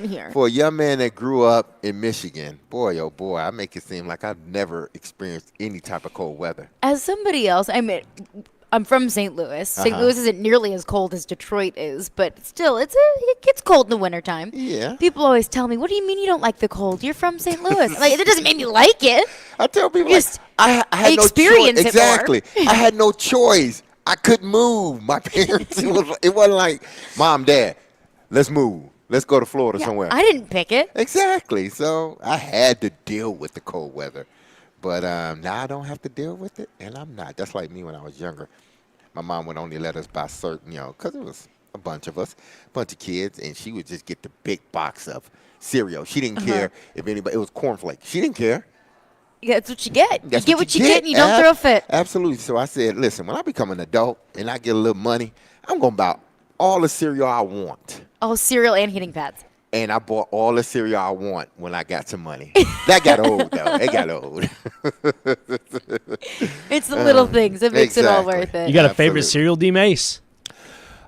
here. For a young man that grew up in Michigan, boy, oh boy, I make it seem like I've never experienced any type of cold weather. As somebody else, I mean, I'm from St. Louis. Uh St. huh. Louis isn't nearly as cold as Detroit is, but still, it gets cold in the wintertime. Yeah. People always tell me, "What do you mean you don't like the cold? You're from St. Louis." Like, that doesn't make me like it. I tell people like Just I had no choice. experience it Exactly. more. I had no choice. I couldn't move. My parents. It wasn't like, Mom, Dad, let's move. Let's go to Florida Yeah, somewhere. I didn't pick it. Exactly. So I had to deal with the cold weather. But now I don't have to deal with it, and I'm not. That's like me when I was younger. My mom would only let us buy certain, because it was a bunch of us, a bunch of kids, and she would just get the big box of cereal. She didn't care if anybody, it was cornflakes. She didn't care. Yeah, that's what you get. You That's get what what you get, and you don't Ab- throw a fit. Absolutely. So I said, listen, when I become an adult and I get a little money, I'm going to buy all the cereal I want. Oh, cereal and heating pads. And I bought all the cereal I want when I got some money. That got old, though. It got old. It's the little things that makes it all exactly. worth it. You got a favorite Absolutely. cereal, D Mace?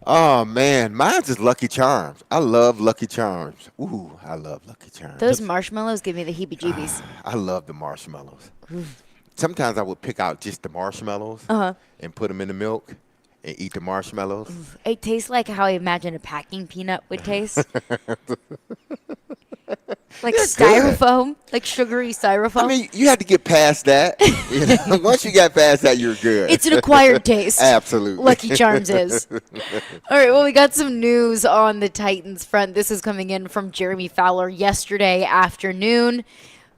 Oh, man. Mine's is Lucky Charms. I love Lucky Charms. Ooh, I love Lucky Charms. Those marshmallows give me the heebie-jeebies. I love the marshmallows. Sometimes I would pick out just the marshmallows and put them in the milk and eat the marshmallows. It tastes like how I imagine a packing peanut would taste. Like styrofoam, like sugary styrofoam. I mean, you had to get past that. Once you got past that, you're good. It's an acquired taste. Absolutely. Lucky Charms is. All right, well, we got some news on the Titans front. This is coming in from Jeremy Fowler yesterday afternoon.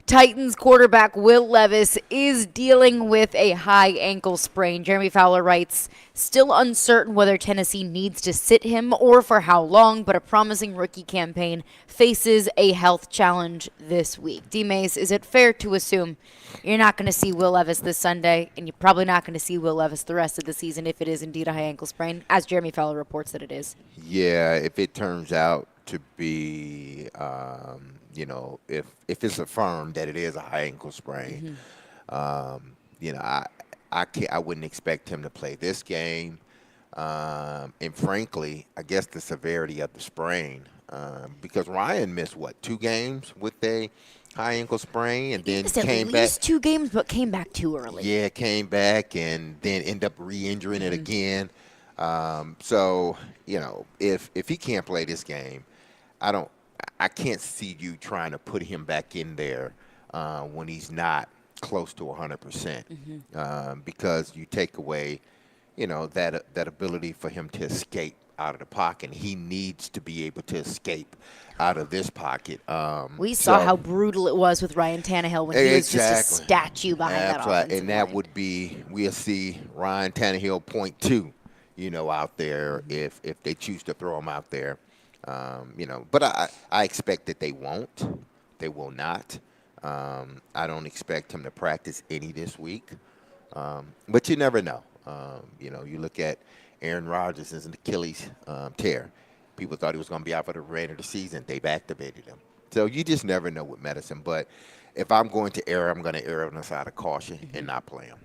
Titans quarterback Will Levis is dealing with a high ankle sprain. Jeremy Fowler writes, still uncertain whether Tennessee needs to sit him or for how long, but a promising rookie campaign faces a health challenge this week. D-Mace, is it fair to assume you're not going to see Will Levis this Sunday, and you're probably not going to see Will Levis the rest of the season if it is indeed a high ankle sprain, as Jeremy Fowler reports that it is? Yeah, if it turns out to be, if it's affirmed that it is a high ankle sprain, I wouldn't expect him to play this game. And frankly, I guess the severity of the sprain, because Ryan missed what, 2 games with a high ankle sprain, and then Missed at came back. least 2 games, but came back too early. Yeah, came back and then end up re-injuring it again. So if he can't play this game, I can't see you trying to put him back in there when he's not close to 100%, because you take away, that ability for him to escape out of the pocket. He needs to be able to escape out of this pocket. We saw how brutal it was with Ryan Tannehill when he was just a statue behind that offensive and that line. would be, we'll see Ryan Tannehill .2, out there if they choose to throw him out there. But I expect that they won't. They will not. I don't expect him to practice any this week. But you never know. You look at Aaron Rodgers' an Achilles tear. People thought he was going to be out for the remainder of the season. They've activated him. So you just never know with medicine. But if I'm going to err, I'm going to err on the side of caution and not play him.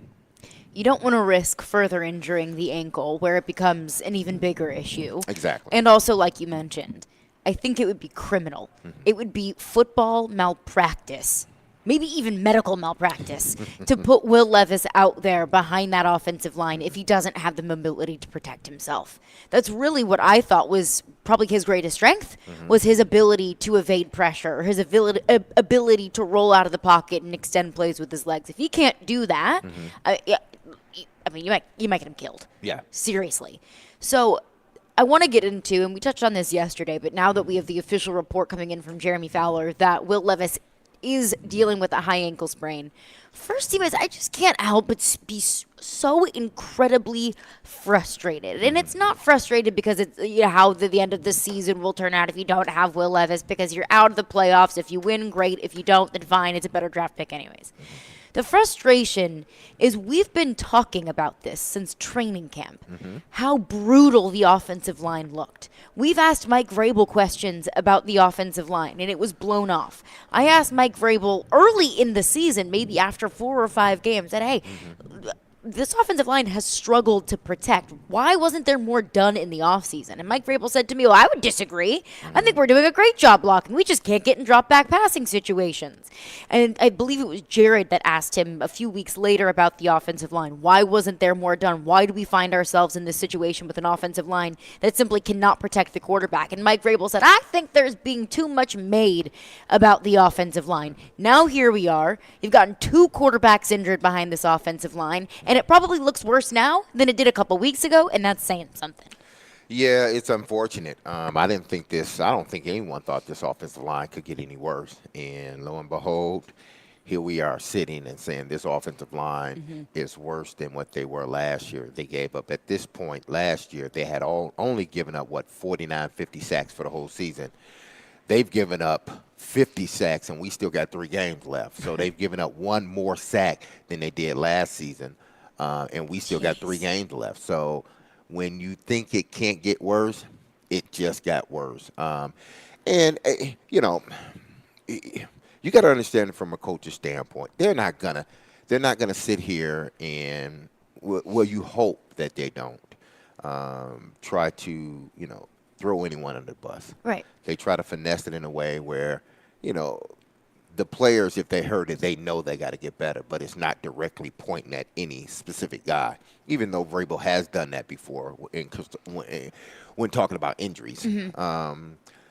You don't want to risk further injuring the ankle where it becomes an even bigger issue. Exactly. And also, like you mentioned, I think it would be criminal. It would be football malpractice, maybe even medical malpractice, to put Will Levis out there behind that offensive line if he doesn't have the mobility to protect himself. That's really what I thought was probably his greatest strength, was his ability to evade pressure, his ability to roll out of the pocket and extend plays with his legs. If he can't do that, I mean, you might get him killed. Yeah. Seriously. So I want to get into, and we touched on this yesterday, but now that we have the official report coming in from Jeremy Fowler that Will Levis is dealing with a high ankle sprain. First, team is I just can't help but be so incredibly frustrated. And it's not frustrated because it's how the end of the season will turn out if you don't have Will Levis, because you're out of the playoffs. If you win, great. If you don't, then fine. It's a better draft pick anyways. The frustration is we've been talking about this since training camp, how brutal the offensive line looked. We've asked Mike Vrabel questions about the offensive line, and it was blown off. I asked Mike Vrabel early in the season, maybe after 4 or 5 games, that, hey, this offensive line has struggled to protect. Why wasn't there more done in the offseason? And Mike Vrabel said to me, well, I would disagree. I think we're doing a great job blocking. We just can't get in drop back passing situations. And I believe it was Jared that asked him a few weeks later about the offensive line. Why wasn't there more done? Why do we find ourselves in this situation with an offensive line that simply cannot protect the quarterback? And Mike Vrabel said, I think there's being too much made about the offensive line. Now here we are. You've gotten 2 quarterbacks injured behind this offensive line, and it probably looks worse now than it did a couple weeks ago, and that's saying something. Yeah, it's unfortunate. I didn't think this. I don't think anyone thought this offensive line could get any worse. And lo and behold, here we are sitting and saying this offensive line is worse than what they were last year. They gave up at this point last year. They had only given up 49, 50 sacks for the whole season. They've given up 50 sacks, and we still got 3 games left. So they've given up 1 more sack than they did last season, and we still got 3 games left. So when you think it can't get worse, it just got worse. You know, you got to understand it from a coach's standpoint. They're not gonna sit here and well, you hope that they don't try to throw anyone under the bus. Right. They try to finesse it in a way where the players, if they heard it, they know they got to get better, but it's not directly pointing at any specific guy, even though Vrabel has done that before when talking about injuries.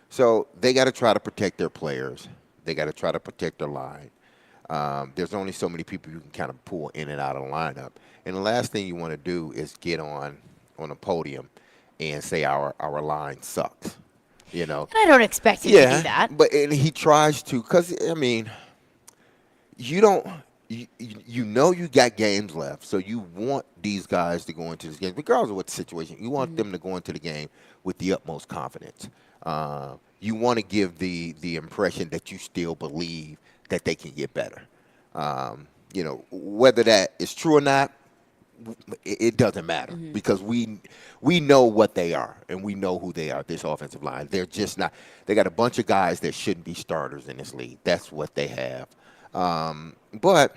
So they got to try to protect their players. They got to try to protect their line. There's only so many people you can kind of pull in and out of the lineup. And the last thing you want to do is get on a podium and say our line sucks. And I don't expect him to do that. But and he tries to, because I mean, you don't. You got games left, so you want these guys to go into this game, regardless of what the situation. You want them to go into the game with the utmost confidence. You want to give the impression that you still believe that they can get better. Whether that is true or not, it doesn't matter because we know what they are and we know who they are. This offensive line, they're just not. They got a bunch of guys that shouldn't be starters in this league. That's what they have. But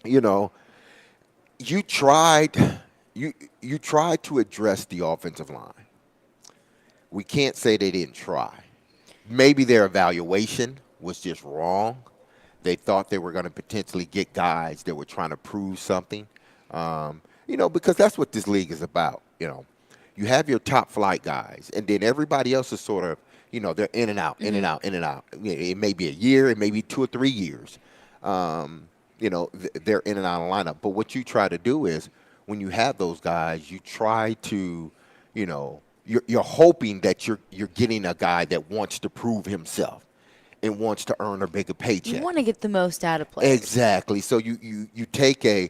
you tried to address the offensive line. We can't say they didn't try. Maybe their evaluation was just wrong. They thought they were going to potentially get guys that were trying to prove something. Because that's what this league is about. You have your top flight guys, and then everybody else is sort of, they're in and out, in and out, in and out. It may be a year, it may be 2 or 3 years. They're in and out of the lineup. But what you try to do is, when you have those guys, you try to, you're hoping that you're getting a guy that wants to prove himself and wants to earn a bigger paycheck. You want to get the most out of players. Exactly. So you take a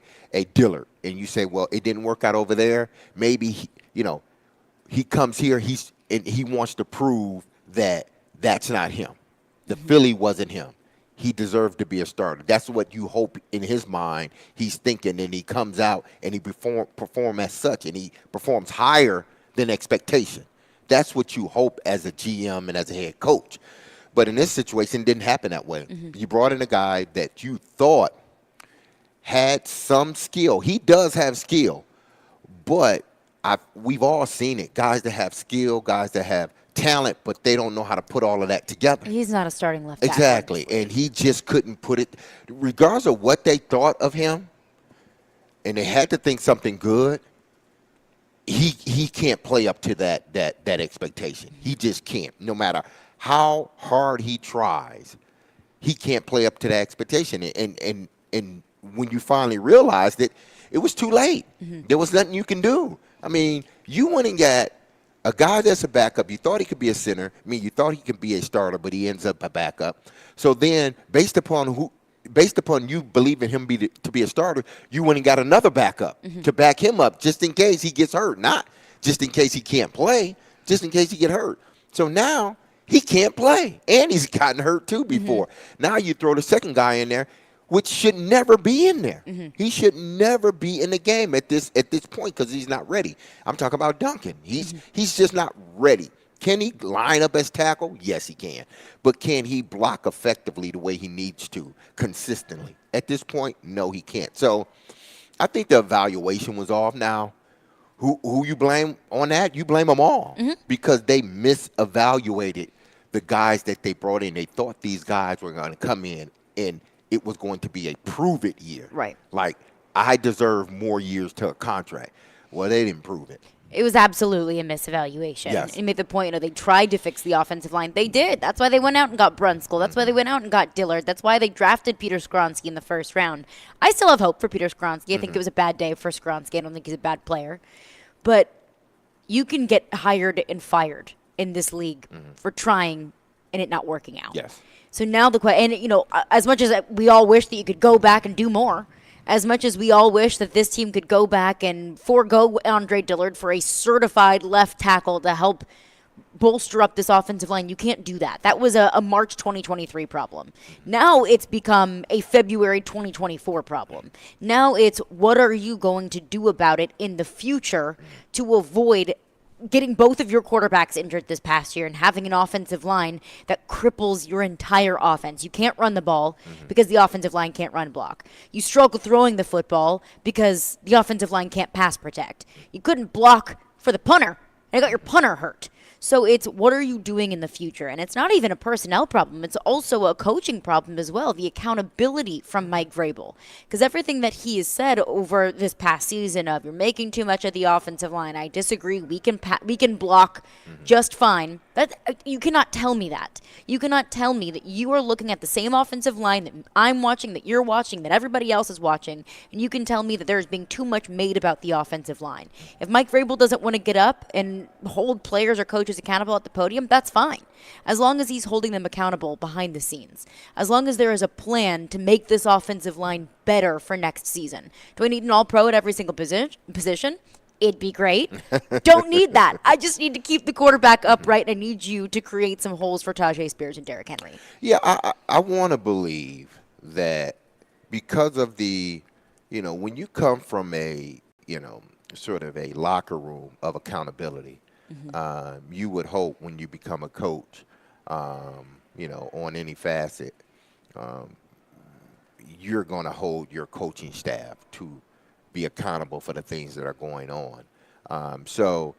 Dillard and you say, well, it didn't work out over there. Maybe he comes here. He wants to prove that that's not him. The Philly wasn't him. He deserved to be a starter. That's what you hope in his mind he's thinking, and he comes out and he perform as such, and he performs higher than expectation. That's what you hope as a GM and as a head coach. But in this situation, it didn't happen that way. You brought in a guy that you thought had some skill. He does have skill, but we've all seen it. Guys that have skill, guys that have talent, but they don't know how to put all of that together. He's not a starting left back. Exactly, and he just couldn't put it. Regardless of what they thought of him, and they had to think something good, he can't play up to that expectation. He just can't. No matter how hard he tries, he can't play up to that expectation. And when you finally realized it, it was too late. There was nothing you can do. I mean, you went and got a guy that's a backup. You thought he could be a center. I mean, you thought he could be a starter, but he ends up a backup. So then, based upon you believing him to be a starter, you went and got another backup to back him up just in case he gets hurt. Not just in case he can't play, just in case he get hurt. So now he can't play, and he's gotten hurt too before. Now you throw the second guy in there, which should never be in there. He should never be in the game at this point because he's not ready. I'm talking about Duncan. He's just not ready. Can he line up as tackle? Yes, he can. But can he block effectively the way he needs to consistently? At this point, no, he can't. So, I think the evaluation was off. Now, who you blame on that? You blame them all because they misevaluated the guys that they brought in. They thought these guys were going to come in and it was going to be a prove it year. Right. Like, I deserve more years to a contract. Well, they didn't prove it. It was absolutely a misevaluation. Yes. You made the point, they tried to fix the offensive line. They did. That's why they went out and got Brunskill. That's why they went out and got Dillard. That's why they drafted Peter Skronsky in the first round. I still have hope for Peter Skronsky. I think it was a bad day for Skronsky. I don't think he's a bad player. But you can get hired and fired in this league for trying and it not working out. Yes. So now the question, and as much as we all wish that you could go back and do more, as much as we all wish that this team could go back and forego Andre Dillard for a certified left tackle to help bolster up this offensive line, you can't do that. That was a March 2023 problem. Now it's become a February 2024 problem. Now it's what are you going to do about it in the future to avoid getting both of your quarterbacks injured this past year and having an offensive line that cripples your entire offense. You can't run the ball because the offensive line can't run block. You struggle throwing the football because the offensive line can't pass protect. You couldn't block for the punter, and it got your punter hurt. So it's what are you doing in the future? And it's not even a personnel problem. It's also a coaching problem as well, the accountability from Mike Vrabel. Because everything that he has said over this past season of you're making too much of the offensive line, I disagree. We can block just fine. That you cannot tell me that. You cannot tell me that you are looking at the same offensive line that I'm watching, that you're watching, that everybody else is watching, and you can tell me that there's being too much made about the offensive line. If Mike Vrabel doesn't want to get up and hold players or coaches accountable at the podium, that's fine. As long as he's holding them accountable behind the scenes. As long as there is a plan to make this offensive line better for next season. Do I need an all-pro at every single position? It'd be great. Don't need that. I just need to keep the quarterback upright. I need you to create some holes for Tajay Spears and Derrick Henry. Yeah, I want to believe that because of the, when you come from a, sort of a locker room of accountability, you would hope when you become a coach, on any facet, you're going to hold your coaching staff to be accountable for the things that are going on. So,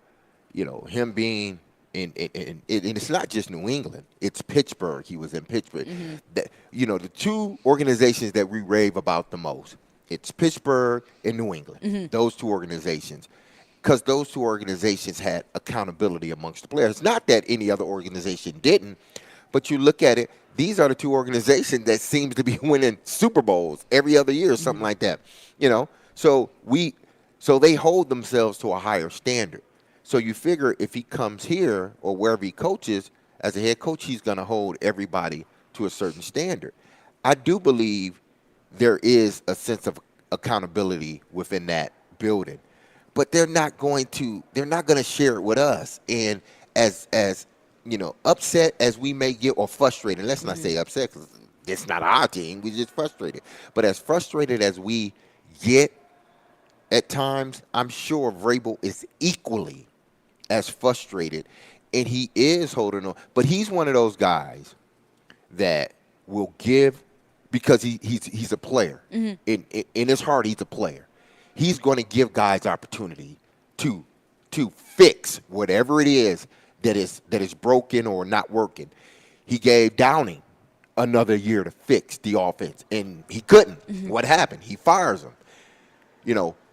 him being and it's not just New England, it's Pittsburgh. He was in Pittsburgh. That, the two organizations that we rave about the most, it's Pittsburgh and New England, those two organizations. Because those two organizations had accountability amongst the players. Not that any other organization didn't, but you look at it, these are the two organizations that seems to be winning Super Bowls every other year or something like that. So they hold themselves to a higher standard. So you figure if he comes here or wherever he coaches, as a head coach, he's going to hold everybody to a certain standard. I do believe there is a sense of accountability within that building. But they're not going to share it with us. And as upset as we may get, or frustrated, let's not say upset because it's not our team, we're just frustrated. But as frustrated as we get at times, I'm sure Vrabel is equally as frustrated, and he is holding on. But he's one of those guys that will give, because he's a player. In his heart, he's a player. He's going to give guys opportunity to fix whatever it is that is broken or not working. He gave Downing another year to fix the offense, and he couldn't. What happened? He fires him.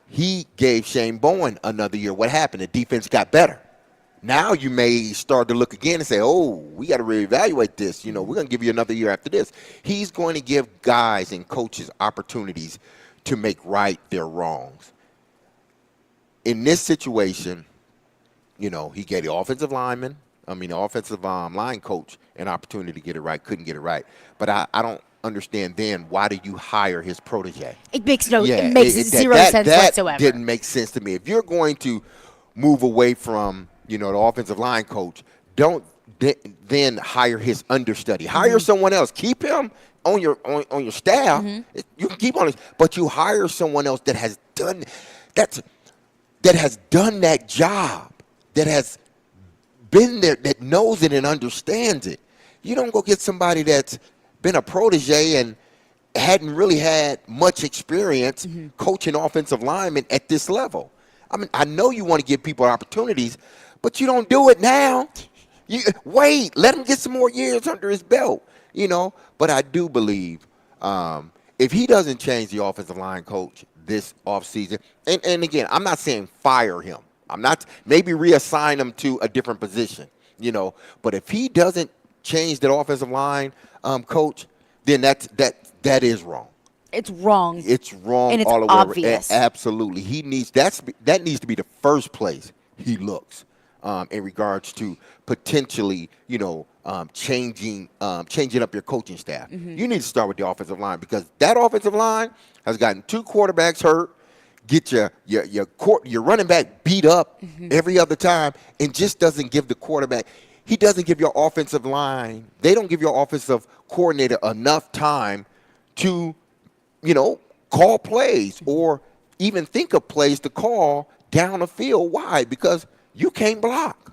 He gave Shane Bowen another year. What happened? The defense got better. Now you may start to look again and say, oh, we got to reevaluate this. We're going to give you another year after this. He's going to give guys and coaches opportunities to make right their wrongs. In this situation, he gave the offensive line coach an opportunity to get it right, couldn't get it right. But I don't understand then, why do you hire his protege? It makes zero sense whatsoever. That didn't make sense to me. If you're going to move away from, the offensive line coach, don't then hire his understudy. Hire someone else. Keep him on your staff. You can keep on it, but you hire someone else that has done that job, that has been there, that knows it and understands it. You don't go get somebody that's been a protege hadn't really had much experience coaching offensive linemen at this level. I mean, I know you want to give people opportunities, but you don't do it now. You wait, let him get some more years under his belt, But I do believe if he doesn't change the offensive line coach this offseason, and again, I'm not saying fire him. I'm not maybe reassign him to a different position, But if he doesn't change that offensive line coach, then that is wrong. It's wrong. It's wrong and it's all the way obvious. around. Absolutely. That needs to be the first place he looks in regards to potentially, changing up your coaching staff. You need to start with the offensive line because that offensive line has gotten 2 quarterbacks hurt, get your running back beat up every other time, and just doesn't give the quarterback. He doesn't give your offensive line. They don't give your offensive coordinator enough time to call plays or even think of plays to call down the field. Why? Because you can't block.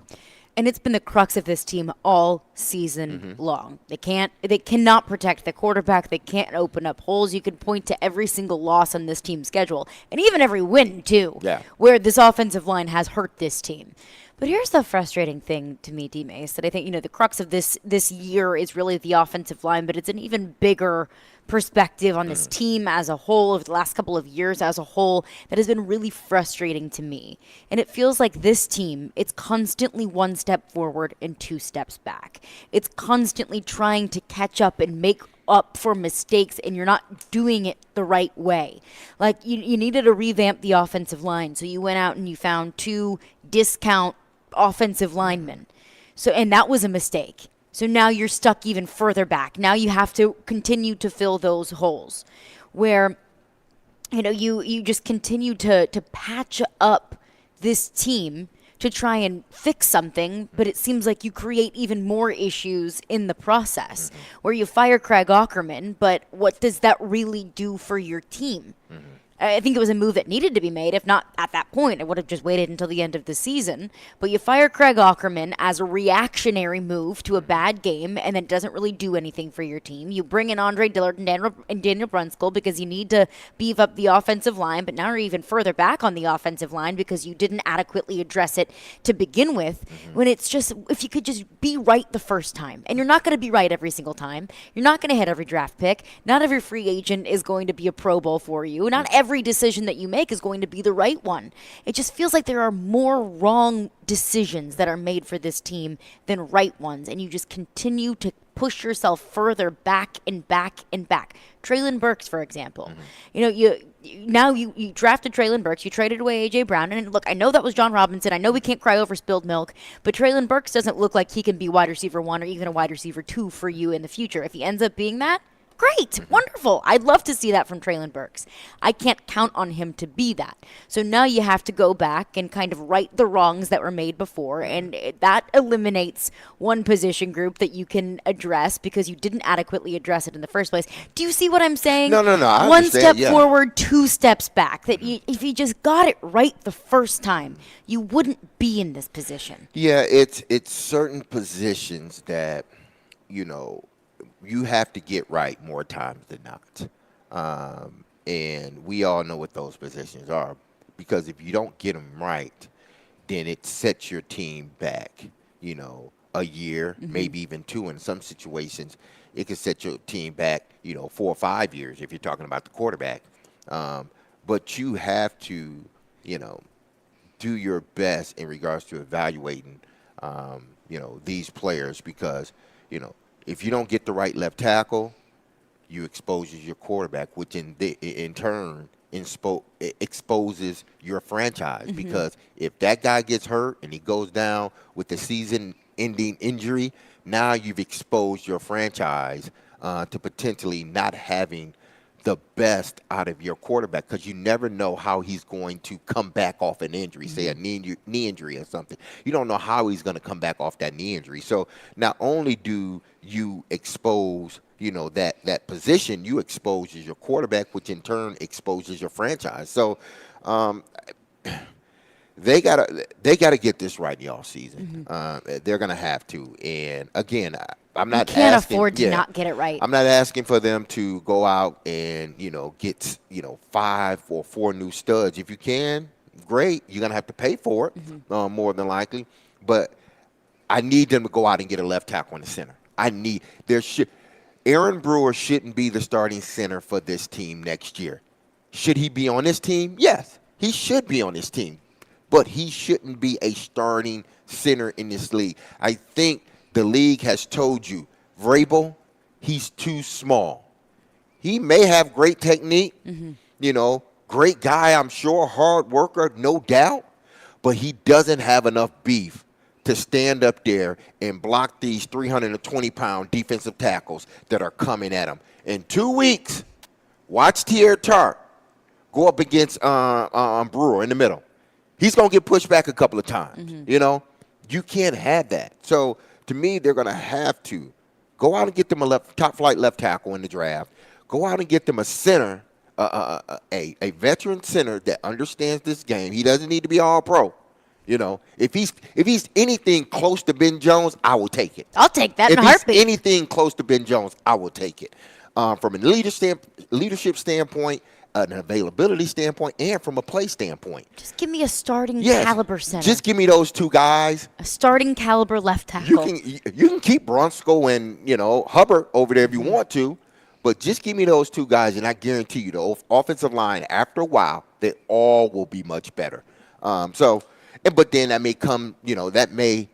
And it's been the crux of this team all season long. They cannot protect the quarterback. They can't open up holes. You can point to every single loss on this team's schedule, and even every win too, where this offensive line has hurt this team. But here's the frustrating thing to me, D-Mace, that I think, the crux of this year is really the offensive line, but it's an even bigger perspective on this team as a whole over the last couple of years as a whole that has been really frustrating to me. And it feels like this team, it's constantly 1 step forward and 2 steps back. It's constantly trying to catch up and make up for mistakes, and you're not doing it the right way. Like, you needed to revamp the offensive line, so you went out and you found 2 discount offensive linemen. And that was a mistake. So now you're stuck even further back. Now you have to continue to fill those holes where, you just continue to patch up this team to try and fix something, but it seems like you create even more issues in the process where you fire Craig Aukerman, but what does that really do for your team? I think it was a move that needed to be made. If not at that point, I would have just waited until the end of the season. But you fire Craig Aukerman as a reactionary move to a bad game, and then it doesn't really do anything for your team. You bring in Andre Dillard and Daniel Brunskill because you need to beef up the offensive line, but now you're even further back on the offensive line because you didn't adequately address it to begin with. When it's just, if you could just be right the first time, and you're not going to be right every single time. You're not going to hit every draft pick. Not every free agent is going to be a Pro Bowl for you. Not every decision that you make is going to be the right one. It just feels like there are more wrong decisions that are made for this team than right ones, and you just continue to push yourself further back and back and back. Treylon Burks, for example. You drafted Treylon Burks, you traded away A.J. Brown, and look, I know that was John Robinson. I know we can't cry over spilled milk, but Treylon Burks doesn't look like he can be wide receiver 1 or even a wide receiver 2 for you in the future. If he ends up being that, great, wonderful. I'd love to see that from Treylon Burks. I can't count on him to be that. So now you have to go back and kind of right the wrongs that were made before, and that eliminates one position group that you can address because you didn't adequately address it in the first place. Do you see what I'm saying? No. I One understand, step forward, 2 steps back. That if you just got it right the first time, you wouldn't be in this position. Yeah, it's certain positions that, you have to get right more times than not. And we all know what those positions are because if you don't get them right, then it sets your team back, a year, maybe even 2. In some situations, it can set your team back, 4 or 5 years if you're talking about the quarterback. But you have to, do your best in regards to evaluating, these players because, if you don't get the right left tackle, you exposes your quarterback, which in turn exposes your franchise. Because if that guy gets hurt and he goes down with the season-ending injury, now you've exposed your franchise to potentially not having the best out of your quarterback because you never know how he's going to come back off an injury, say a knee injury or something. You don't know how he's going to come back off that knee injury. So not only do you expose, that position, you expose your quarterback, which in turn exposes your franchise. So they gotta get this right in the offseason. They're gonna have to. And again, I'm You not can't asking. afford to Yeah, not get it right. I'm not asking for them to go out and get 5 or 4 new studs. If you can, great. You're gonna have to pay for it, more than likely. But I need them to go out and get a left tackle in the center. I need there should Aaron Brewer shouldn't be the starting center for this team next year. Should he be on this team? Yes, he should be on this team, but he shouldn't be a starting center in this league. I think the league has told you, Vrabel, he's too small. He may have great technique, great guy, I'm sure, hard worker, no doubt, but he doesn't have enough beef to stand up there and block these 320-pound defensive tackles that are coming at him. In 2 weeks, watch Tier Tart go up against Brewer in the middle. He's going to get pushed back a couple of times. You can't have that. So to me, they're going to have to go out and get them a top flight left tackle in the draft. Go out and get them a center, a veteran center that understands this game. He doesn't need to be all pro. If he's anything close to Ben Jones, I will take it. I'll take that if in a heartbeat. If he's anything close to Ben Jones, I will take it. From a leadership standpoint, an availability standpoint, and from a play standpoint. Just give me a starting caliber center. Just give me those 2 guys. A starting caliber left tackle. You can keep Bronsko and Hubbard over there if you want to, but just give me those 2 guys, and I guarantee you the offensive line after a while they all will be much better. But then that may come, that may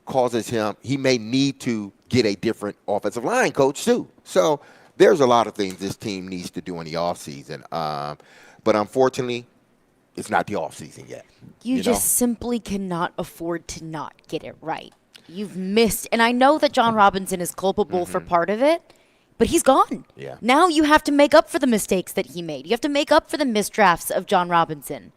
causes him. He may need to get a different offensive line coach too. So there's a lot of things this team needs to do in the offseason. But unfortunately, it's not the offseason yet. You just simply cannot afford to not get it right. You've missed. And I know that John Robinson is culpable for part of it, but he's gone. Yeah. Now you have to make up for the mistakes that he made. You have to make up for the misdrafts of John Robinson.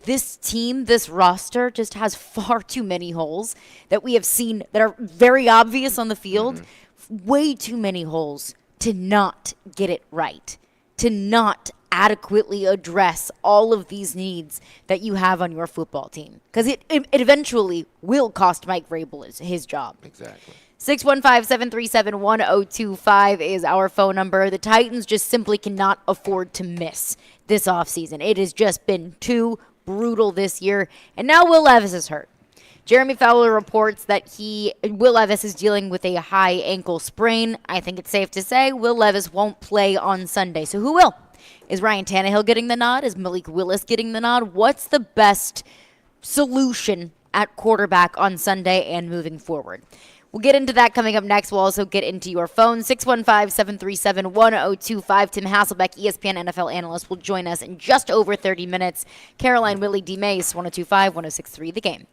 This team, this roster just has far too many holes that we have seen that are very obvious on the field. Way too many holes to not get it right, to not adequately address all of these needs that you have on your football team. Because it eventually will cost Mike Vrabel his job. Exactly. 615-737-1025 is our phone number. The Titans just simply cannot afford to miss this offseason. It has just been too brutal this year. And now Will Levis is hurt. Jeremy Fowler reports that Will Levis is dealing with a high ankle sprain. I think it's safe to say Will Levis won't play on Sunday. So who will? Is Ryan Tannehill getting the nod? Is Malik Willis getting the nod? What's the best solution at quarterback on Sunday and moving forward? We'll get into that coming up next. We'll also get into your phone. 615-737-1025. Tim Hasselbeck, ESPN NFL analyst, will join us in just over 30 minutes. Caroline Willie D. Mace, 1025-1063 The Game.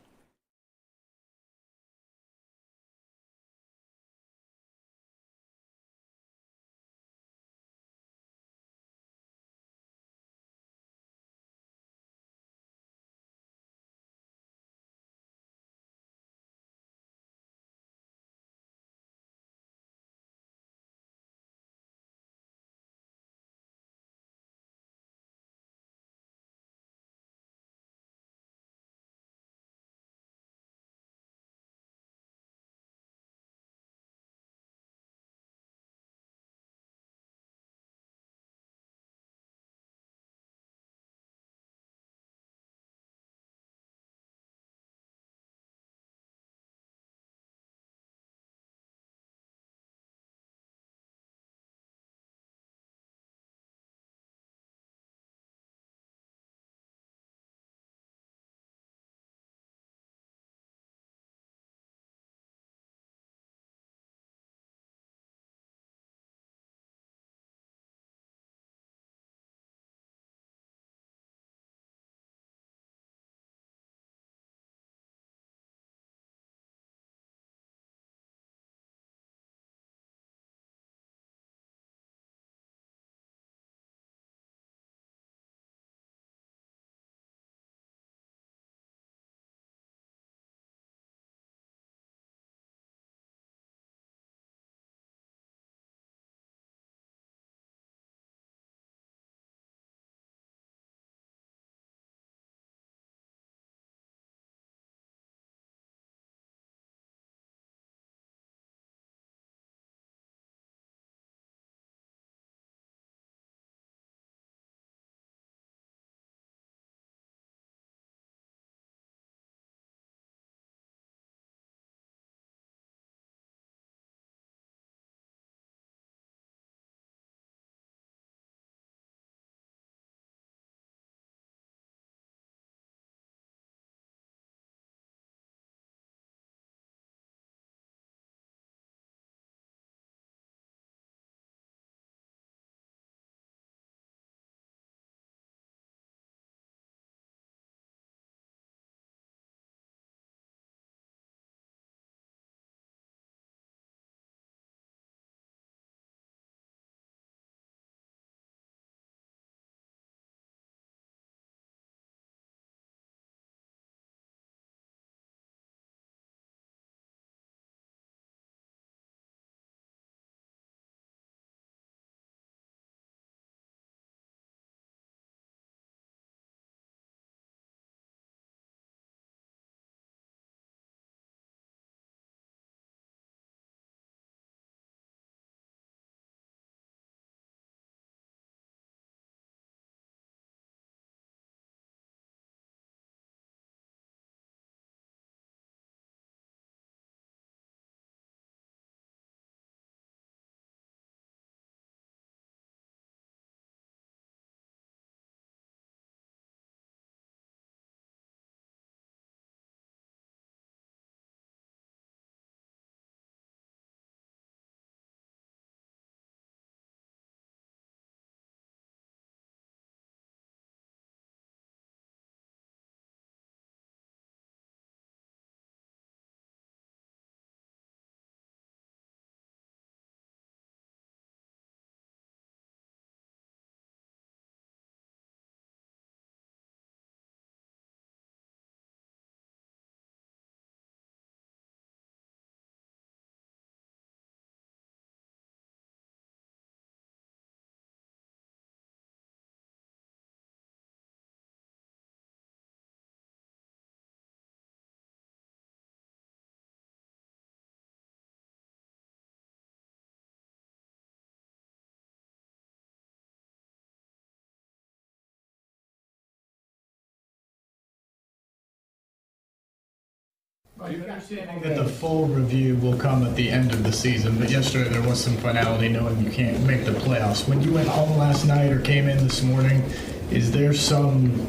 Understanding that the full review will come at the end of the season, but yesterday there was some finality knowing you can't make the playoffs. When you went home last night or came in this morning, is there some,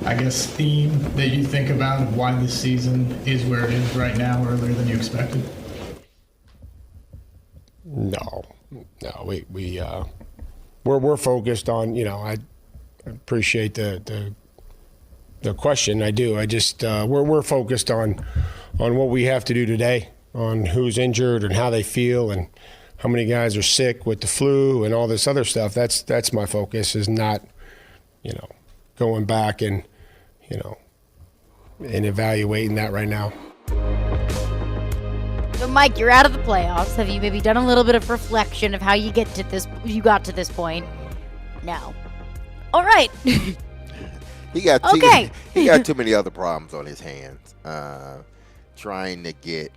I guess, theme that you think about of why this season is where it is right now, earlier than you expected? No, we're focused on, I appreciate the question. I do. I just we're focused on what we have to do today, on who's injured and how they feel and how many guys are sick with the flu and all this other stuff. That's my focus, is not, going back and and evaluating that right now. So, Mike, you're out of the playoffs. Have you maybe done a little bit of reflection of how you got to this point? No. All right. He got too many other problems on his hands. Trying to get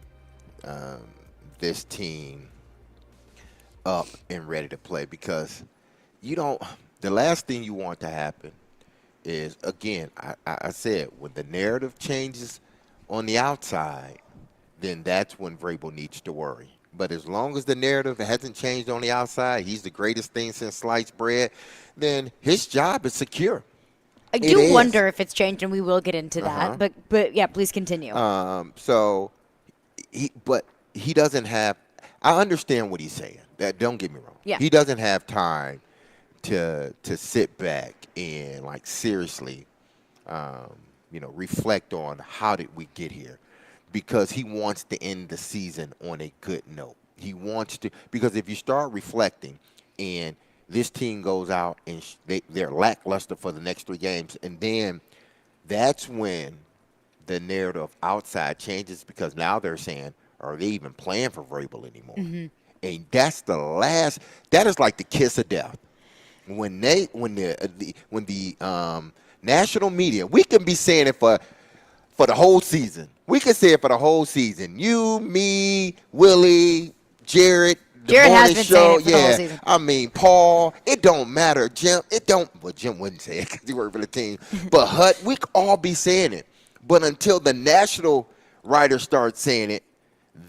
this team up and ready to play, because the last thing you want to happen is, again, I said, when the narrative changes on the outside, then that's when Vrabel needs to worry. But as long as the narrative hasn't changed on the outside, he's the greatest thing since sliced bread, then his job is secure. I do wonder if it's changed, and we will get into that. But yeah, please continue. So he doesn't have. I understand what he's saying. Don't get me wrong. Yeah. He doesn't have time to sit back and seriously, reflect on how did we get here, because he wants to end the season on a good note. He wants to, because if you start reflecting and this team goes out and they're lackluster for the next 3 games, and then that's when the narrative outside changes, because now they're saying, are they even playing for Vrabel anymore? Mm-hmm. And that's that is like the kiss of death. When the national media, we can be saying it for the whole season. We can say it for the whole season. You, me, Willie, Jared, Jared has been saying it for the whole season. I mean, Paul, it don't matter. Jim, Jim wouldn't say it because he worked for the team. But Hut, we could all be saying it. But until the national writers start saying it,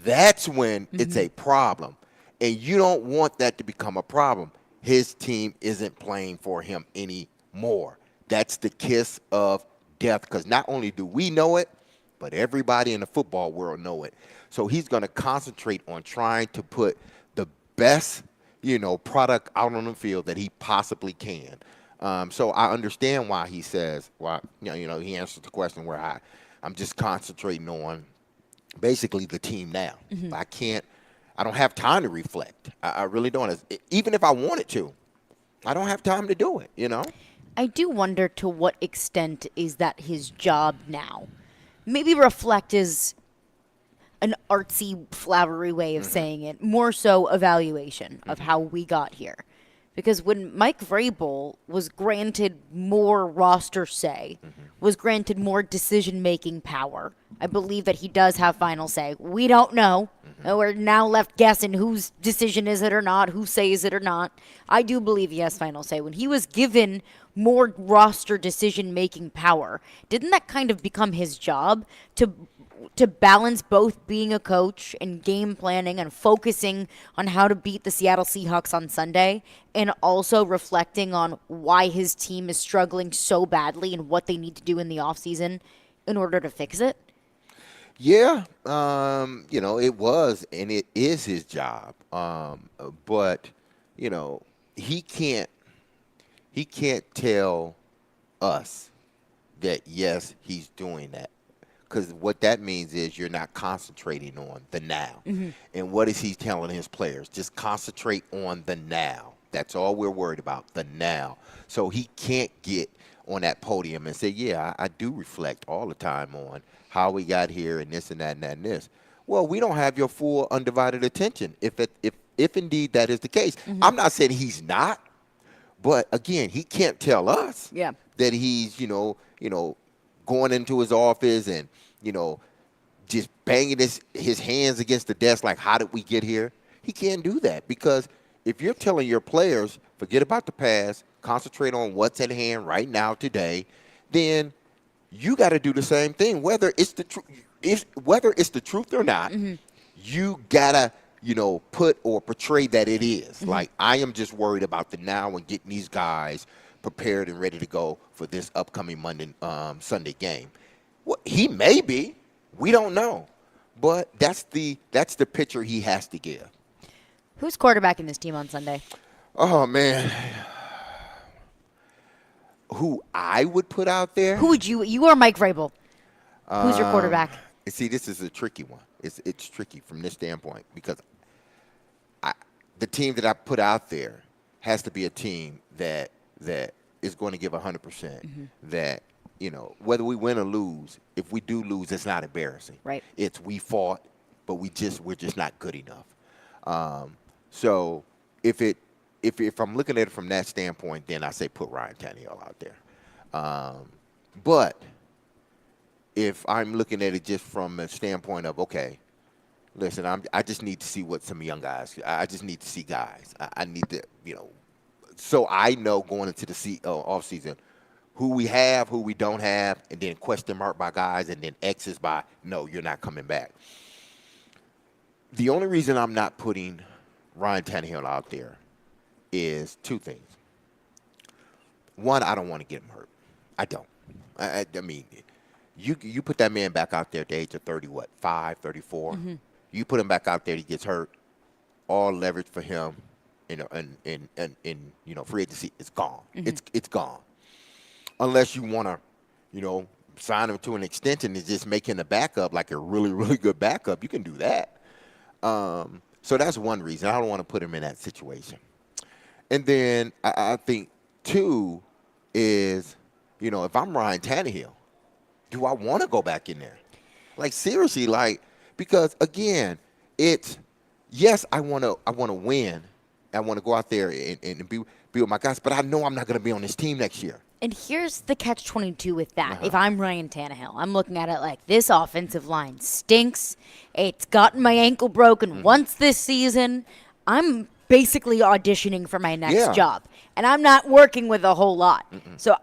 that's when it's a problem. And you don't want that to become a problem. His team isn't playing for him anymore. That's the kiss of death, because not only do we know it, but everybody in the football world know it. So he's going to concentrate on trying to put the best, product out on the field that he possibly can. So I understand why he says, he answers the question where I'm just concentrating on basically the team now. Mm-hmm. I don't have time to reflect. I really don't. Even if I wanted to, I don't have time to do it, I do wonder, to what extent is that his job now? Maybe reflect is an artsy, flowery way of saying it. More so evaluation of how we got here. Because when Mike Vrabel was granted more roster say, was granted more decision-making power, I believe that he does have final say. We don't know. We're now left guessing whose decision is it or not, who says it or not. I do believe he has final say. When he was given more roster decision-making power, didn't that kind of become his job to balance both being a coach and game planning and focusing on how to beat the Seattle Seahawks on Sunday, and also reflecting on why his team is struggling so badly and what they need to do in the offseason in order to fix it? Yeah, it was, and it is his job. But, he can't tell us that, yes, he's doing that. Because what that means is you're not concentrating on the now. Mm-hmm. And what is he telling his players? Just concentrate on the now. That's all we're worried about, the now. So he can't get on that podium and say, yeah, I do reflect all the time on how we got here and this and that and that and this. Well, we don't have your full undivided attention if indeed that is the case. Mm-hmm. I'm not saying he's not, but again, he can't tell us that he's, going into his office and, just banging his hands against the desk like, how did we get here? He can't do that, because if you're telling your players, forget about the past, concentrate on what's at hand right now today, then you got to do the same thing, whether it's the truth. whether it's the truth or not, you gotta, put or portray that it is. Like, I am just worried about the now and getting these guys prepared and ready to go for this upcoming Sunday game. Well, he may be. We don't know. But that's the picture he has to give. Who's quarterbacking this team on Sunday? Oh, man. Who I would put out there? Who would you are Mike Vrabel. Who's your quarterback? See, this is a tricky one. It's tricky from this standpoint because the team that I put out there has to be a team that is going to give 100%. That, whether we win or lose, if we do lose, it's not embarrassing. Right. It's we fought, but we're just not good enough. So if I'm looking at it from that standpoint, then I say put Ryan Tannehill out there. But if I'm looking at it just from a standpoint of, okay, listen, I just need to see what some young guys. I just need to see guys. I need to, so I know going into the off season who we have, who we don't have, and then question mark by guys, and then X's by no, you're not coming back. The only reason I'm not putting Ryan Tannehill out there is two things. One, I don't want to get him hurt. I don't. I mean, you put that man back out there at the age of 35, 34. You put him back out there, he gets hurt. All leverage for him, and free agency is gone. It's gone. Unless you want to, sign him to an extension and just make him a backup, like a really, really good backup, you can do that. So that's one reason. I don't want to put him in that situation. And then I think, two, is, if I'm Ryan Tannehill, do I want to go back in there? Like, seriously, because, again, it's, yes, I want to win. I want to go out there and be with my guys, but I know I'm not going to be on this team next year. And here's the catch-22 with that. If I'm Ryan Tannehill, I'm looking at it like this offensive line stinks. It's gotten my ankle broken once this season. I'm basically auditioning for my next job, and I'm not working with a whole lot. So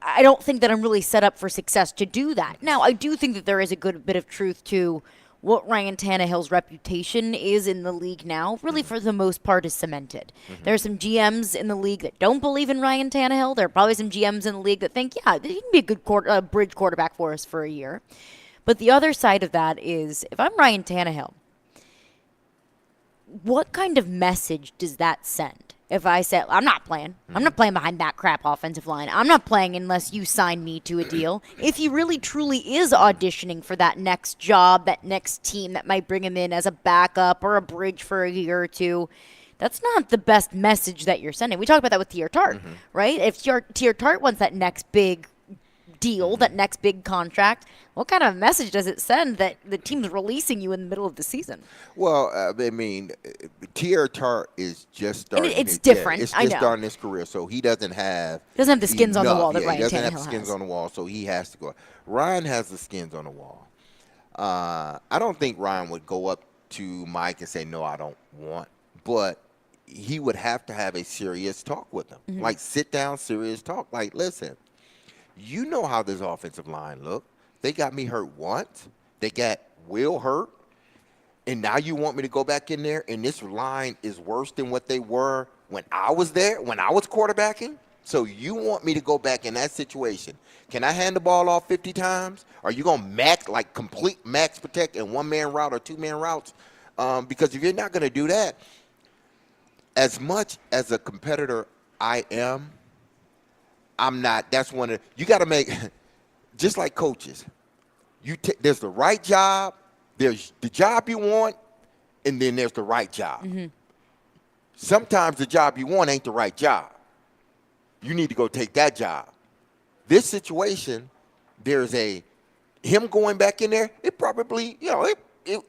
I don't think that I'm really set up for success to do that. Now, I do think that there is a good bit of truth to what Ryan Tannehill's reputation is in the league now, really for the most part is cemented. There are some GMs in the league that don't believe in Ryan Tannehill. There are probably some GMs in the league that think, yeah, he can be a good bridge quarterback for us for a year. But the other side of that is, if I'm Ryan Tannehill, what kind of message does that send? If I say, I'm not playing. I'm not playing behind that crap offensive line. I'm not playing unless you sign me to a deal. If he really truly is auditioning for that next job, that next team that might bring him in as a backup or a bridge for a year or two, that's not the best message that you're sending. We talked about that with Tier Tart, right? If Tier Tart wants that next big deal, that next big contract, what kind of message does it send that the team's releasing you in the middle of the season? Well, I mean, Tier Tart is just starting. It's different. It's I just know. starting his career, so he doesn't have the skins on the wall that he Ryan doesn't have Tannehill the skins has. on the wall, so he has to go. Ryan has the skins on the wall. I don't think Ryan would go up to Mike and say, no, I don't want, but he would have to have a serious talk with him. Like, sit down, serious talk. Like, listen, you know how this offensive line look. They got me hurt once. They got Will hurt. And now you want me to go back in there, and this line is worse than what they were when I was there, when I was quarterbacking? So you want me to go back in that situation. Can I hand the ball off 50 times? Are you going to complete max protect in one-man route or two-man routes? Because if you're not going to do that, as much as a competitor I am, I'm not. That's one of you got to make. Just like coaches, there's the right job, there's the job you want, and then there's the right job. Sometimes the job you want ain't the right job. You need to go take that job. This situation, there's him going back in there. It probably, it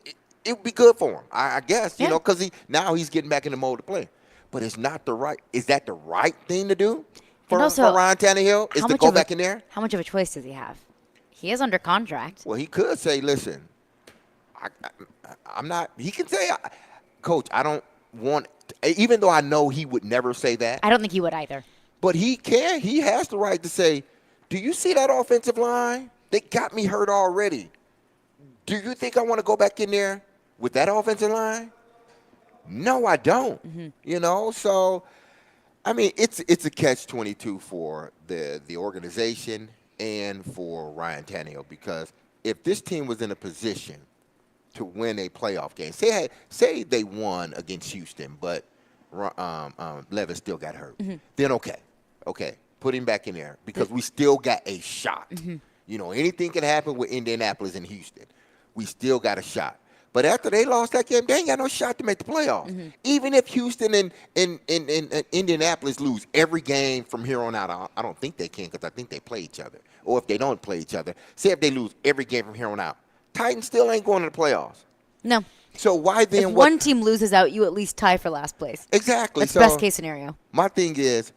would be good for him, I guess, because now he's getting back in the mode to play. But it's not the right. Is that the right thing to do? For Ryan Tannehill, is to go back in there? How much of a choice does he have? He is under contract. Well, he could say, listen, I'm not – he can say, Coach, I don't want – even though I know he would never say that. I don't think he would either. But he can. He has the right to say, do you see that offensive line? They got me hurt already. Do you think I want to go back in there with that offensive line? No, I don't. You know, so I mean, it's a catch-22 for the organization and for Ryan Tannehill, because if this team was in a position to win a playoff game, say they won against Houston, but Levis still got hurt, then okay, put him back in there because we still got a shot. You know, anything can happen with Indianapolis and Houston. We still got a shot. But after they lost that game, they ain't got no shot to make the playoffs. Even if Houston and Indianapolis lose every game from here on out, I don't think they can, because I think they play each other. Or if they don't play each other, say if they lose every game from here on out, Titans still ain't going to the playoffs. No. So why then? If one team loses out, you at least tie for last place. Exactly. That's so best case scenario. My thing is,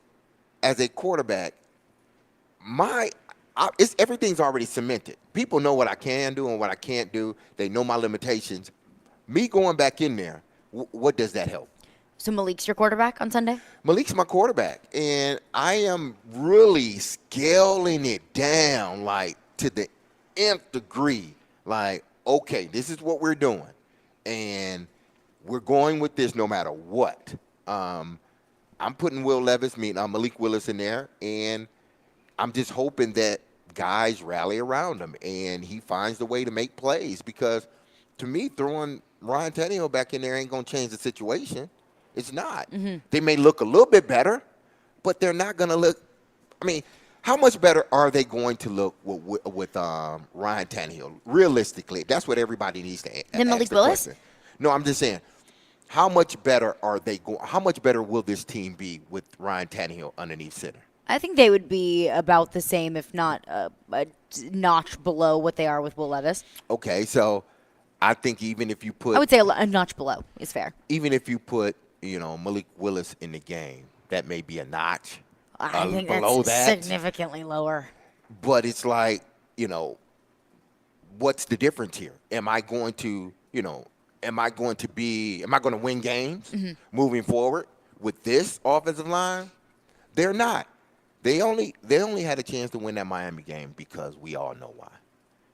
as a quarterback, everything's already cemented. People know what I can do and what I can't do. They know my limitations. Me going back in there, what does that help? So Malik's your quarterback on Sunday? Malik's my quarterback, and I am really scaling it down, like, to the nth degree. Like, okay, this is what we're doing, and we're going with this no matter what. I'm putting Malik Willis in there, and I'm just hoping that guys rally around him and he finds the way to make plays, because to me, throwing Ryan Tannehill back in there ain't going to change the situation. It's not. They may look a little bit better, but they're not going to look – I mean, how much better are they going to look with Ryan Tannehill? Realistically, that's what everybody needs to ask. Then Malik Willis? No, I'm just saying, how much better are they going – how much better will this team be with Ryan Tannehill underneath center? I think they would be about the same, if not a notch below what they are with Will Levis. Okay, so I think even if you put – I would say a notch below is fair. Even if you put, Malik Willis in the game, that may be a notch I think below that's that. significantly lower. But it's like, what's the difference here? Am I going to win games moving forward with this offensive line? They're not. They only had a chance to win that Miami game because we all know why.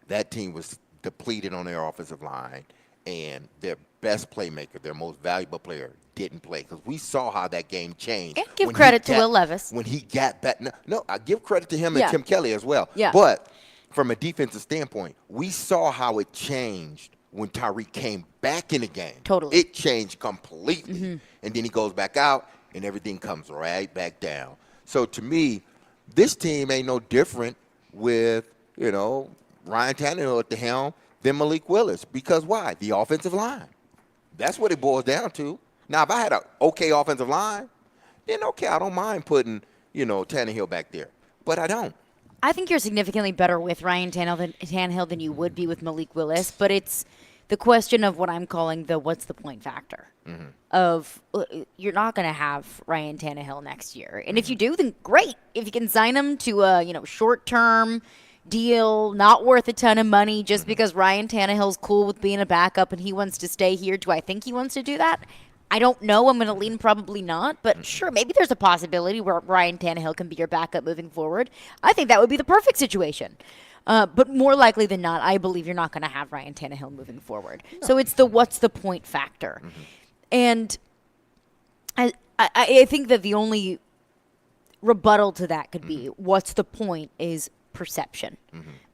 That team was depleted on their offensive line, and their best playmaker, their most valuable player, didn't play, because we saw how that game changed. And give credit to Will Levis. When he got back. No, I give credit to him and Tim Kelly as well. Yeah. But from a defensive standpoint, we saw how it changed when Tyreek came back in the game. Totally. It changed completely. And then he goes back out, and everything comes right back down. So to me, this team ain't no different with, Ryan Tannehill at the helm than Malik Willis. Because why? The offensive line. That's what it boils down to. Now, if I had an okay offensive line, then okay, I don't mind putting, Tannehill back there. But I don't. I think you're significantly better with Ryan Tannehill than you would be with Malik Willis, but it's the question of what I'm calling the what's the point factor. Of you're not going to have Ryan Tannehill next year. And if you do, then great. If you can sign him to a short-term deal, not worth a ton of money, just because Ryan Tannehill's cool with being a backup and he wants to stay here. Do I think he wants to do that? I don't know. I'm going to lean probably not. But sure, maybe there's a possibility where Ryan Tannehill can be your backup moving forward. I think that would be the perfect situation. But more likely than not, I believe you're not going to have Ryan Tannehill moving forward. No. So it's the what's the point factor. And I think that the only rebuttal to that could be what's the point is perception.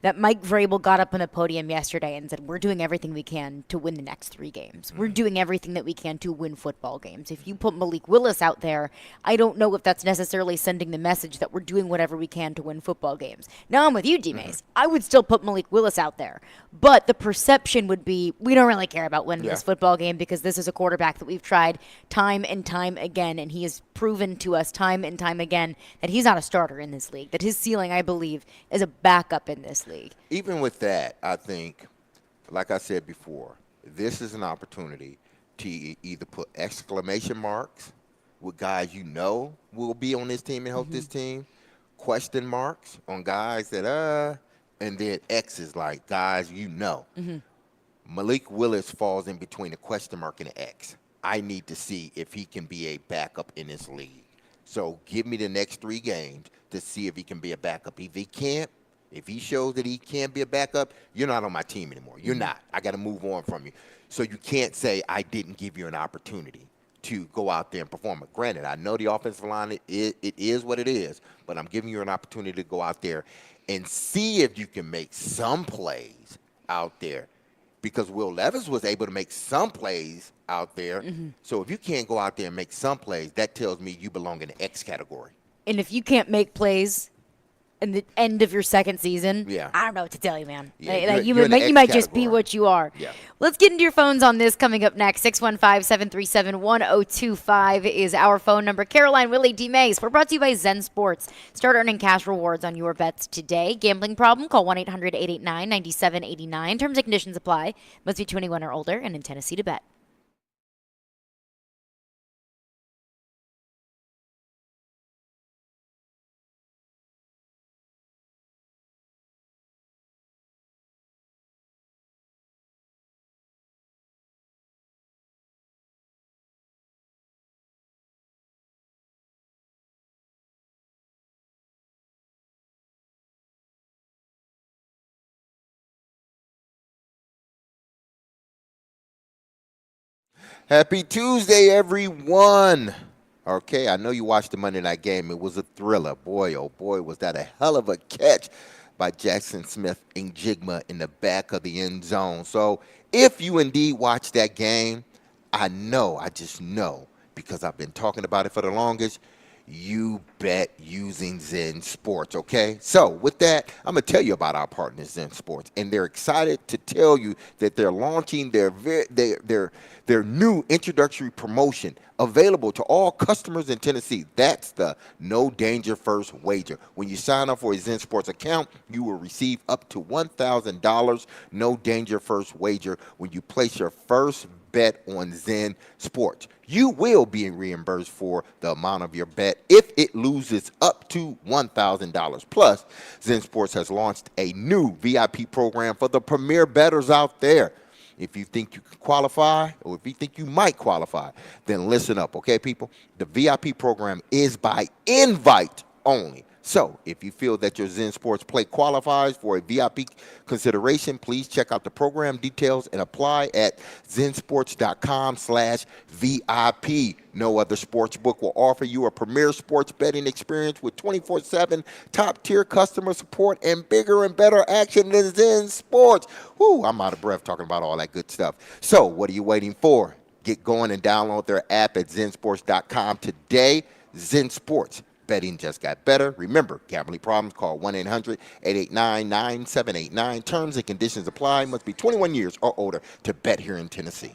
That Mike Vrabel got up on the podium yesterday and said, we're doing everything we can to win the next 3 games. We're doing everything that we can to win football games. If you put Malik Willis out there, I don't know if that's necessarily sending the message that we're doing whatever we can to win football games. Now I'm with you, D-Mace. I would still put Malik Willis out there. But the perception would be, we don't really care about winning this football game because this is a quarterback that we've tried time and time again, and he has proven to us time and time again that he's not a starter in this league, that his ceiling, I believe, is a backup in this league. Even with that, I think, like I said before, this is an opportunity to either put exclamation marks with guys will be on this team and help this team, question marks on guys that, and then X's like guys Malik Willis falls in between a question mark and an X. I need to see if he can be a backup in this league. So give me the next 3 games to see if he can be a backup. If he can't, If he shows that he can't be a backup, you're not on my team anymore. You're not. I got to move on from you. So you can't say I didn't give you an opportunity to go out there and perform. But granted, I know the offensive line, it is what it is, but I'm giving you an opportunity to go out there and see if you can make some plays out there. Because Will Levis was able to make some plays out there. So if you can't go out there and make some plays, that tells me you belong in the X category. And if you can't make plays in the end of your second season, Yeah. I don't know what to tell you, man. Yeah, You you're in the X might just be category. what you are. Yeah. Let's get into your phones on this coming up next. 615-737-1025 is our phone number. Caroline, Willie, D. Mays. We're brought to you by Zen Sports. Start earning cash rewards on your bets today. Gambling problem? Call 1-800-889-9789. Terms and conditions apply. Must be 21 or older and in Tennessee to bet. Happy Tuesday, everyone. Okay, I know you watched the Monday night game. It was a thriller. Boy, oh boy, was that a hell of a catch by Jackson Smith and Jigma in the back of the end zone. So if you indeed watched that game, I just know, because I've been talking about it for the longest, you bet using Zen Sports, okay? So with that, I'm going to tell you about our partners, Zen Sports, and they're excited to tell you that they're launching their new introductory promotion available to all customers in Tennessee. That's the No Danger First Wager. When you sign up for a Zen Sports account, you will receive up to $1,000 No Danger First Wager when you place your first bet on Zen Sports. You will be reimbursed for the amount of your bet if it loses up to $1,000. Plus, Zen Sports has launched a new VIP program for the premier bettors out there. If you think you can qualify, or if you think you might qualify, then listen up, okay, people? The VIP program is by invite only. So if you feel that your Zen Sports play qualifies for a VIP consideration, please check out the program details and apply at zensports.com/VIP. No other sports book will offer you a premier sports betting experience with 24/7 top-tier customer support and bigger and better action than Zen Sports. Whoo, I'm out of breath talking about all that good stuff. So what are you waiting for? Get going and download their app at zensports.com today. Zen Sports. Betting just got better. Remember, gambling problems, call 1-800-889-9789. Terms and conditions apply. Must be 21 years or older to bet here in Tennessee.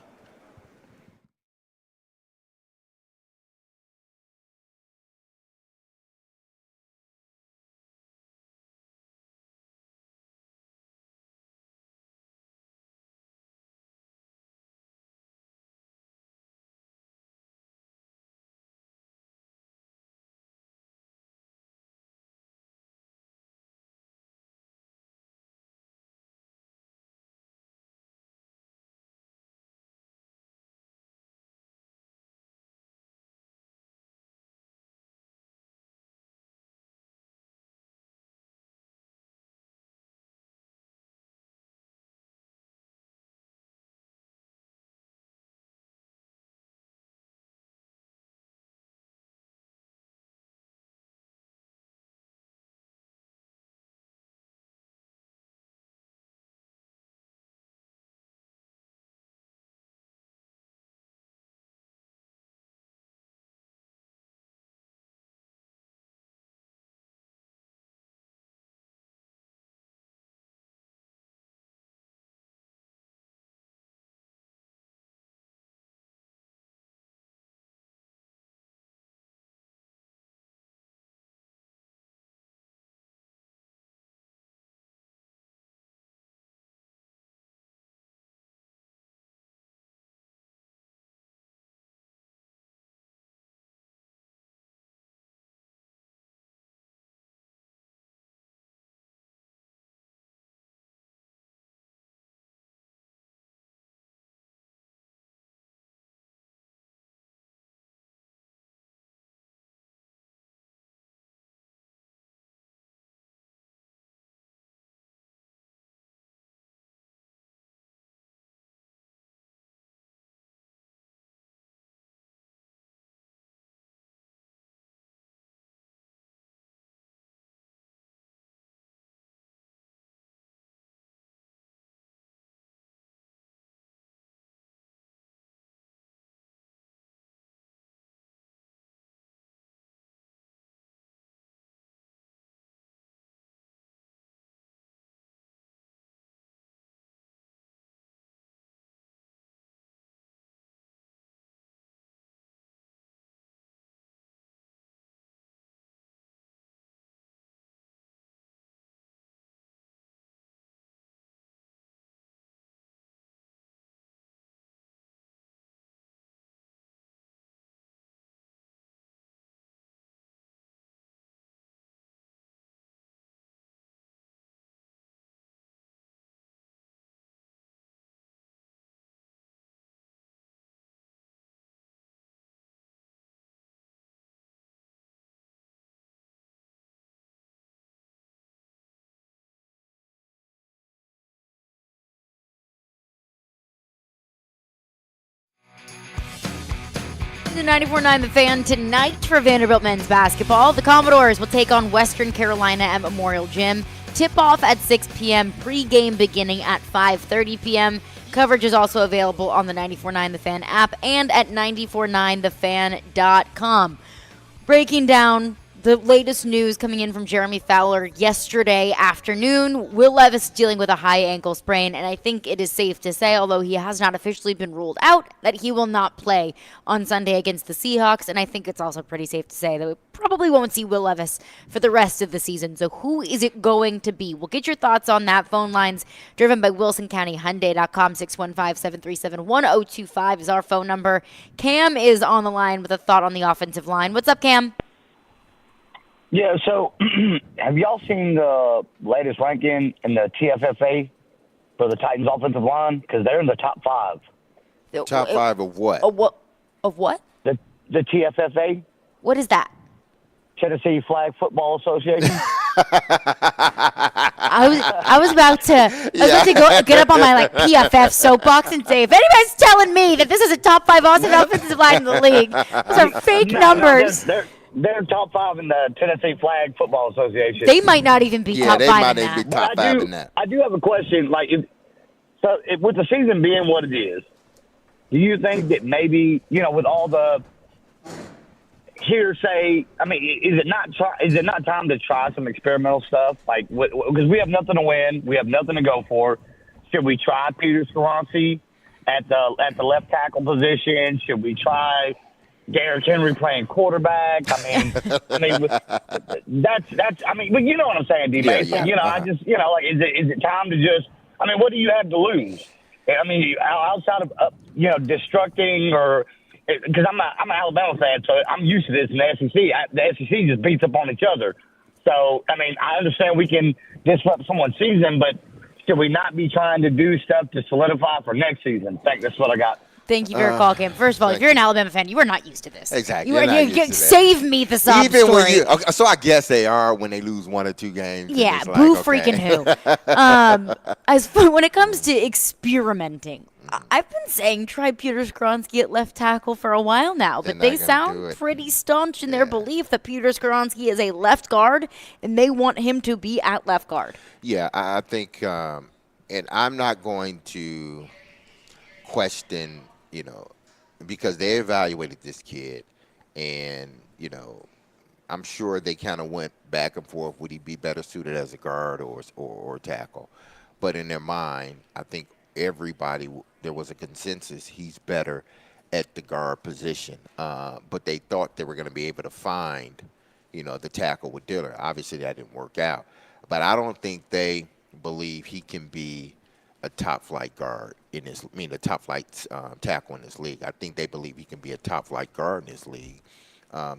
The 94.9 The Fan tonight for Vanderbilt men's basketball. The Commodores will take on Western Carolina at Memorial Gym. Tip-off at 6 p.m., pre-game beginning at 5:30 p.m. Coverage is also available on the 94.9 The Fan app and at 949thefan.com. Breaking down the latest news coming in from Jeremy Fowler yesterday afternoon. Will Levis dealing with a high ankle sprain, and I think it is safe to say, although he has not officially been ruled out, that he will not play on Sunday against the Seahawks. And I think it's also pretty safe to say that we probably won't see Will Levis for the rest of the season. So who is it going to be? We'll get your thoughts on that. Phone lines driven by WilsonCountyHyundai.com. 615-737-1025 is our phone number. Cam is on the line with a thought on the offensive line. What's up, Cam? Yeah, so have y'all seen the latest ranking in the TFFA for the Titans offensive line? Because they're in the top 5. Top 5 of what? Of what? The TFFA, What is that? Tennessee Flag Football Association. I was about to get up on my PFF soapbox and say, if anybody's telling me that this is a top 5 offensive line in the league, those are fake numbers. They're top 5 in the Tennessee Flag Football Association. They might not even be top 5 in might that. even be top 5 in that. I do have a question. With the season being what it is, do you think that maybe, with all the hearsay, is it not time to try some experimental stuff? Because we have nothing to win, we have nothing to go for. Should we try Peter Skoronski at the left tackle position? Should we try Derrick Henry playing quarterback? But you know what I'm saying, D-Man. Yeah. is it time to just, what do you have to lose? Outside of, destructing or, because I'm an Alabama fan, so I'm used to this in the SEC. The SEC just beats up on each other. So, I understand we can disrupt someone's season, but should we not be trying to do stuff to solidify for next season? I think that's what I got. Thank you for your call, Cam. First of all, if you're an Alabama fan, you are not used to this. Exactly. Save me the sob Even story. so I guess they are when they lose 1 or 2 games. Yeah, boo freaking who. When it comes to experimenting, I've been saying try Peter Skoronski at left tackle for a while now, but they sound pretty staunch in their belief that Peter Skoronski is a left guard, and they want him to be at left guard. Yeah, I think, and I'm not going to question, because they evaluated this kid, and, I'm sure they kind of went back and forth. Would he be better suited as a guard or tackle? But in their mind, I think there was a consensus he's better at the guard position. But they thought they were going to be able to find, the tackle with Diller. Obviously, that didn't work out. But I don't think they believe he can be a top-flight guard a top-flight tackle in this league. I think they believe he can be a top-flight guard in this league.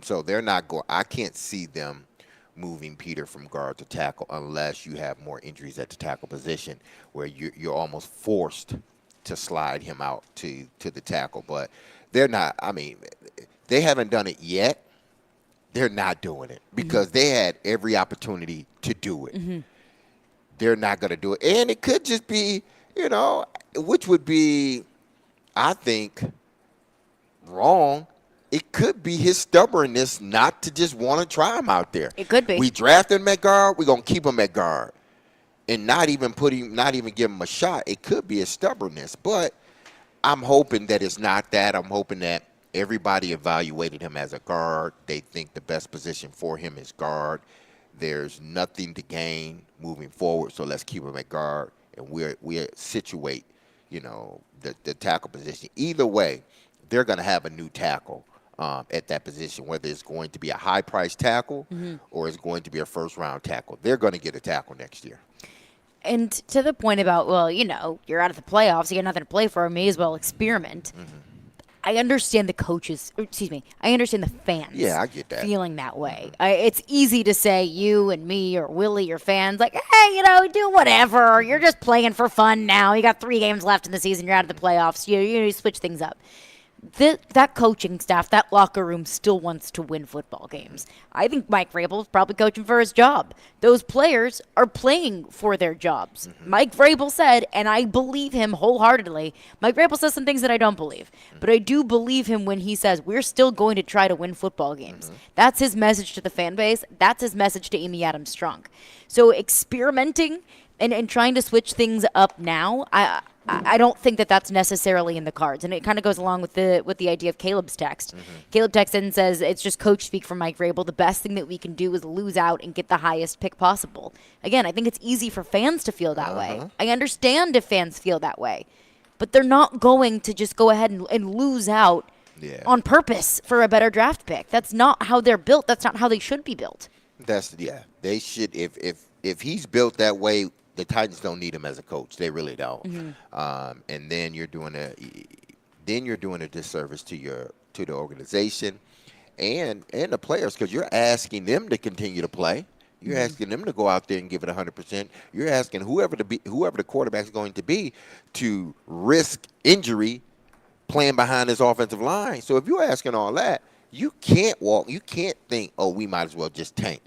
So they're not going. I can't see them moving Peter from guard to tackle unless you have more injuries at the tackle position, where you're almost forced to slide him out to the tackle. But they're not. They haven't done it yet. They're not doing it because they had every opportunity to do it. Mm-hmm. They're not going to do it, and it could just be, which would be, I think, wrong. It could be his stubbornness not to just want to try him out there. It could be. We drafted him at guard. We're going to keep him at guard and not even give him a shot. It could be his stubbornness, but I'm hoping that it's not that. I'm hoping that everybody evaluated him as a guard. They think the best position for him is guard. There's nothing to gain moving forward, so let's keep him at guard, and we situate, the tackle position. Either way, they're going to have a new tackle at that position, whether it's going to be a high-priced tackle or it's going to be a first-round tackle. They're going to get a tackle next year. And to the point about, you're out of the playoffs, you got nothing to play for, may as well experiment. Mm-hmm. I understand the I understand the fans. Yeah, I get that. Feeling that way. It's easy to say you and me or Willie, your fans, hey, do whatever. You're just playing for fun now. You got 3 games left in the season. You're out of the playoffs. You switch things up. that coaching staff, that locker room still wants to win football games. I think Mike Vrabel is probably coaching for his job. Those players are playing for their jobs. Mike Vrabel said, and I believe him wholeheartedly, Mike Vrabel says some things that I don't believe, but I do believe him when he says we're still going to try to win football games. That's his message to the fan base. That's his message to Amy Adams Strunk. So experimenting and trying to switch things up now, I don't think that that's necessarily in the cards, and it kind of goes along with the idea of Caleb's text. Caleb texts in and says it's just coach speak from Mike Vrabel. The best thing that we can do is lose out and get the highest pick possible. Again, I think it's easy for fans to feel that way. I understand if fans feel that way, but they're not going to just go ahead and lose out on purpose for a better draft pick. That's not how they're built. That's not how they should be built. They should. If he's built that way, the Titans don't need him as a coach. They really don't. And then you're doing a disservice to the organization and the players, because you're asking them to continue to play. You're asking them to go out there and give it 100%. You're asking whoever the quarterback's going to be to risk injury playing behind his offensive line. So if you're asking all that, you can't think, oh, we might as well just tank.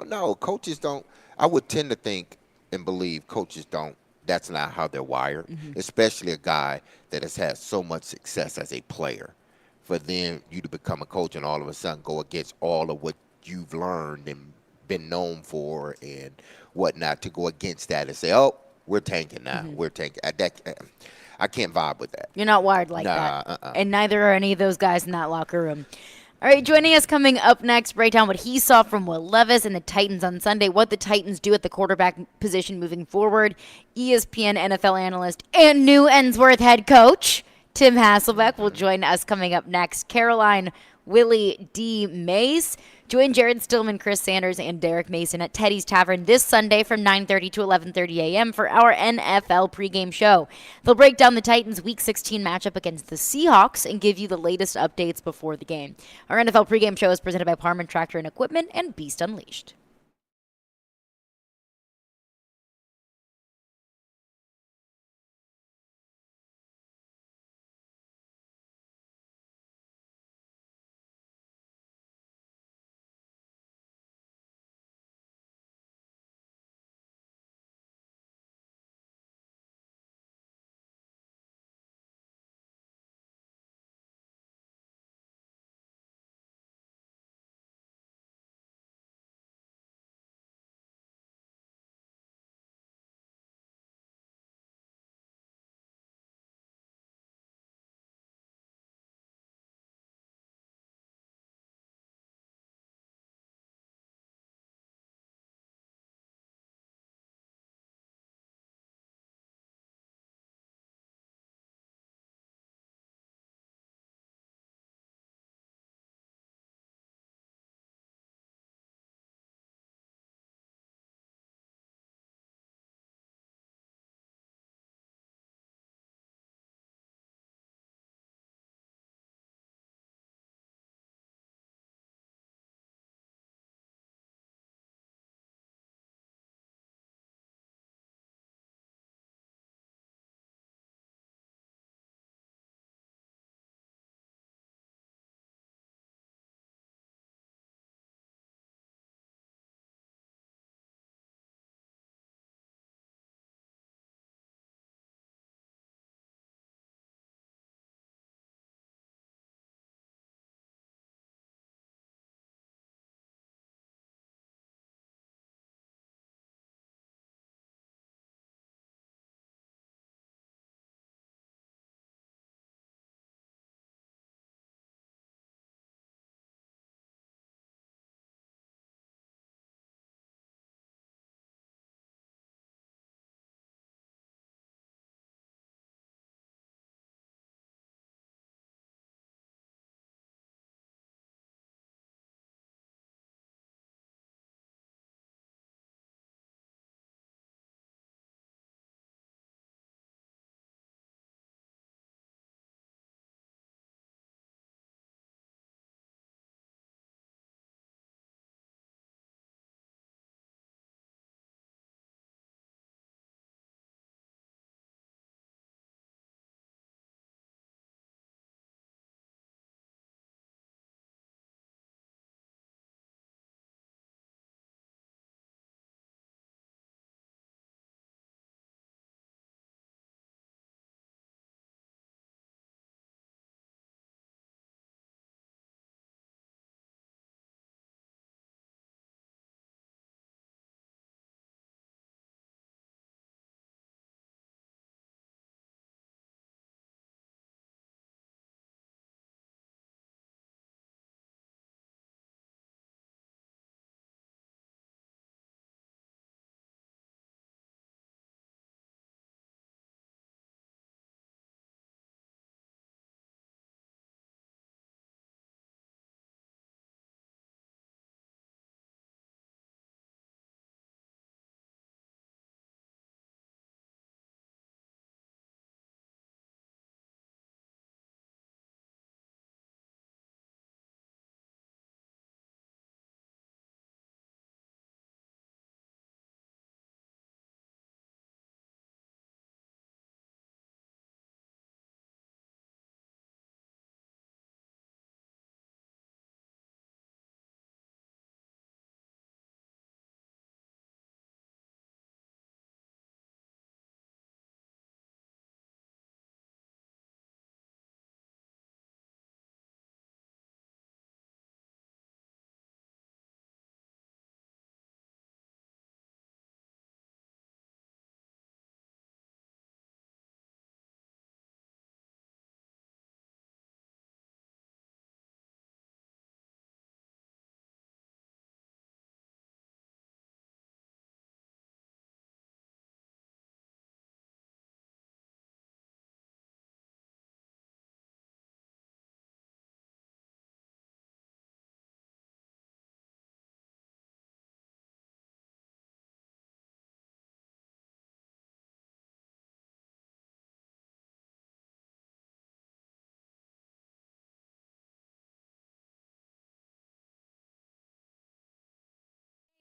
No, coaches don't. I would tend to think and believe coaches don't. That's not how they're wired, especially a guy that has had so much success as a player. For then you to become a coach and all of a sudden go against all of what you've learned and been known for and whatnot, to go against that and say, oh, we're tanking now. We're tanking. I can't vibe with that. You're not wired like that. And neither are any of those guys in that locker room. All right, joining us coming up next, break down what he saw from Will Levis and the Titans on Sunday, what the Titans do at the quarterback position moving forward. ESPN NFL analyst and new Ensworth head coach Tim Hasselbeck will join us coming up next. Caroline Willie D. Mace. Join Jared Stillman, Chris Sanders, and Derek Mason at Teddy's Tavern this Sunday from 9:30 to 11:30 a.m. for our NFL pregame show. They'll break down the Titans' Week 16 matchup against the Seahawks and give you the latest updates before the game. Our NFL pregame show is presented by Parman Tractor and Equipment and Beast Unleashed.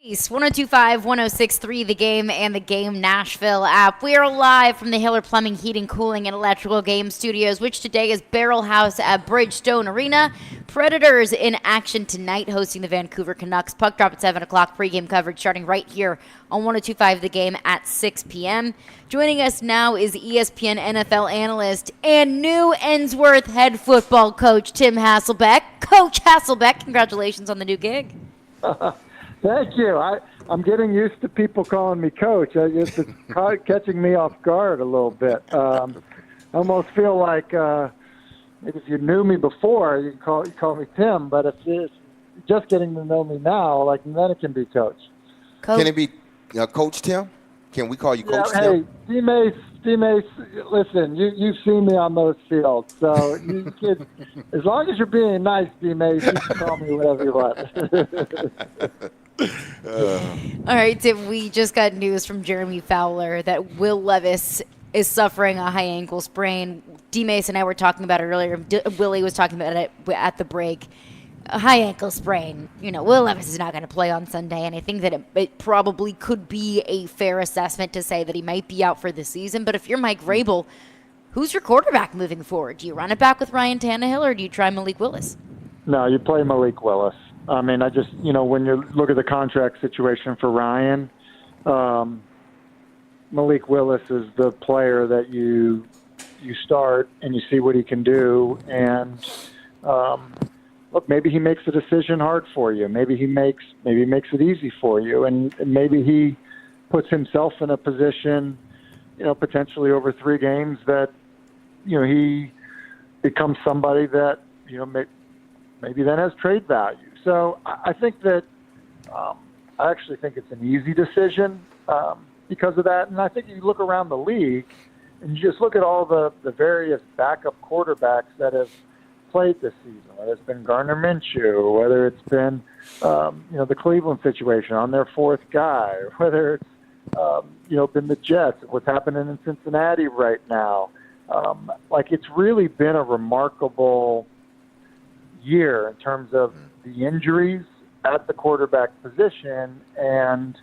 East 1025 1063 The Game and the Game Nashville app. We are live from the Hiller Plumbing, Heating, Cooling, and Electrical Game Studios, which today is Barrel House at Bridgestone Arena. Predators in action tonight, hosting the Vancouver Canucks. Puck drop at 7 o'clock. Pregame coverage starting right here on 1025 The Game at 6 p.m. Joining us now is ESPN NFL analyst and new Ensworth head football coach, Tim Hasselbeck. Coach Hasselbeck, congratulations on the new gig. Thank you. I'm getting used to people calling me coach. It's catching me off guard a little bit. I almost feel like maybe if you knew me before, you call me Tim. But if it's just getting to know me now, then it can be coach. Can it be Coach Tim? Can we call you Coach Hey, Tim? D-Mace, listen, you've seen me on those fields. So you can, as long as you're being nice, D-Mace, you can call me whatever you want. All right, Tim, we just got news from Jeremy Fowler that Will Levis is suffering a high ankle sprain. D-Mace and I were talking about it earlier. Willie was talking about it at the break. A high ankle sprain. Will Levis is not going to play on Sunday, and I think that it probably could be a fair assessment to say that he might be out for the season. But if you're Mike Vrabel, who's your quarterback moving forward? Do you run it back with Ryan Tannehill, or do you try Malik Willis? No, you play Malik Willis. I mean, when you look at the contract situation for Ryan, Malik Willis is the player that you start and you see what he can do. And look, maybe he makes the decision hard for you. Maybe he makes it easy for you, and maybe he puts himself in a position, potentially over 3 games that he becomes somebody that maybe then has trade value. So I think that I actually think it's an easy decision because of that. And I think you look around the league and you just look at all the various backup quarterbacks that have played this season, whether it's been Gardner Minshew, whether it's been the Cleveland situation on their 4th guy, whether it's been the Jets, what's happening in Cincinnati right now. It's really been a remarkable year in terms of the injuries at the quarterback position, and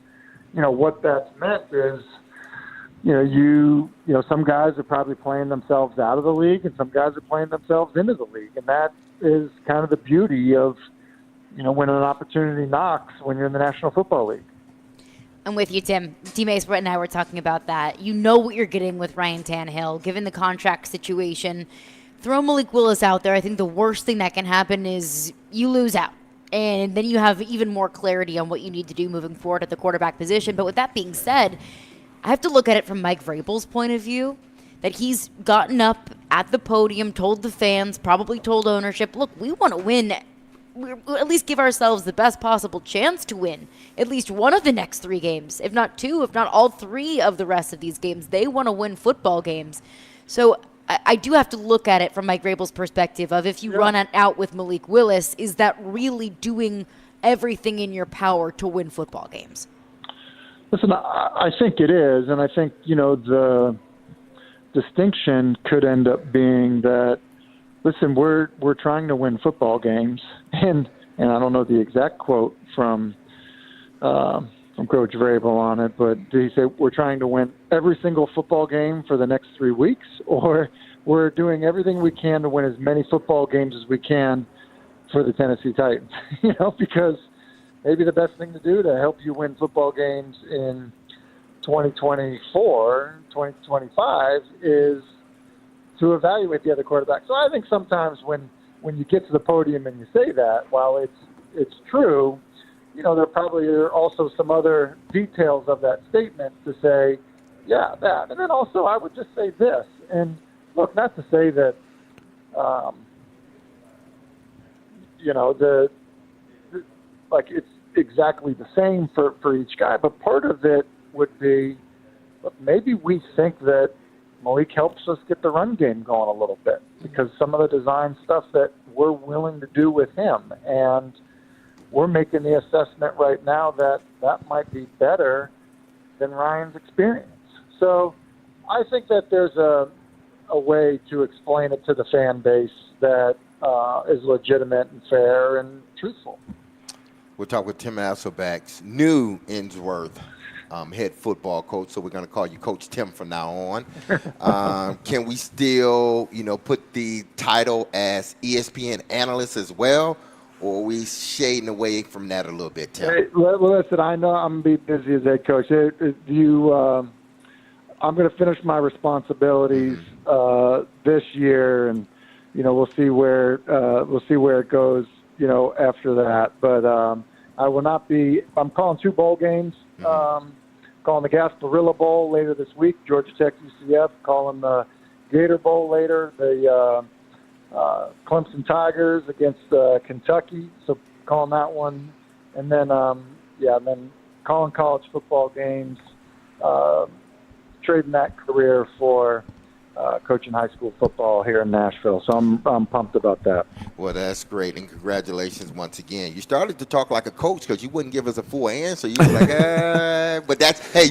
what that's meant is some guys are probably playing themselves out of the league, and some guys are playing themselves into the league, and that is kind of the beauty of when an opportunity knocks when you're in the National Football League. I'm with you, Tim. D-Mace, Brett and I were talking about that. You know what you're getting with Ryan Tannehill, given the contract situation. Throw Malik Willis out there. I think the worst thing that can happen is you lose out. And then you have even more clarity on what you need to do moving forward at the quarterback position. But with that being said, I have to look at it from Mike Vrabel's point of view, that he's gotten up at the podium, told the fans, probably told ownership, look, we want to win. We'll at least give ourselves the best possible chance to win at least one of the next 3 games, if not 2, if not all 3 of the rest of these games. They want to win football games. So I do have to look at it from Mike Vrabel's perspective of if you run it out with Malik Willis, is that really doing everything in your power to win football games? Listen, I think it is, and I think, the distinction could end up being that, listen, we're trying to win football games, and I don't know the exact quote from Coach Vrabel on it, but did he say we're trying to win every single football game for the next 3 weeks, or we're doing everything we can to win as many football games as we can for the Tennessee Titans? Because maybe the best thing to do to help you win football games in 2024, 2025 is to evaluate the other quarterback. So I think sometimes when you get to the podium and you say that, while it's true, there probably are also some other details of that statement to say, yeah, that. And then also I would just say this, and look, not to say that, it's exactly the same for each guy, but part of it would be, look, maybe we think that Malik helps us get the run game going a little bit because some of the design stuff that we're willing to do with him, and we're making the assessment right now that that might be better than Ryan's experience. So I think that there's a way to explain it to the fan base that is legitimate and fair and truthful. We'll talk with Tim Hasselback's new Innsworth head football coach. So we're going to call you Coach Tim from now on. Can we still, put the title as ESPN analyst as well? Or are we shading away from that a little bit, Tim? Hey, listen, I know I'm going to be busy as head coach. I'm going to finish my responsibilities this year, and we'll see where it goes. After that, but I will not be. I'm calling 2 bowl games. Calling the Gasparilla Bowl later this week. Georgia Tech, UCF. Calling the Gator Bowl later. The Clemson Tigers against Kentucky. So calling that one, and then then calling college football games. Trading that career for coaching high school football here in Nashville. So I'm pumped about that. Well, that's great, and congratulations once again. You started to talk like a coach because you wouldn't give us a full answer. You were like, but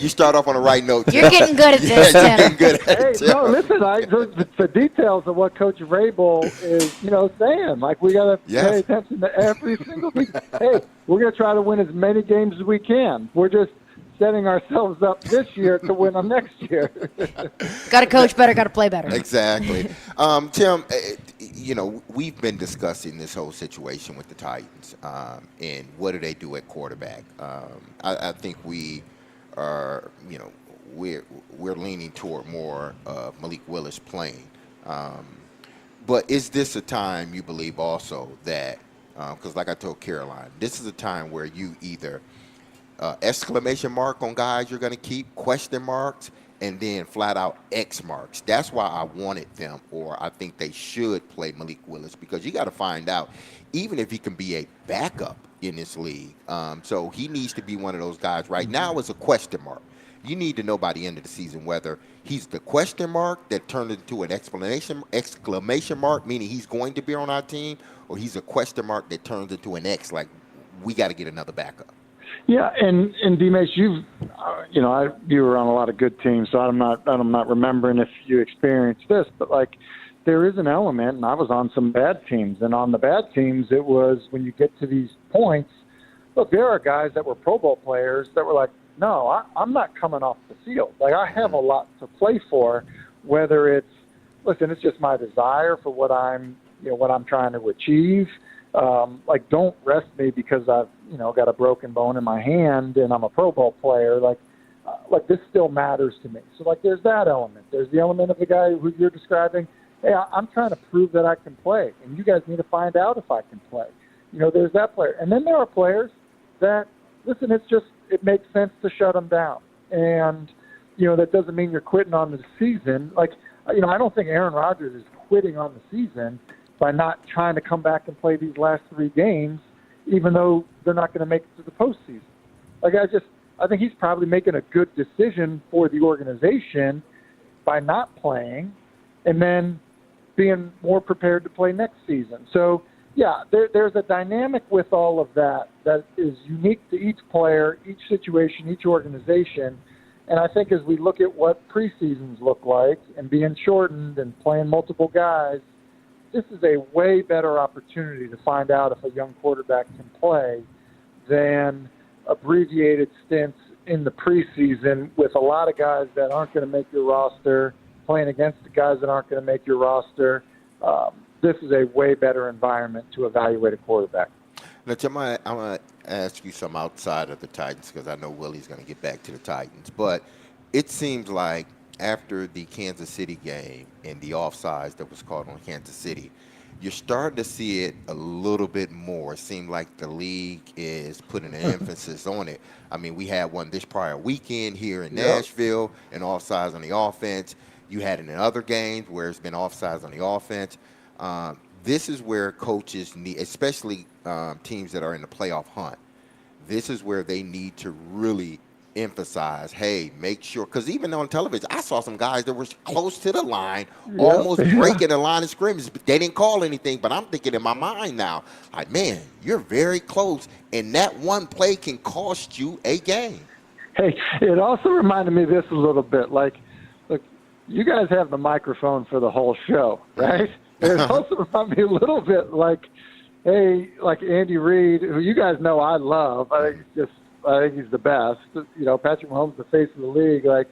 you start off on the right note. You're getting good at this, You're Tim. getting good at Hey, it, Tim. no, listen, the details of what Coach Vrabel is, saying. Like, we got to pay attention to every single thing. Hey, we're going to try to win as many games as we can. We're just setting ourselves up this year to win them next year. Got to coach better, got to play better. Exactly. Tim, we've been discussing this whole situation with the Titans and what do they do at quarterback. I think we are, we're leaning toward more Malik Willis playing. But is this a time you believe also that, because like I told Caroline, this is a time where you either exclamation mark on guys you're going to keep, question marks, and then flat out X marks. That's why I wanted them, or I think they should play Malik Willis, because you got to find out, even if he can be a backup in this league. So he needs to be one of those guys. Right now it's a question mark. You need to know by the end of the season whether he's the question mark that turned into an exclamation mark, meaning he's going to be on our team, or he's a question mark that turns into an X, like we got to get another backup. Yeah, and D-Mace, you were on a lot of good teams, so I'm not remembering if you experienced this, but like there is an element, and I was on some bad teams, and on the bad teams, it was when you get to these points. Look, there are guys that were Pro Bowl players that were like, no, I'm not coming off the field. Like I have a lot to play for, whether it's just my desire for what I'm trying to achieve. Like, don't rest me because I've, got a broken bone in my hand and I'm a Pro Bowl player. Like this still matters to me. So, like, there's that element. There's the element of the guy who you're describing. Hey, I'm trying to prove that I can play, and you guys need to find out if I can play. There's that player. And then there are players that, listen, it makes sense to shut them down. And, that doesn't mean you're quitting on the season. Like, I don't think Aaron Rodgers is quitting on the season by not trying to come back and play these last 3 games, even though they're not going to make it to the postseason. Like, I think he's probably making a good decision for the organization by not playing and then being more prepared to play next season. So, yeah, there's a dynamic with all of that is unique to each player, each situation, each organization. And I think as we look at what preseasons look like and being shortened and playing multiple guys, this is a way better opportunity to find out if a young quarterback can play than abbreviated stints in the preseason with a lot of guys that aren't going to make your roster, playing against the guys that aren't going to make your roster. This is a way better environment to evaluate a quarterback. Now, Tim, I'm going to ask you some outside of the Titans because I know Willie's going to get back to the Titans. But it seems like after the Kansas City game and the offsides that was called on Kansas City, you're starting to see it a little bit more. It seemed like the league is putting an emphasis on it. I mean, we had one this prior weekend here in Nashville, and offsides on the offense. You had it in other games where it's been offsides on the offense. This is where coaches need, especially teams that are in the playoff hunt, this is where they need to really emphasize, hey, make sure, because even on television, I saw some guys that were close to the line, almost breaking the line of scrimmage. They didn't call anything, but I'm thinking in my mind now, like, man, you're very close, and that one play can cost you a game. Hey, it also reminded me of this a little bit. Like, look, you guys have the microphone for the whole show, right? It also reminded me a little bit like, hey, like Andy Reid, who you guys know I love. I think he's the best. You know, Patrick Mahomes, the face of the league. Like,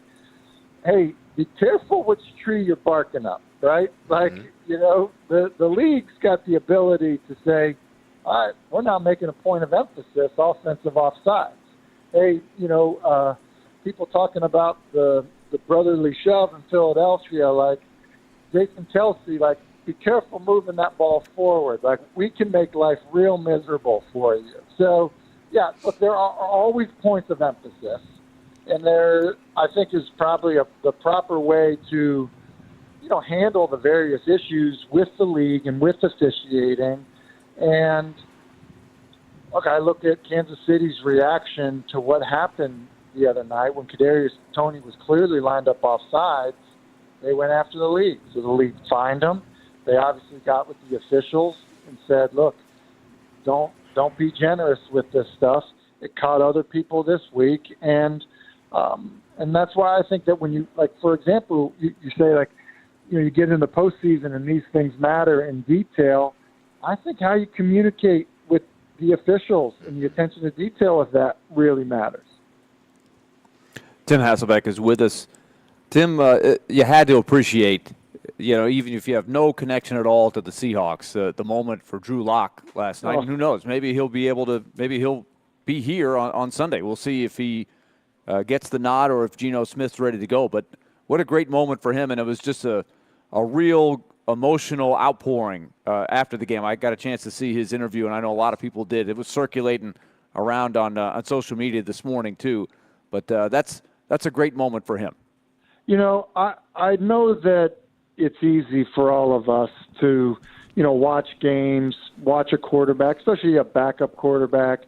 hey, be careful which tree you're barking up, right? Like, you know, the league's got the ability to say, all right, we're now making a point of emphasis, offensive offsides. Hey, you know, people talking about the brotherly shove in Philadelphia, like Jason Kelsey, like, be careful moving that ball forward. Like, we can make life real miserable for you. So, yeah, look, there are always points of emphasis. And there, I think, is probably the proper way to, you know, handle the various issues with the league and with officiating. And, look, I look at Kansas City's reaction to what happened the other night when Kadarius Toney was clearly lined up off sides. They went after the league. So the league fined them. They obviously got with the officials and said, look, don't be generous with this stuff. It caught other people this week. And that's why I think that when you, like, for example, you say, like, you know, you get in the postseason and these things matter in detail. I think how you communicate with the officials and the attention to detail of that really matters. Tim Hasselbeck is with us. Tim, you had to appreciate, you know, even if you have no connection at all to the Seahawks, the moment for Drew Lock last night. And who knows? Maybe he'll be here on Sunday. We'll see if he gets the nod or if Geno Smith's ready to go. But what a great moment for him, and it was just a real emotional outpouring after the game. I got a chance to see his interview, and I know a lot of people did. It was circulating around on social media this morning too. But that's a great moment for him. You know, I know that it's easy for all of us to, you know, watch games, watch a quarterback, especially a backup quarterback,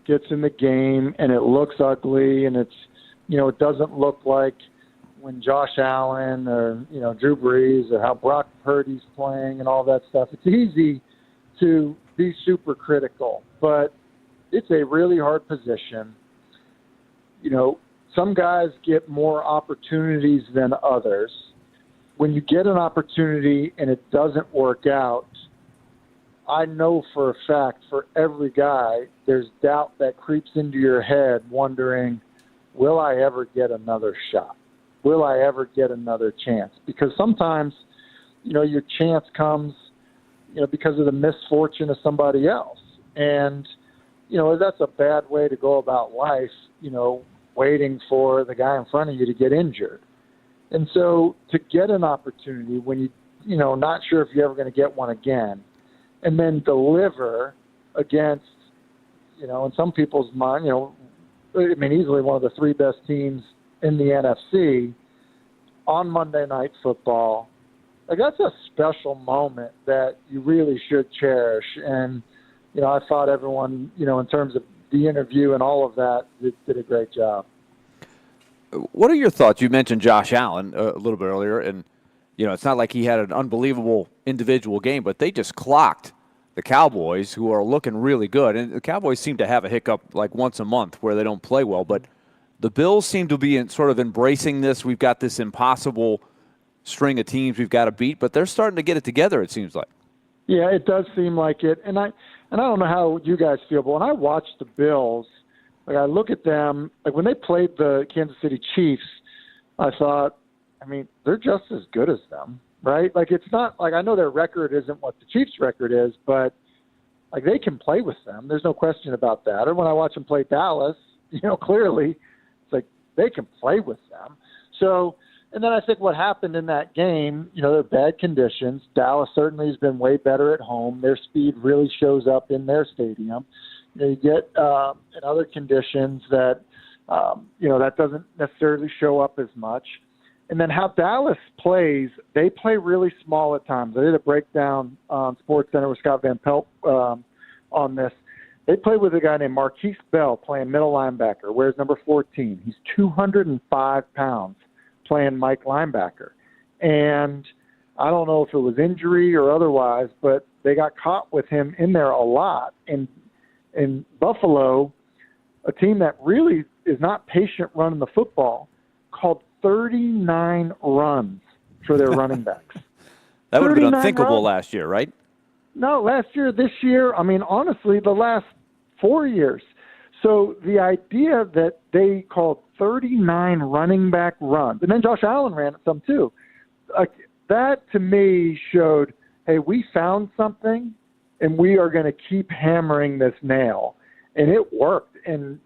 gets in the game and it looks ugly and it's, you know, it doesn't look like when Josh Allen or, you know, Drew Brees or how Brock Purdy's playing and all that stuff. It's easy to be super critical, but it's a really hard position. You know, some guys get more opportunities than others. When you get an opportunity and it doesn't work out, I know for a fact for every guy, there's doubt that creeps into your head wondering, will I ever get another shot? Will I ever get another chance? Because sometimes, you know, your chance comes, you know, because of the misfortune of somebody else. And, you know, that's a bad way to go about life, you know, waiting for the guy in front of you to get injured. And so to get an opportunity when you know, not sure if you're ever going to get one again, and then deliver against, you know, in some people's mind, you know, I mean, easily one of the three best teams in the NFC on Monday Night Football, like, that's a special moment that you really should cherish. And, you know, I thought everyone, you know, in terms of the interview and all of that, did a great job. What are your thoughts? You mentioned Josh Allen a little bit earlier, and, you know, it's not like he had an unbelievable individual game, but they just clocked the Cowboys, who are looking really good. And the Cowboys seem to have a hiccup like once a month where they don't play well, but the Bills seem to be sort of embracing this. We've got this impossible string of teams we've got to beat, but they're starting to get it together, it seems like. Yeah, it does seem like it. And I don't know how you guys feel, but when I watch the Bills, like, I look at them, like when they played the Kansas City Chiefs, I thought, I mean, they're just as good as them, right? Like, it's not like, I know their record isn't what the Chiefs' record is, but like, they can play with them. There's no question about that. Or when I watch them play Dallas, you know, clearly it's like they can play with them. So, and then I think what happened in that game, you know, they're bad conditions. Dallas certainly has been way better at home. Their speed really shows up in their stadium. You know, you get in other conditions that, you know, that doesn't necessarily show up as much. And then how Dallas plays, they play really small at times. I did a breakdown on SportsCenter with Scott Van Pelt on this. They play with a guy named Marquise Bell playing middle linebacker, wears number 14. He's 205 pounds playing Mike linebacker. And I don't know if it was injury or otherwise, but they got caught with him in there a lot. And in Buffalo, a team that really is not patient running the football, called 39 runs for their running backs. That would have been 39 unthinkable runs. last year, right? No, last year, this year, I mean, honestly, the last 4 years. So the idea that they called 39 running back runs, and then Josh Allen ran some too, that to me showed, hey, we found something, and we are going to keep hammering this nail. And it worked. And,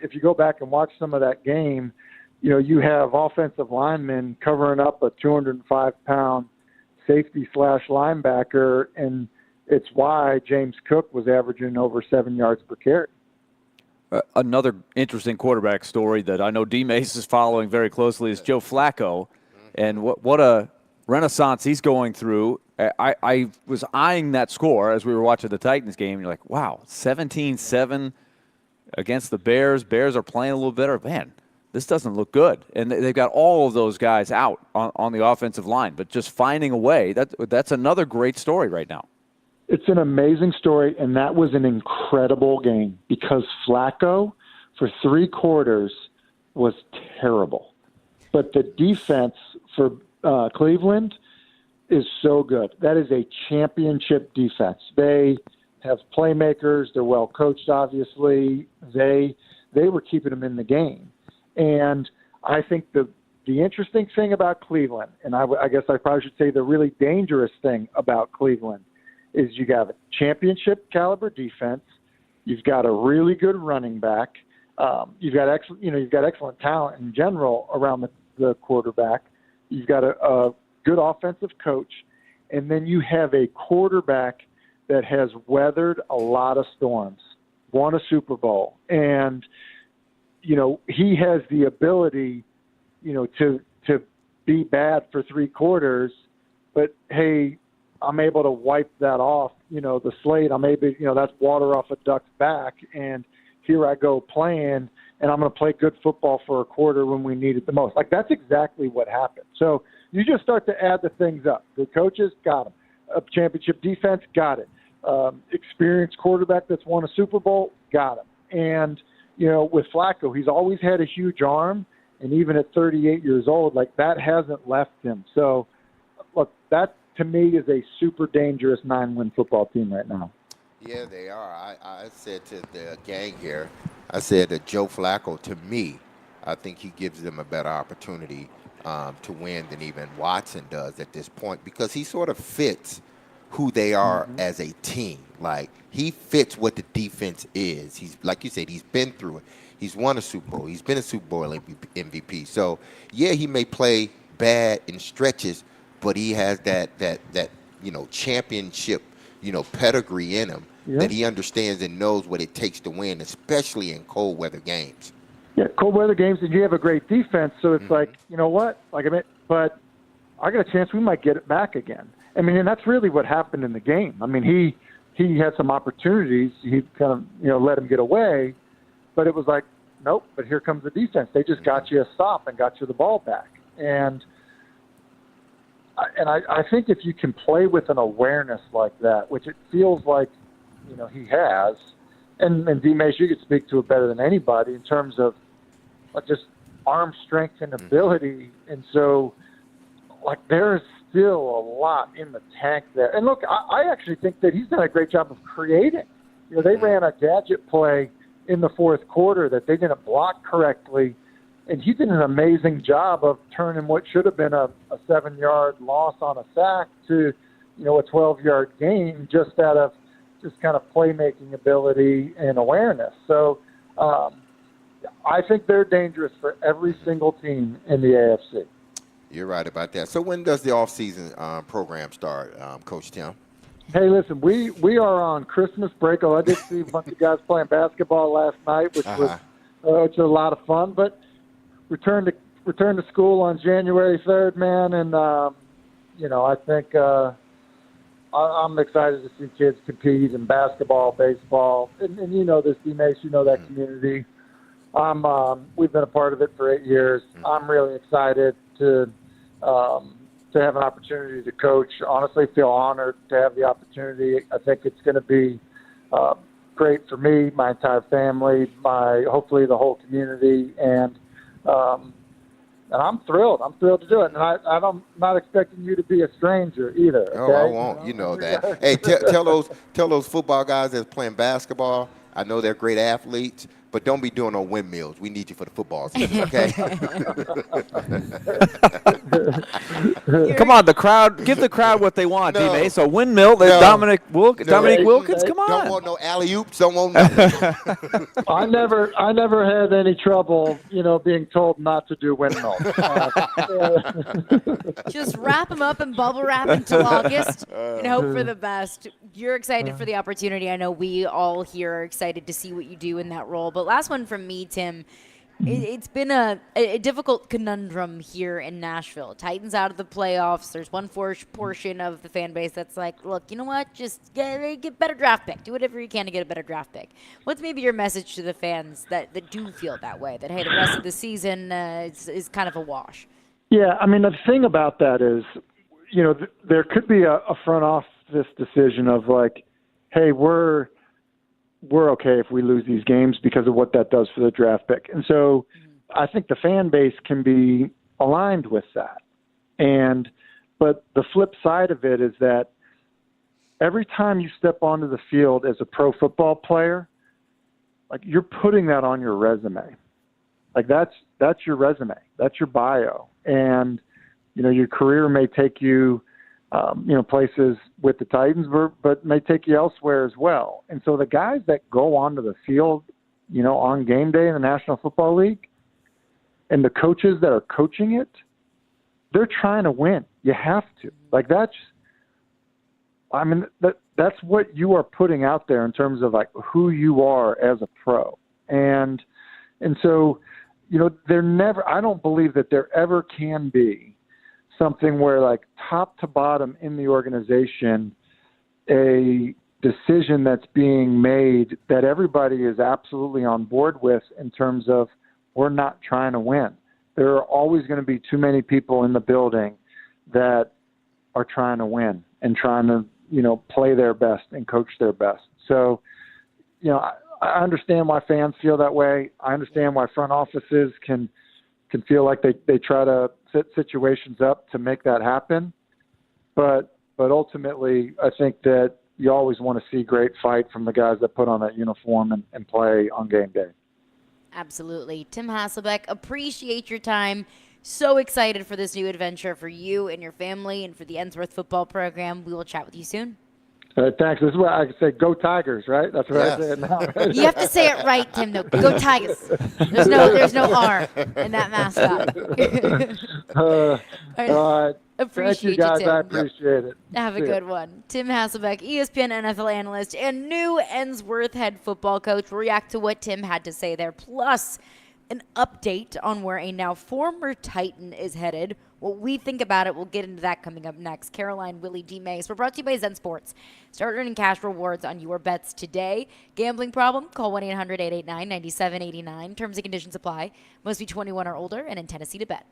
if you go back and watch some of that game, you have offensive linemen covering up a 205-pound safety / linebacker, and it's why James Cook was averaging over 7 yards per carry. Another interesting quarterback story that I know D-Mace is following very closely is Joe Flacco, and what a renaissance he's going through. I was eyeing that score as we were watching the Titans game, and you're like, wow, 17-7 against the Bears. Bears are playing a little better. Man, this doesn't look good. And they've got all of those guys out on the offensive line, but just finding a way, that's another great story right now. It's an amazing story, and that was an incredible game because Flacco, for 3 quarters, was terrible. But the defense for Cleveland is so good. That is a championship defense. They have playmakers. They're well coached, obviously. They were keeping them in the game. And I think the interesting thing about Cleveland, and I guess I probably should say the really dangerous thing about Cleveland, is you got a championship caliber defense. You've got a really good running back. You've got excellent talent in general around the quarterback. You've got a good offensive coach, and then you have a quarterback that has weathered a lot of storms, won a Super Bowl, and he has the ability, to be bad for 3 quarters, but hey, I'm able to wipe that off, the slate. I'm able, that's water off a duck's back, and here I go playing, and I'm going to play good football for a quarter when we need it the most. Like, that's exactly what happened. So you just start to add the things up. Good coaches, got them. A championship defense, got it. Experienced quarterback that's won a Super Bowl, got him. And, with Flacco, he's always had a huge arm, and even at 38 years old, like, that hasn't left him. So, look, that to me is a super dangerous 9-win football team right now. Yeah, they are. I said to the gang here, I said that Joe Flacco, to me, I think he gives them a better opportunity to win than even Watson does at this point, because he sort of fits who they are as a team. Like, he fits what the defense is. He's, like you said, he's been through it. He's won a Super Bowl. He's been a Super Bowl MVP. So, yeah, he may play bad in stretches, but he has that championship, pedigree in him, that he understands and knows what it takes to win, especially in cold weather games. Yeah, cold weather games, and you have a great defense, so it's like, you know what? But I got a chance we might get it back again. I mean, and that's really what happened in the game. I mean, he had some opportunities. He kind of, let him get away, but it was like, nope, but here comes the defense. They just got you a stop and got you the ball back. And I think if you can play with an awareness like that, which it feels like, he has, and D-Mace, you could speak to it better than anybody in terms of just arm strength and ability. And so, there's still a lot in the tank there. And look, I actually think that he's done a great job of creating. They ran a gadget play in the 4th quarter that they didn't block correctly, and he did an amazing job of turning what should have been a 7-yard loss on a sack to, a 12-yard gain just out of just kind of playmaking ability and awareness. So I think they're dangerous for every single team in the AFC. You're right about that. So when does the off-season program start, Coach Tim? Hey, listen, we are on Christmas break. I did see a bunch of guys playing basketball last night, which was a lot of fun. But return to school on January 3rd, man, and I think I'm excited to see kids compete in basketball, baseball, and this, D-Mace, that community. We've been a part of it for 8 years. I'm really excited to have an opportunity to coach. Honestly, feel honored to have the opportunity. I think it's going to be great for me, my entire family, hopefully the whole community, and And I'm thrilled. I'm thrilled to do it. And I'm not expecting you to be a stranger either. Oh, I Okay. won't. You know that. Hey, tell those football guys that's playing basketball. I know they're great athletes, but don't be doing no windmills. We need you for the football season, okay? Come on, the crowd. Give the crowd what they want, No. D-May. So windmill. No. Dominic No. Wilkins. Come Don't on. want no alley oops. Don't want nothing. I never had any trouble, being told not to do windmills. Just wrap them up and bubble wrap until August and hope for the best. You're excited for the opportunity. I know we all here are excited to see what you do in that role. But last one from me, Tim. It's been a difficult conundrum here in Nashville. Titans out of the playoffs. There's one portion of the fan base that's like, look, you know what? Just get better draft pick. Do whatever you can to get a better draft pick. What's maybe your message to the fans that do feel that way? That, hey, the rest of the season is kind of a wash. Yeah, I mean, the thing about that is, there could be a front office decision of like, hey, we're okay if we lose these games because of what that does for the draft pick. And so I think the fan base can be aligned with that. But the flip side of it is that every time you step onto the field as a pro football player, like you're putting that on your resume. Like that's your resume. That's your bio. And, your career may take you, places with the Titans, but may take you elsewhere as well. And so the guys that go onto the field, on game day in the National Football League, and the coaches that are coaching it, they're trying to win. You have to. Like that's what you are putting out there in terms of like who you are as a pro. And so, I don't believe that there ever can be something where like top to bottom in the organization, a decision that's being made that everybody is absolutely on board with in terms of we're not trying to win. There are always going to be too many people in the building that are trying to win and trying to, play their best and coach their best. So, I understand why fans feel that way. I understand why front offices can feel like they try to set situations up to make that happen. But ultimately, I think that you always want to see great fight from the guys that put on that uniform and play on game day. Absolutely. Tim Hasselbeck, appreciate your time. So excited for this new adventure for you and your family and for the Ensworth football program. We will chat with you soon. Thanks. This is what I can say. Go Tigers, right? That's what I say it now. Right? You have to say it right, Tim. Though. Go Tigers. There's no R in that mascot. All right. Appreciate Thank you, guys. Tim. I appreciate it. Have a good one. Tim Hasselbeck, ESPN NFL analyst and new Ensworth head football coach. We'll react to what Tim had to say there, plus an update on where a now former Titan is headed. What we think about it, we'll get into that coming up next. Caroline, Willie, D-Mace. We're brought to you by Zen Sports. Start earning cash rewards on your bets today. Gambling problem? Call 1-800-889-9789. Terms and conditions apply. Must be 21 or older and in Tennessee to bet.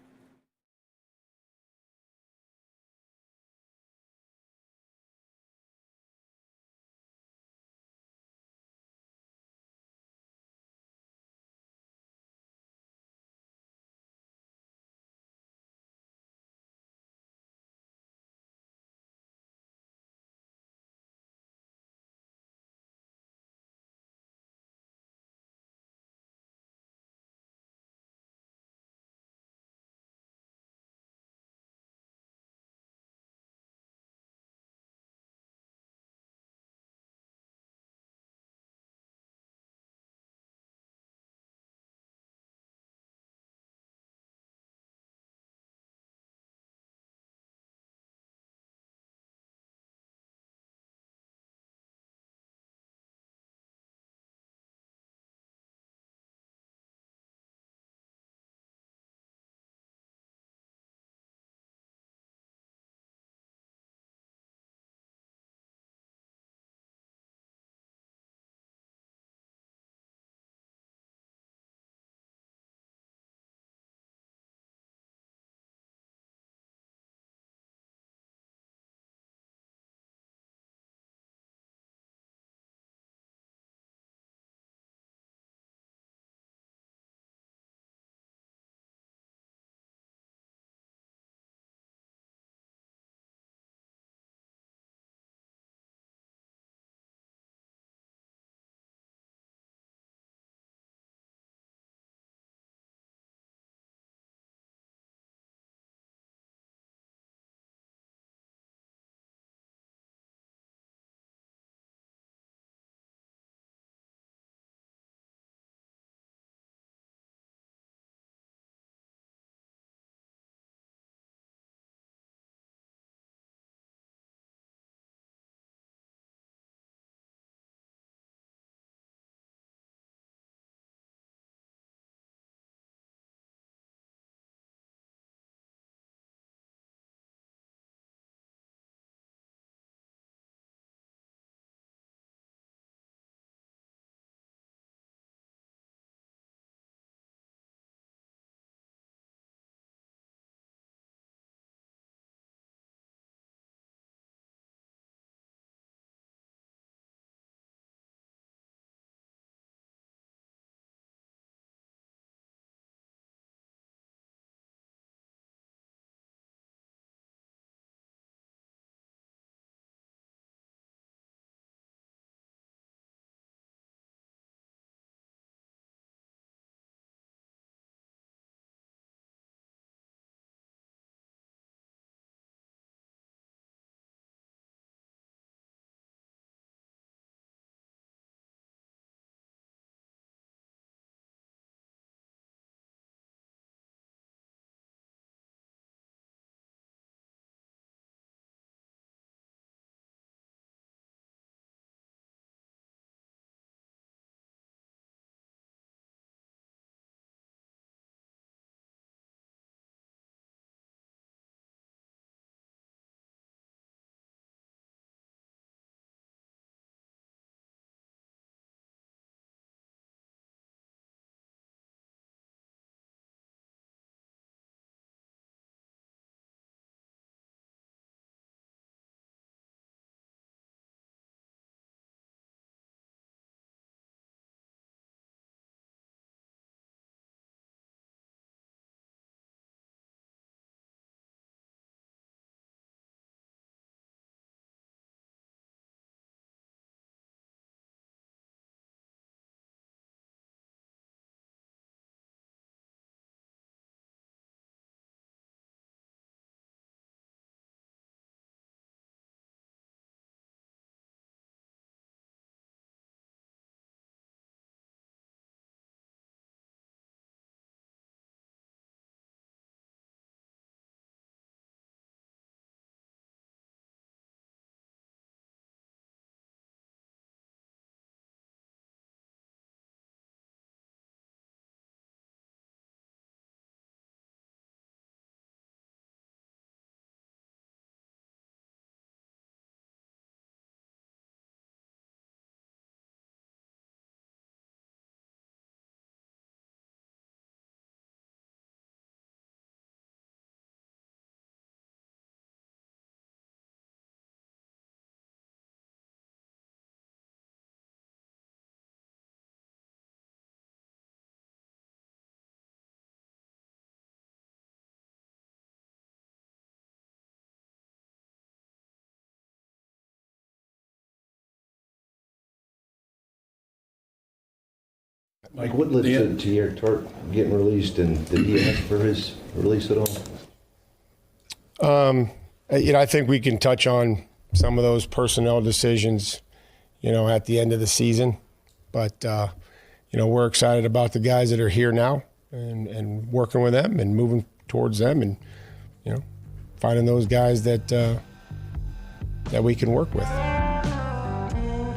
Mike, what led to your Tart getting released, and did he ask for his release at all? I think we can touch on some of those personnel decisions, at the end of the season. But, we're excited about the guys that are here now and working with them and moving towards them and, finding those guys that we can work with.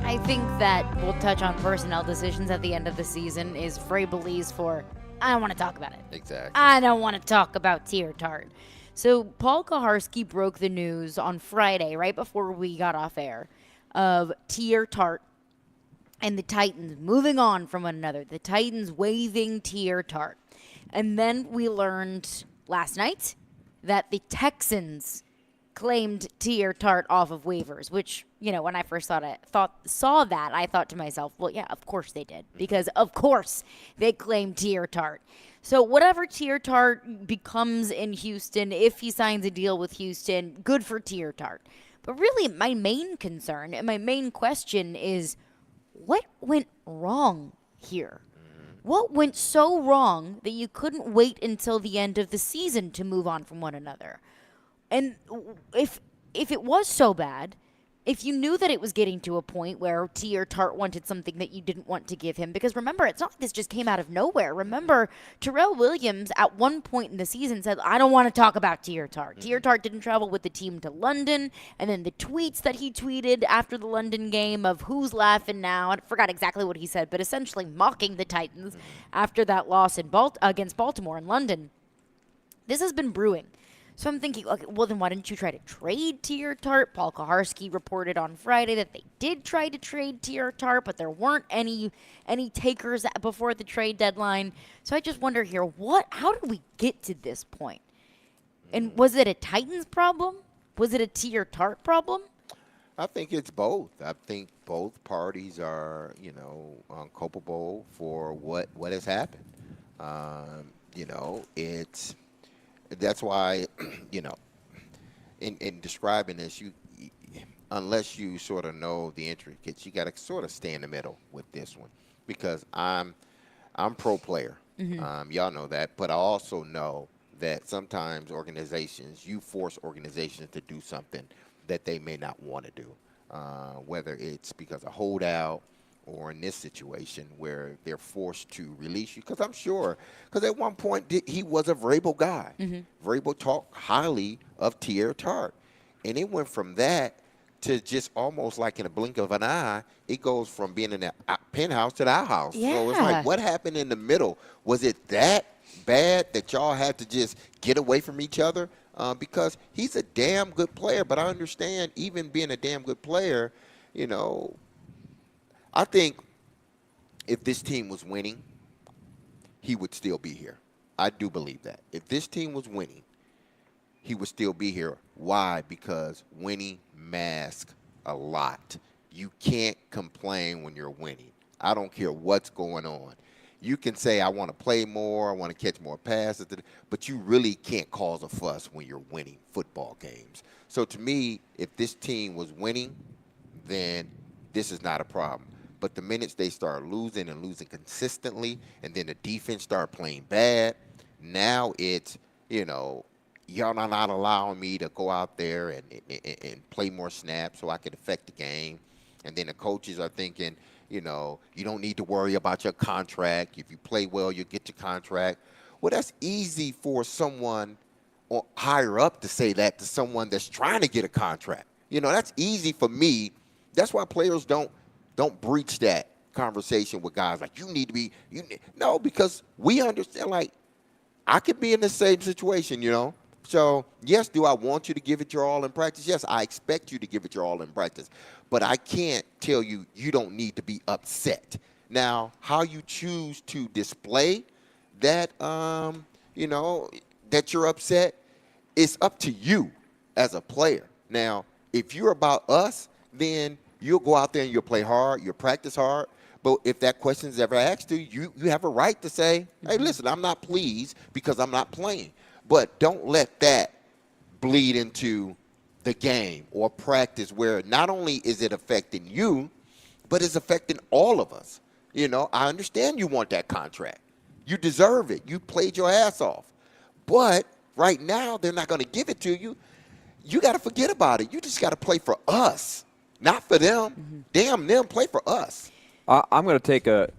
I think that we'll touch on personnel decisions at the end of the season is Vrabel's for, I don't want to talk about it. Exactly. I don't want to talk about Tier Tart. So Paul Kaharski broke the news on Friday, right before we got off air, of Tier Tart and the Titans moving on from one another. The Titans waiving Tier Tart. And then we learned last night that the Texans claimed Tier Tart off of waivers, which, when I first saw that, I thought to myself, well, yeah, of course they did, because of course they claimed Tier Tart. So whatever Tier Tart becomes in Houston, if he signs a deal with Houston, good for Tier Tart. But really, my main concern and my main question is, what went wrong here? What went so wrong that you couldn't wait until the end of the season to move on from one another? And if it was so bad, if you knew that it was getting to a point where Tier Tart wanted something that you didn't want to give him, because remember, it's not like this just came out of nowhere. Remember, Terrell Williams at one point in the season said, I don't want to talk about Tier Tart. Tier Tart didn't travel with the team to London, and then the tweets that he tweeted after the London game of who's laughing now, I forgot exactly what he said, but essentially mocking the Titans after that loss against Baltimore in London. This has been brewing. So I'm thinking, okay, well, then why didn't you try to trade Tier Tart? Paul Kaharski reported on Friday that they did try to trade Tier Tart, but there weren't any takers before the trade deadline. So I just wonder here, how did we get to this point? And was it a Titans problem? Was it a Tier Tart problem? I think it's both. I think both parties are, culpable for what has happened. That's why, in describing this, unless you sort of know the intricacies, you got to sort of stay in the middle with this one, because I'm pro player. Y'all know that, but I also know that sometimes you force organizations to do something that they may not want to do, whether it's because of holdout or in this situation where they're forced to release you. Because I'm sure, because at one point he was a Vrabel guy. Vrabel talked highly of Tier Tart. And it went from that to just almost like in a blink of an eye, it goes from being in the penthouse to the outhouse. Yeah. So it's like, what happened in the middle? Was it that bad that y'all had to just get away from each other? Because he's a damn good player. But I understand, even being a damn good player, I think if this team was winning, he would still be here. I do believe that. If this team was winning, he would still be here. Why? Because winning masks a lot. You can't complain when you're winning. I don't care what's going on. You can say, I want to play more, I want to catch more passes, but you really can't cause a fuss when you're winning football games. So to me, if this team was winning, then this is not a problem. But the minutes they start losing and losing consistently, and then the defense start playing bad, now it's, y'all are not allowing me to go out there and play more snaps so I can affect the game. And then the coaches are thinking, you don't need to worry about your contract. If you play well, you'll get your contract. Well, that's easy for someone or higher up to say that to someone that's trying to get a contract. That's easy for me. That's why players don't breach that conversation with guys like, no, because we understand, like, I could be in the same situation, So, yes, do I want you to give it your all in practice? Yes, I expect you to give it your all in practice. But I can't tell you don't need to be upset. Now, how you choose to display that, that you're upset, it's up to you as a player. Now, if you're about us, then you'll go out there and you'll play hard, you'll practice hard. But if that question is ever asked to you, you have a right to say, hey, listen, I'm not pleased because I'm not playing. But don't let that bleed into the game or practice where not only is it affecting you, but it's affecting all of us. You know, I understand you want that contract. You deserve it. You played your ass off. But right now, they're not going to give it to you. You got to forget about it. You just got to play for us, not for them. Damn them, play for us. I'm going to take a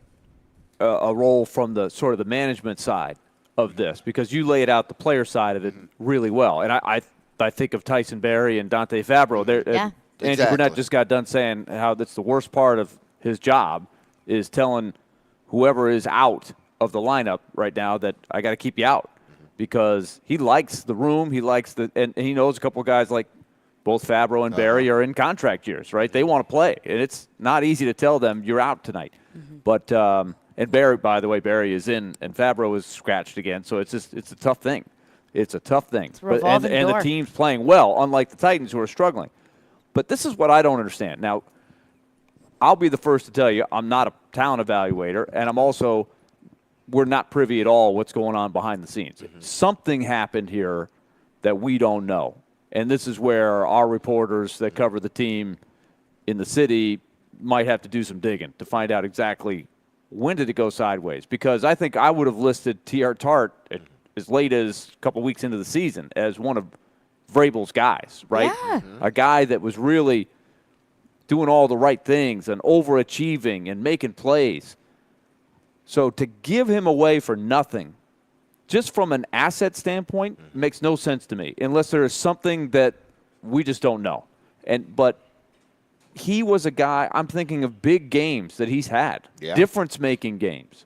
role from the sort of the management side of this because you laid out the player side of it really well. And I think of Tyson Berry and Dante Fabro. Yeah. Andy Exactly. Burnett just got done saying how that's the worst part of his job is telling whoever is out of the lineup right now that I got to keep you out because he likes the room. He likes and he knows a couple of guys like both Fabro and Berry are in contract years, right? They want to play, and it's not easy to tell them you're out tonight. But and Berry, by the way, Berry is in, and Fabro is scratched again, so it's a tough thing. It's a tough thing. It's a revolving and the door. team's playing well, unlike the Titans who are struggling. But this is what I don't understand. Now, I'll be the first to tell you I'm not a talent evaluator, and I'm also we're not privy at all what's going on behind the scenes. Something happened here that we don't know. And this is where our reporters that cover the team in the city might have to do some digging to find out exactly when did it go sideways. Because I think I would have listed T.R. Tart as late as a couple weeks into the season as one of Vrabel's guys, right? Yeah. A guy that was really doing all the right things and overachieving and making plays. So to give him away for nothing, just from an asset standpoint, makes no sense to me, unless there is something that we just don't know. But he was a guy, I'm thinking of big games that he's had, difference-making games.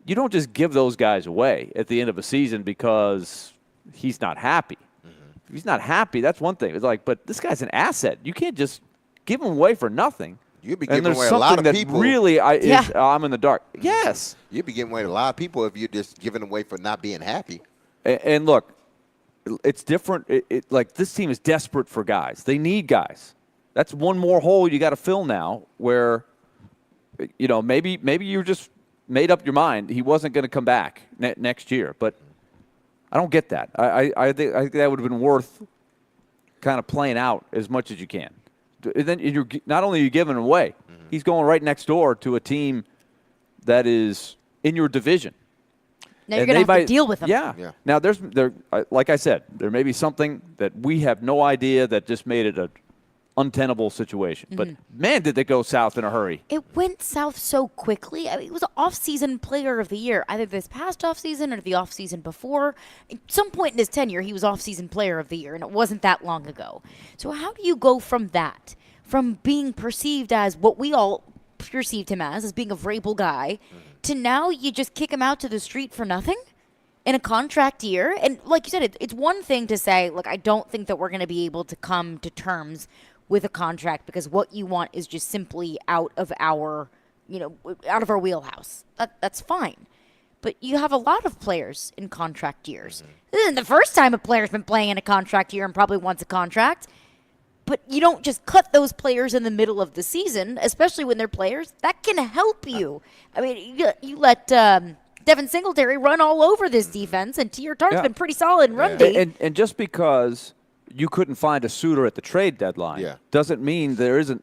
You don't just give those guys away at the end of a season because he's not happy. If he's not happy, that's one thing. It's like, but this guy's an asset. You can't just give him away for nothing. You'd be And giving there's away a something lot of that people. really I'm in the dark. Yes. You'd be giving away a lot of people if you're just giving away for not being happy. And look, it's different. Like this team is desperate for guys. They need guys. That's one more hole you got to fill now. Where, maybe you just made up your mind he wasn't going to come back next year. But I don't get that. I think that would have been worth kind of playing out as much as you can. And then you're not only are you giving him away, he's going right next door to a team that is in your division. Now you're going to have to deal with them. Yeah. Now, there, like I said, there may be something that we have no idea that just made it an untenable situation. But, man, did they go south in a hurry. It went south so quickly. I mean, it was an off-season player of the year, either this past off-season or the off-season before. At some point in his tenure, he was off-season player of the year, and it wasn't that long ago. So how do you go from that, from being perceived as what we all perceived him as being a Vrabel guy, to now you just kick him out to the street for nothing in a contract year? And like you said, it's one thing to say, look, I don't think that we're going to be able to come to terms with a contract because what you want is just simply out of our wheelhouse. That's fine. But you have a lot of players in contract years. This isn't the first time a player's been playing in a contract year and probably wants a contract. But you don't just cut those players in the middle of the season, especially when they're players. That can help you. I mean, you let Devin Singletary run all over this defense, and T.R. Tart's been pretty solid in run D. And just because you couldn't find a suitor at the trade deadline doesn't mean there isn't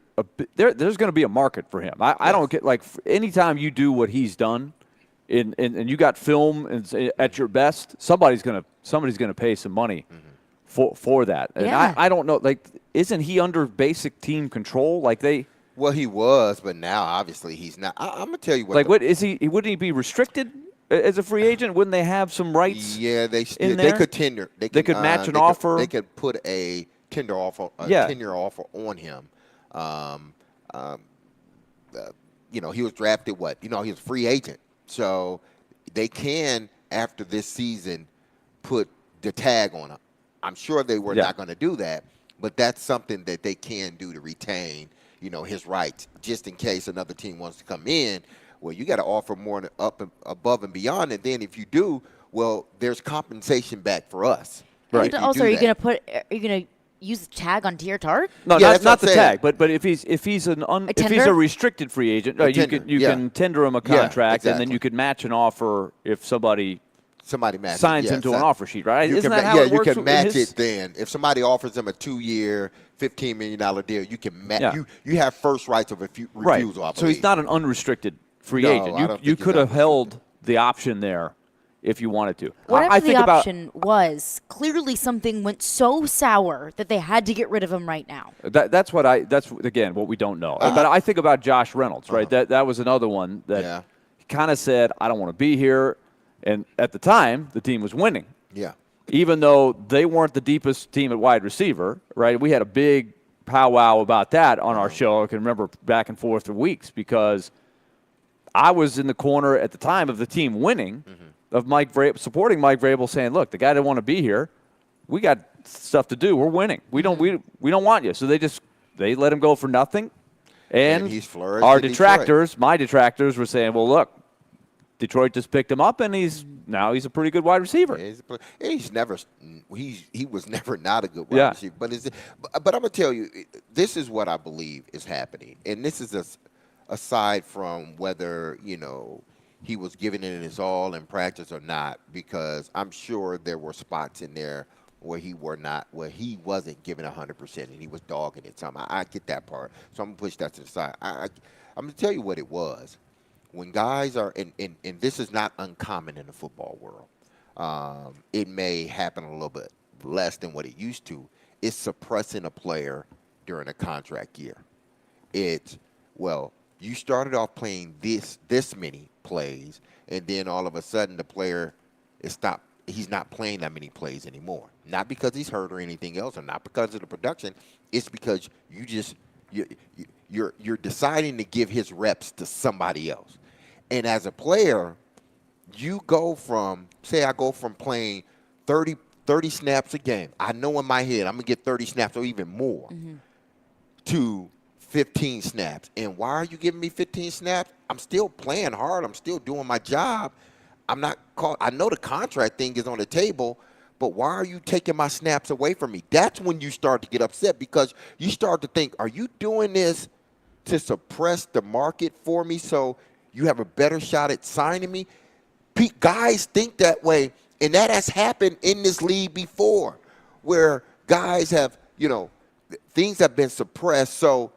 there's going to be a market for him. I don't get, like, anytime you do what he's done, and you got film and at your best, somebody's going to pay some money for that. And I don't know, like, isn't he under basic team control? Like Well, he was, but now obviously he's not. I'm gonna tell you what. Like, what is he? Wouldn't he be restricted as a free agent? Wouldn't they have some rights? Yeah, they there? could tender. They could match an offer. They could put a tender offer, tenure offer on him. He was drafted. He was a free agent, so they can, after this season, put the tag on him. I'm sure they were not going to do that, but that's something that they can do to retain, his rights, just in case another team wants to come in. Well, you got to offer more up and above and beyond, and then if you do, well, there's compensation back for us. Right. And also, are you going to use the tag on T.R. Tart? No, not the tag. But if he's a restricted free agent, you can tender him a contract, and then you could match an offer if somebody signs him to an offer sheet, right? Isn't that how it works? You can match it then. If somebody offers him a 2-year, $15 million deal, you can match. You have first rights of refusal. Right. So he's not an unrestricted free No, agent. I don't You think he's could have unrestricted. held the option there if you wanted to. Whatever I the think about option was, clearly something went so sour that they had to get rid of him right now. that's again what we don't know. But I think about Josh Reynolds, right? That was another one that Yeah. kind of said, I don't want to be here. And at the time, the team was winning. Yeah. Even though they weren't the deepest team at wide receiver, right? We had a big powwow about that on our show. I can remember back and forth for weeks because I was in the corner at the time of the team winning, of Mike Vrabel, supporting Mike Vrabel, saying, "Look, the guy didn't want to be here. We got stuff to do. We're winning. We don't want you." So they let him go for nothing. And he's flourished our in Detroit. detractors, my detractors, were saying, "Well, look, Detroit just picked him up, and he's a pretty good wide receiver." He was never not a good wide Yeah. receiver. But I'm gonna tell you, this is what I believe is happening, and this is aside from whether he was giving it his all in practice or not, because I'm sure there were spots in there where he wasn't giving 100% and he was dogging it. So I get that part. So I'm gonna push that to the side. I'm gonna tell you what it was. When guys are, and this is not uncommon in the football world, it may happen a little bit less than what it used to. It's suppressing a player during a contract year. You started off playing this many plays, and then all of a sudden the player he's not playing that many plays anymore. Not because he's hurt or anything else, or not because of the production. It's because you're deciding to give his reps to somebody else. And as a player, you go from, say I go from playing 30 snaps a game. I know in my head I'm going to get 30 snaps or even more to 15 snaps. And why are you giving me 15 snaps? I'm still playing hard. I'm still doing my job. I'm not caught. I know the contract thing is on the table, but why are you taking my snaps away from me? That's when you start to get upset, because you start to think, are you doing this to suppress the market for me so you have a better shot at signing me? Guys think that way, and that has happened in this league before, where guys have, things have been suppressed, so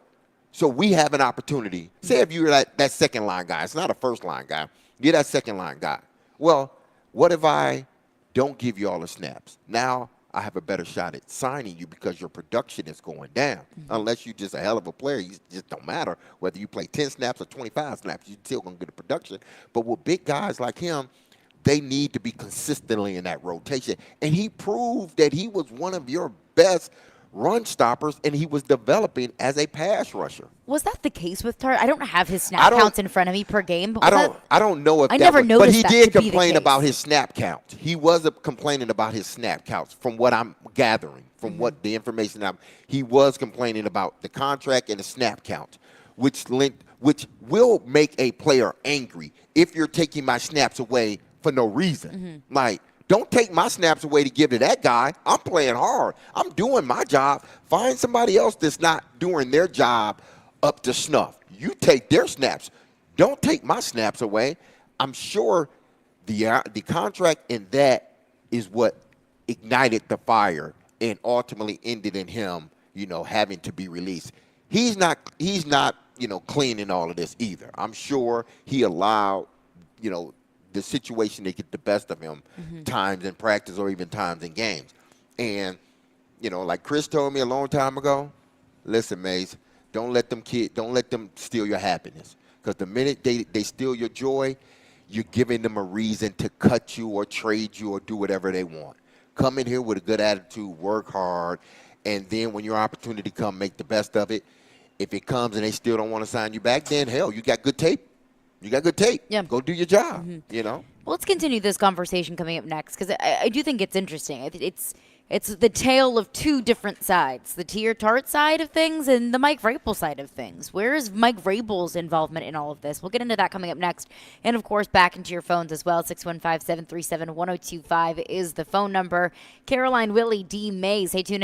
we have an opportunity. Say if you're that second line guy, it's not a first line guy, you're that second line guy. Well, what if I don't give you all the snaps? Now I have a better shot at signing you because your production is going down. Unless you're just a hell of a player, you just don't matter whether you play 10 snaps or 25 snaps. You're still going to get the production. But with big guys like him, they need to be consistently in that rotation. And he proved that he was one of your best run stoppers, and he was developing as a pass rusher. Was that the case with Tart? I don't have his snap counts in front of me per game. But I don't know if I that never was, noticed but he that did to be the complain case. about his snap count. He was complaining about his snap counts, from what I'm gathering, from what the information he was complaining about the contract and the snap count, which will make a player angry if you're taking my snaps away for no reason. Like, don't take my snaps away to give to that guy. I'm playing hard. I'm doing my job. Find somebody else that's not doing their job up to snuff. You take their snaps. Don't take my snaps away. I'm sure the contract in that is what ignited the fire and ultimately ended in him, having to be released. He's not, clean in all of this either. I'm sure he allowed, the situation to get the best of him times in practice or even times in games. And, like Chris told me a long time ago, listen, Mace, don't let them steal your happiness. Because the minute they steal your joy, you're giving them a reason to cut you or trade you or do whatever they want. Come in here with a good attitude, work hard, and then when your opportunity comes, make the best of it. If it comes and they still don't want to sign you back, then hell, you got good tape. You got good tape. Yeah. Go do your job, Well, let's continue this conversation coming up next, because I do think it's interesting. It's the tale of two different sides, the Tier Tart side of things and the Mike Vrabel side of things. Where is Mike Vrabel's involvement in all of this? We'll get into that coming up next. And, of course, back into your phones as well. 615-737-1025 is the phone number. Caroline, Willie, D. Mays. Hey, tune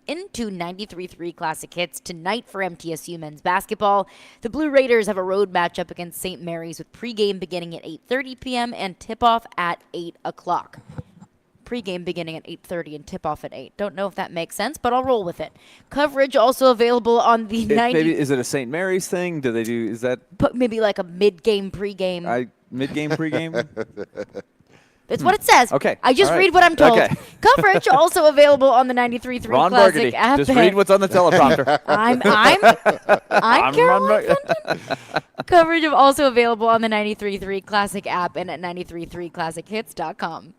into 93.3 Classic Hits tonight for MTSU men's basketball. The Blue Raiders have a road matchup against St. Mary's with pregame beginning at 8:30 p.m. and tip-off at 8 o'clock. pregame beginning at 8:30 and tip-off at 8. Don't know if that makes sense, but I'll roll with it. Coverage also available on the 90. Maybe is it a St. Mary's thing? Do they do? Is that Maybe like a mid-game pregame. mid-game pregame? That's what it says. Okay. I just All right. read what I'm told. Okay. Coverage also available on the 93.3 Ron Classic Burgundy. app. Just read what's on the teleprompter. I'm Caroline Fenton. Coverage of also available on the 93.3 Classic app and at 93.3classichits.com.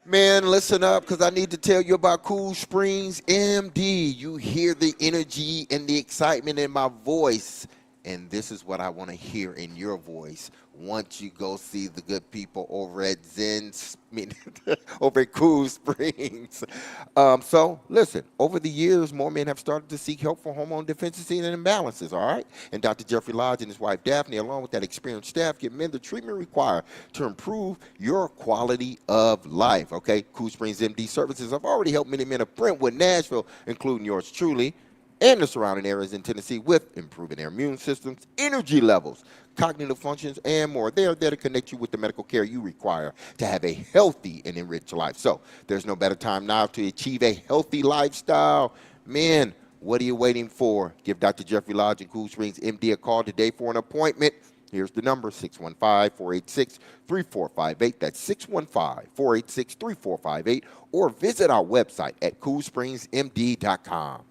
Man, listen up, because I need to tell you about Cool Springs MD. You hear the energy and the excitement in my voice, and this is what I want to hear in your voice once you go see the good people over at over at Cool Springs. So, listen, over the years, more men have started to seek help for hormone deficiency and imbalances, all right? And Dr. Jeffrey Lodge and his wife, Daphne, along with that experienced staff, give men the treatment required to improve your quality of life, okay? Cool Springs MD services have already helped many men of Brentwood, Nashville, including yours truly, and the surrounding areas in Tennessee with improving their immune systems, energy levels, cognitive functions, and more. They are there to connect you with the medical care you require to have a healthy and enriched life. So there's no better time now to achieve a healthy lifestyle. Men, what are you waiting for? Give Dr. Jeffrey Lodge and Cool Springs MD a call today for an appointment. Here's the number, 615-486-3458. That's 615-486-3458. Or visit our website at coolspringsmd.com.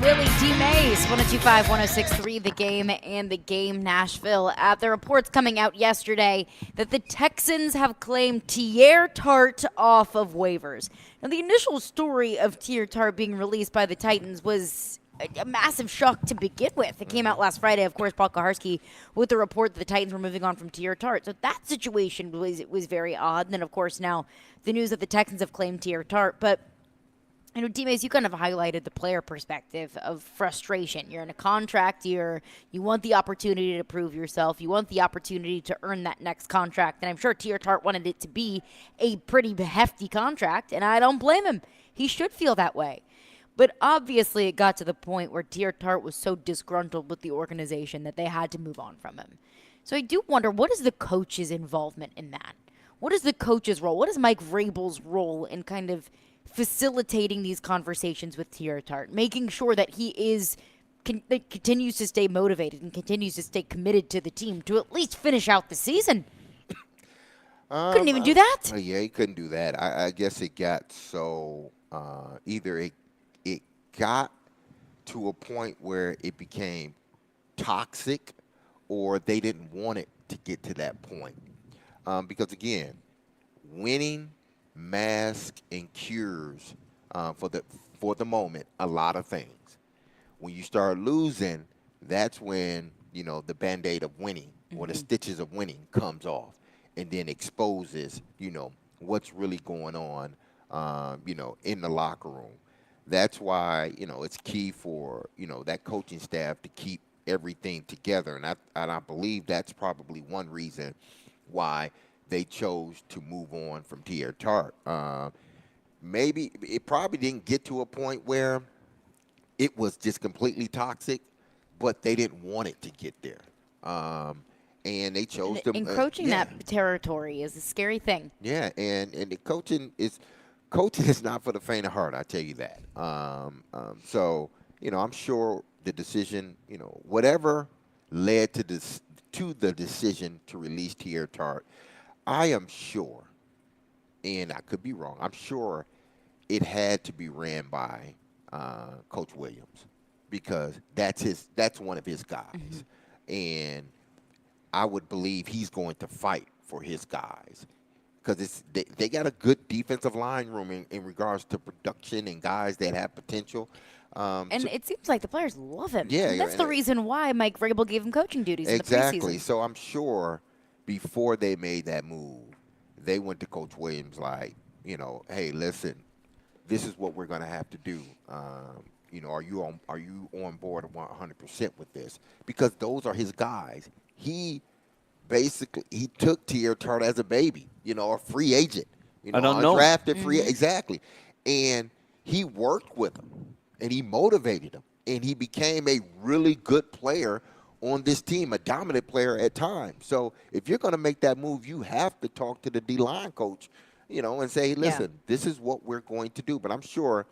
Willie D. Mays, 102.5, 106.3, The Game and The Game Nashville. The reports coming out yesterday that the Texans have claimed Teair Tart off of waivers. Now, the initial story of Teair Tart being released by the Titans was a massive shock to begin with. It came out last Friday, of course, Paul Kaharski with the report that the Titans were moving on from Teair Tart. So that situation was very odd. And then, of course, now the news that the Texans have claimed Teair Tart. But D-Mays, you kind of highlighted the player perspective of frustration. You're in a contract year. You want the opportunity to prove yourself. You want the opportunity to earn that next contract. And I'm sure Teair Tart wanted it to be a pretty hefty contract, and I don't blame him. He should feel that way. But obviously it got to the point where Teair Tart was so disgruntled with the organization that they had to move on from him. So I do wonder, what is the coach's involvement in that? What is the coach's role? What is Mike Vrabel's role in kind of facilitating these conversations with Teair Tart, making sure that he continues to stay motivated and continues to stay committed to the team to at least finish out the season? Couldn't even do that. Yeah, he couldn't do that. I guess it got so either it got to a point where it became toxic, or they didn't want it to get to that point. Because again, winning mask and cures for the moment a lot of things. When you start losing, that's when the band-aid of winning or the stitches of winning comes off, and then exposes what's really going on in the locker room. That's why it's key for that coaching staff to keep everything together, and I believe that's probably one reason why they chose to move on from Teair Tart. Maybe it probably didn't get to a point where it was just completely toxic, but they didn't want it to get there. And they chose to encroaching that territory is a scary thing. Yeah, and the coaching is not for the faint of heart, I tell you that. So I'm sure the decision, whatever led to the decision to release Teair Tart, I am sure, and I could be wrong, I'm sure it had to be ran by Coach Williams, because that's one of his guys. And I would believe he's going to fight for his guys, because they got a good defensive line room in regards to production and guys that have potential. And it seems like the players love him. Yeah, and that's the reason why Mike Vrabel gave him coaching duties in the preseason. Exactly. So I'm sure before they made that move, they went to Coach Williams like, hey, listen, this is what we're going to have to do. Are you on board 100% with this? Because those are his guys. He took Teair Tart as a baby, a free agent, undrafted free, exactly. And he worked with him, and he motivated him, and he became a really good player on this team, a dominant player at times. So if you're going to make that move, you have to talk to the D-line coach, and say, listen, this is what we're going to do. But I'm sure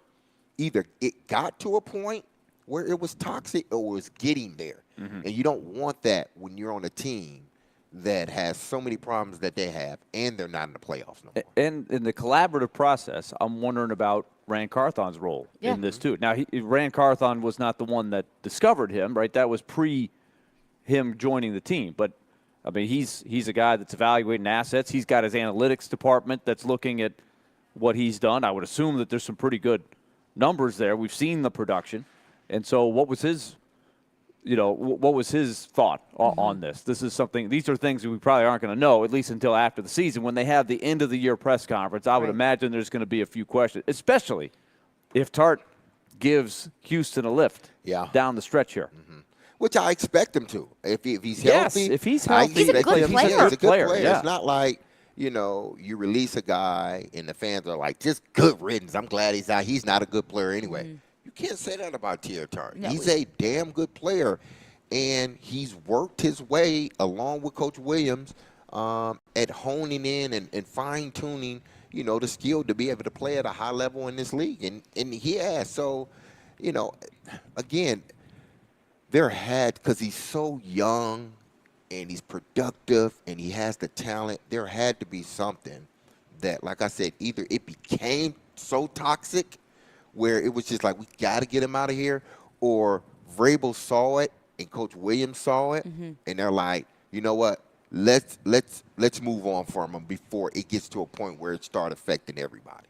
either it got to a point where it was toxic or it was getting there. And you don't want that when you're on a team that has so many problems that they have, and they're not in the playoffs no more. And in the collaborative process, I'm wondering about Rand Carthon's role in this too. Now, Rand Carthon was not the one that discovered him, right? That was pre him joining the team. But, I mean, he's a guy that's evaluating assets. He's got his analytics department that's looking at what he's done. I would assume that there's some pretty good numbers there. We've seen the production. And so what was his thought on this? These are things that we probably aren't going to know, at least until after the season. When they have the end of the year press conference, I would imagine there's going to be a few questions, especially if Tart gives Houston a lift down the stretch here. Which I expect him to. If he's healthy. If he's healthy. He's a good player. He's a good player. Yeah. It's not like, you release a guy and the fans are like, just good riddance. I'm glad he's out. He's not a good player anyway. You can't say that about Teair Tart. No, he's a damn good player, and he's worked his way along with Coach Williams at honing in and fine-tuning, the skill to be able to play at a high level in this league. And he has. So, again, because he's so young and he's productive and he has the talent, there had to be something that, like I said, either it became so toxic where it was just like, we got to get him out of here, or Vrabel saw it and Coach Williams saw it, and they're like, you know what? Let's move on from him before it gets to a point where it starts affecting everybody.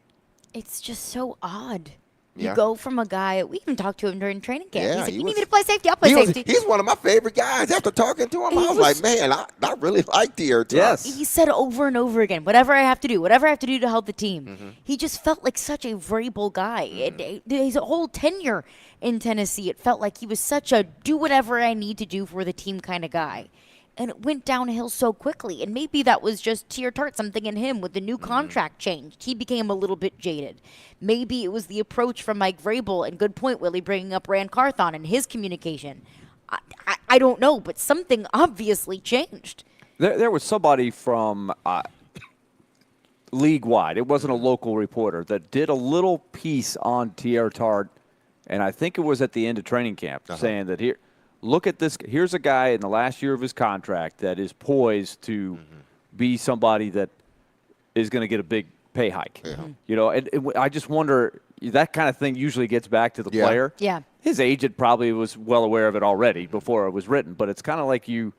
It's just so odd. You Yeah. go from a guy, we even talked to him during training camp. Yeah, He's like, he you need was- me to play safety? I'll play safety. He's one of my favorite guys. After talking to him, He I was was- like, man, I really like De'Aaron. Yes. He said over and over again, whatever I have to do, whatever I have to do to help the team. He just felt like such a Vrabel guy. And his whole tenure in Tennessee, it felt like he was such a do whatever I need to do for the team kind of guy. And it went downhill so quickly. And maybe that was just Tier Tart, something in him with the new contract changed. He became a little bit jaded. Maybe it was the approach from Mike Vrabel, and good point, Willie, bringing up Rand Carthon and his communication. I don't know, but something obviously changed. There was somebody from league-wide, it wasn't a local reporter, that did a little piece on Tier Tart, and I think it was at the end of training camp, saying that here, look at this. Here's a guy in the last year of his contract that is poised to be somebody that is going to get a big pay hike. You know, and I just wonder, that kind of thing usually gets back to the player. Yeah. His agent probably was well aware of it already before it was written, but it's kind of like you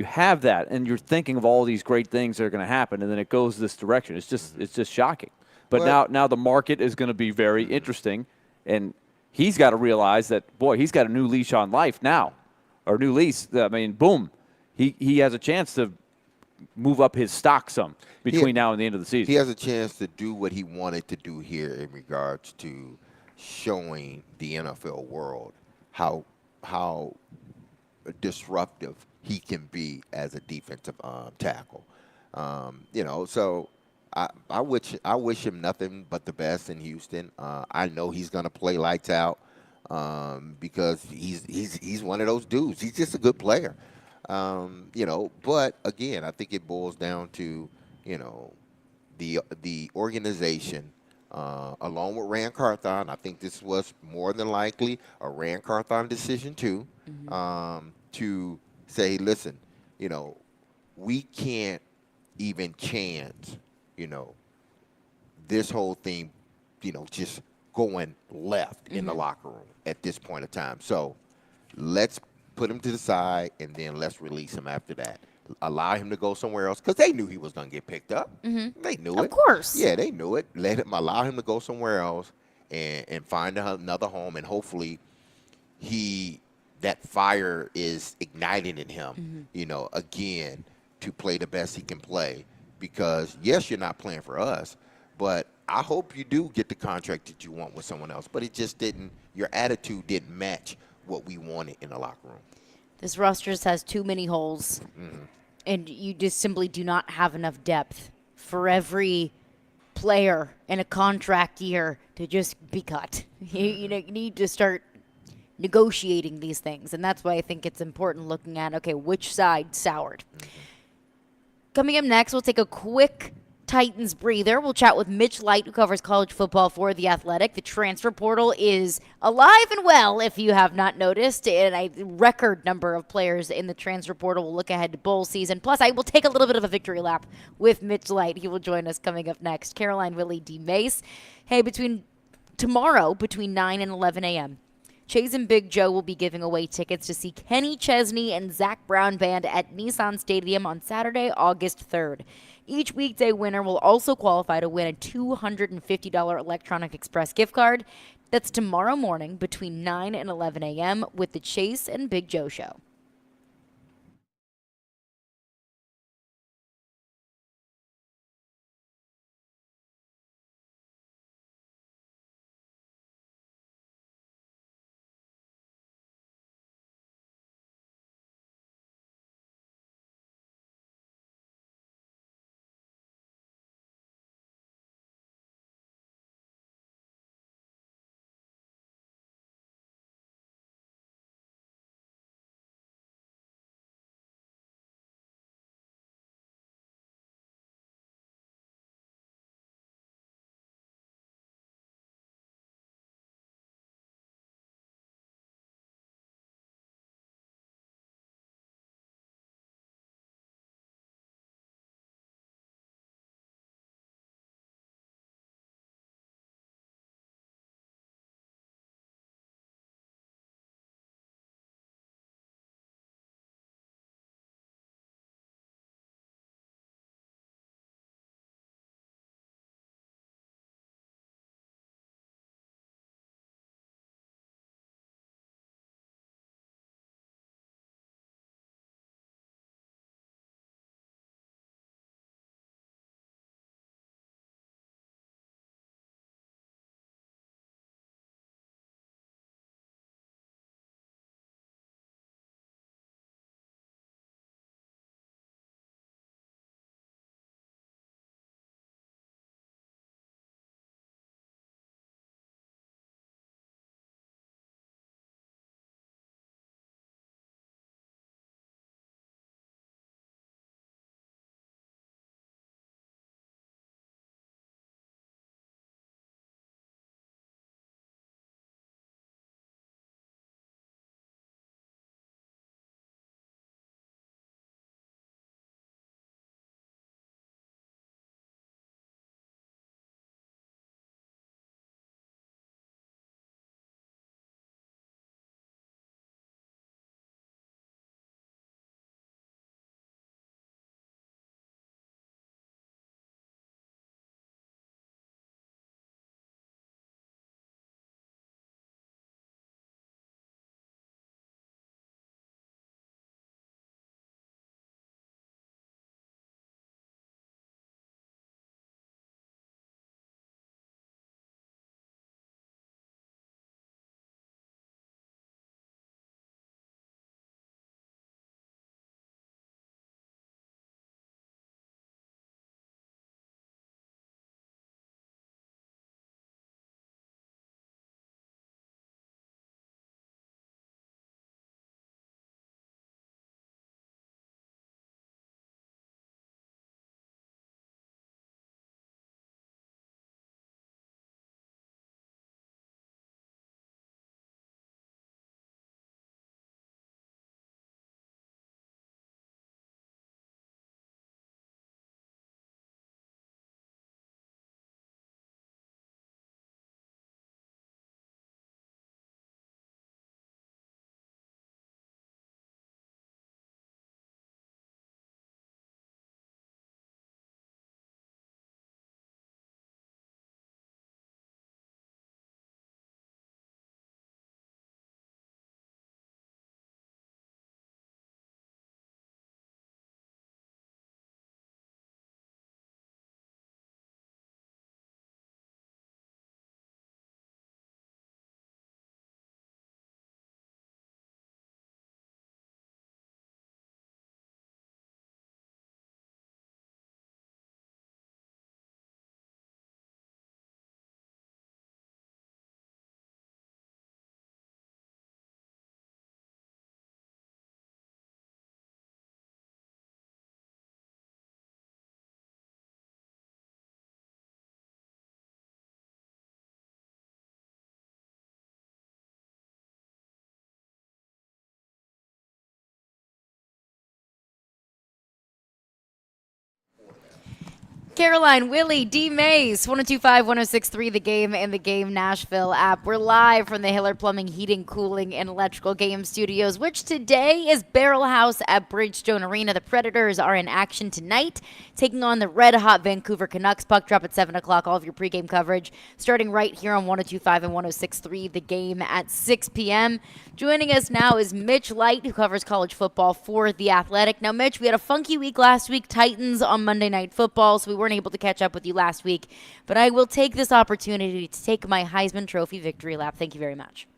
have that, and you're thinking of all these great things that are going to happen, and then it goes this direction. It's just shocking. But Well- now the market is going to be very interesting, and he's got to realize that, boy, he's got a new leash on life now, or new lease. I mean, boom, he has a chance to move up his stock some between now and the end of the season. He has a chance to do what he wanted to do here in regards to showing the NFL world how disruptive he can be as a defensive tackle. You know, so I wish him nothing but the best in Houston. I know he's going to play lights out because he's one of those dudes. He's just a good player. You know, but again, I think it boils down to, you know, the organization, along with Rand Carthon. I think this was more than likely a Rand Carthon decision too, to say, listen, you know, we can't even chance, you know, this whole thing, you know, just going left in the locker room at this point of time. So let's put him to the side, and then let's release him after that. Allow him to go somewhere else, because they knew he was going to get picked up. They knew it. Of course. Yeah, they knew it. Allow him to go somewhere else and find another home, and hopefully that fire is igniting in him, you know, again, to play the best he can play. Because, yes, you're not playing for us, but I hope you do get the contract that you want with someone else. But it just didn't, your attitude didn't match what we wanted in the locker room. This roster just has too many holes, and you just simply do not have enough depth for every player in a contract year to just be cut. You need to start negotiating these things, and that's why I think it's important looking at, okay, which side soured. Coming up next, we'll take a quick Titans breather. We'll chat with Mitch Light, who covers college football for The Athletic. The transfer portal is alive and well, if you have not noticed, and a record number of players in the transfer portal. We'll look ahead to bowl season. Plus, I will take a little bit of a victory lap with Mitch Light. He will join us coming up next. Caroline Willie D. Mace. Hey, tomorrow, between 9 and 11 a.m., Chase and Big Joe will be giving away tickets to see Kenny Chesney and Zach Brown Band at Nissan Stadium on Saturday, August 3rd. Each weekday winner will also qualify to win a $250 Electronic Express gift card. That's tomorrow morning between 9 and 11 a.m. with the Chase and Big Joe Show. Caroline, Willie, D. Mays, 1025, 1063, The Game, and The Game Nashville app. We're live from the Hiller Plumbing, Heating, Cooling, and Electrical Game Studios, which today is Barrel House at Bridgestone Arena. The Predators are in action tonight, taking on the red-hot Vancouver Canucks. Puck drop at 7 o'clock. All of your pregame coverage starting right here on 1025 and 1063, The Game at 6 p.m. Joining us now is Mitch Light, who covers college football for The Athletic. Now, Mitch, we had a funky week last week. Titans on Monday Night Football, so we weren't able to catch up with you last week. But I will take this opportunity to take my Heisman Trophy victory lap. Thank you very much.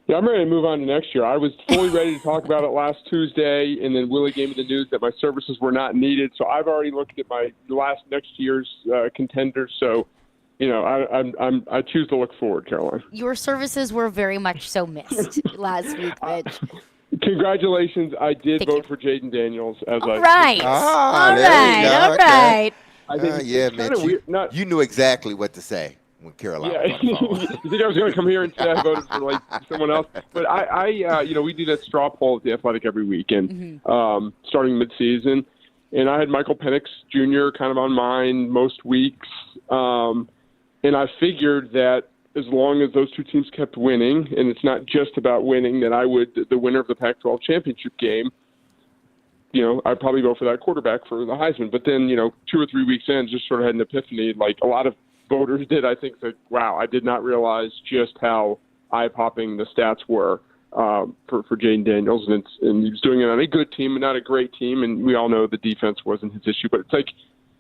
Yeah, I'm ready to move on to next year. I was fully ready to talk about it last Tuesday, and then Willie gave me the news that my services were not needed. So I've already looked at my next year's contenders. So, you know, I choose to look forward, Caroline. Your services were very much so missed last week, Mitch. Congratulations. I did vote for Jaden Daniels. As All right. All right. I think yeah, it's kinda Mitch, weird. you knew exactly what to say when Caroline was on the phone. You think I was going to come here and say I voted for like someone else? But I you know, we do that straw poll at the Athletic every week, and starting midseason, and I had Michael Penix Jr. kind of on mine most weeks, and I figured that as long as those two teams kept winning, and it's not just about winning, that I would, the winner of the Pac-12 championship game, you know, I'd probably go for that quarterback for the Heisman. But then, you know, 2 or 3 weeks in, just sort of had an epiphany, like a lot of voters did. I think that, wow, I did not realize just how eye-popping the stats were for Jaden Daniels. And he was doing it on a good team and not a great team. And we all know the defense wasn't his issue. But it's like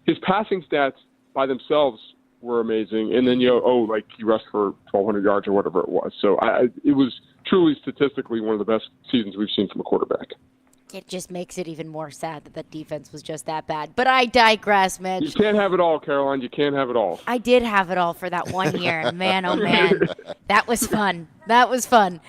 his passing stats by themselves were amazing. And then, you know, like he rushed for 1,200 yards or whatever it was. So it was truly statistically one of the best seasons we've seen from a quarterback. It just makes it even more sad that the defense was just that bad. But I digress, Mitch. You can't have it all, Caroline. You can't have it all. I did have it all for that 1 year. Man, oh, man. That was fun. That was fun.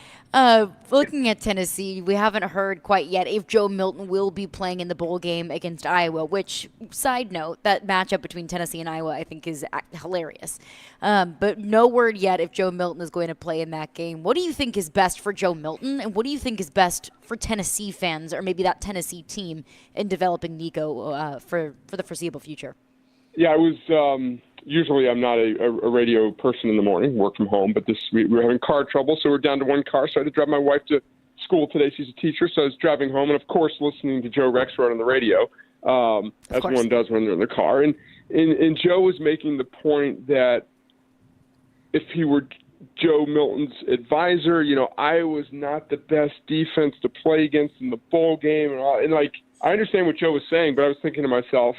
Looking at Tennessee, we haven't heard quite yet if Joe Milton will be playing in the bowl game against Iowa, which, side note, that matchup between Tennessee and Iowa I think is hilarious. But no word yet if Joe Milton is going to play in that game. What do you think is best for Joe Milton, and what do you think is best for Tennessee fans, or maybe that Tennessee team, in developing Nico for the foreseeable future? Yeah, I was usually I'm not a radio person in the morning, work from home, but we were having car trouble, so we're down to one car, so I had to drive my wife to school today. She's a teacher, so I was driving home, and of course listening to Joe Rexrod on the radio, as one does when they're in the car. And Joe was making the point that if he were Joe Milton's advisor, you know, Iowa's not the best defense to play against in the bowl game. And like, I understand what Joe was saying, but I was thinking to myself,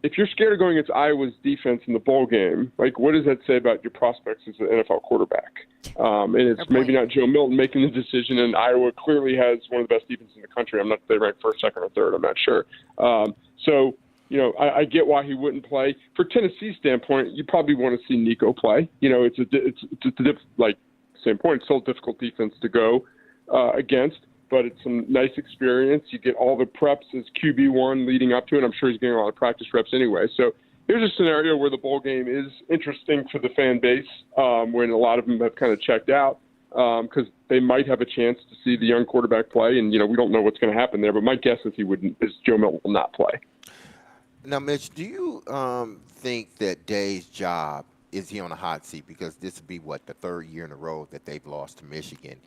if you're scared of going against Iowa's defense in the bowl game, like, what does that say about your prospects as an NFL quarterback? And it's maybe not Joe Milton making the decision, and Iowa clearly has one of the best defenses in the country. I'm not they rank first, second, or third. I'm not sure. So, you know, I get why he wouldn't play. For Tennessee's standpoint, you probably want to see Nico play. You know, it's same point. It's still a difficult defense to go against. But it's some nice experience. You get all the preps as QB1 leading up to it. I'm sure he's getting a lot of practice reps anyway. So here's a scenario where the bowl game is interesting for the fan base when a lot of them have kind of checked out because they might have a chance to see the young quarterback play. And, you know, we don't know what's going to happen there. But my guess is Joe Milton will not play. Now, Mitch, do you think that Day's job, is he on a hot seat? Because this would be, the third year in a row that they've lost to Michigan.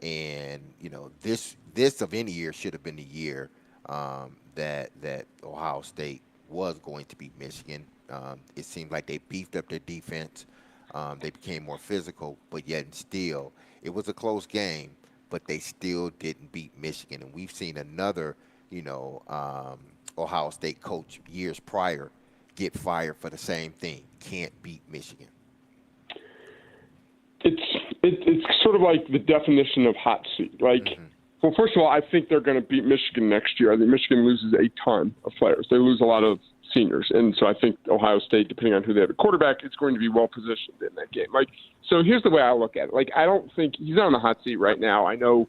And, you know, this of any year should have been the year that Ohio State was going to beat Michigan. It seemed like they beefed up their defense. They became more physical, but yet still, it was a close game, but they still didn't beat Michigan. And we've seen another, you know, Ohio State coach years prior get fired for the same thing. Can't beat Michigan. It's sort of like the definition of hot seat. Like, well, first of all, I think they're going to beat Michigan next year. I think Michigan loses a ton of players. They lose a lot of seniors. And so I think Ohio State, depending on who they have at quarterback, is going to be well positioned in that game. Like, so here's the way I look at it. Like, I don't think he's not on the hot seat right now. I know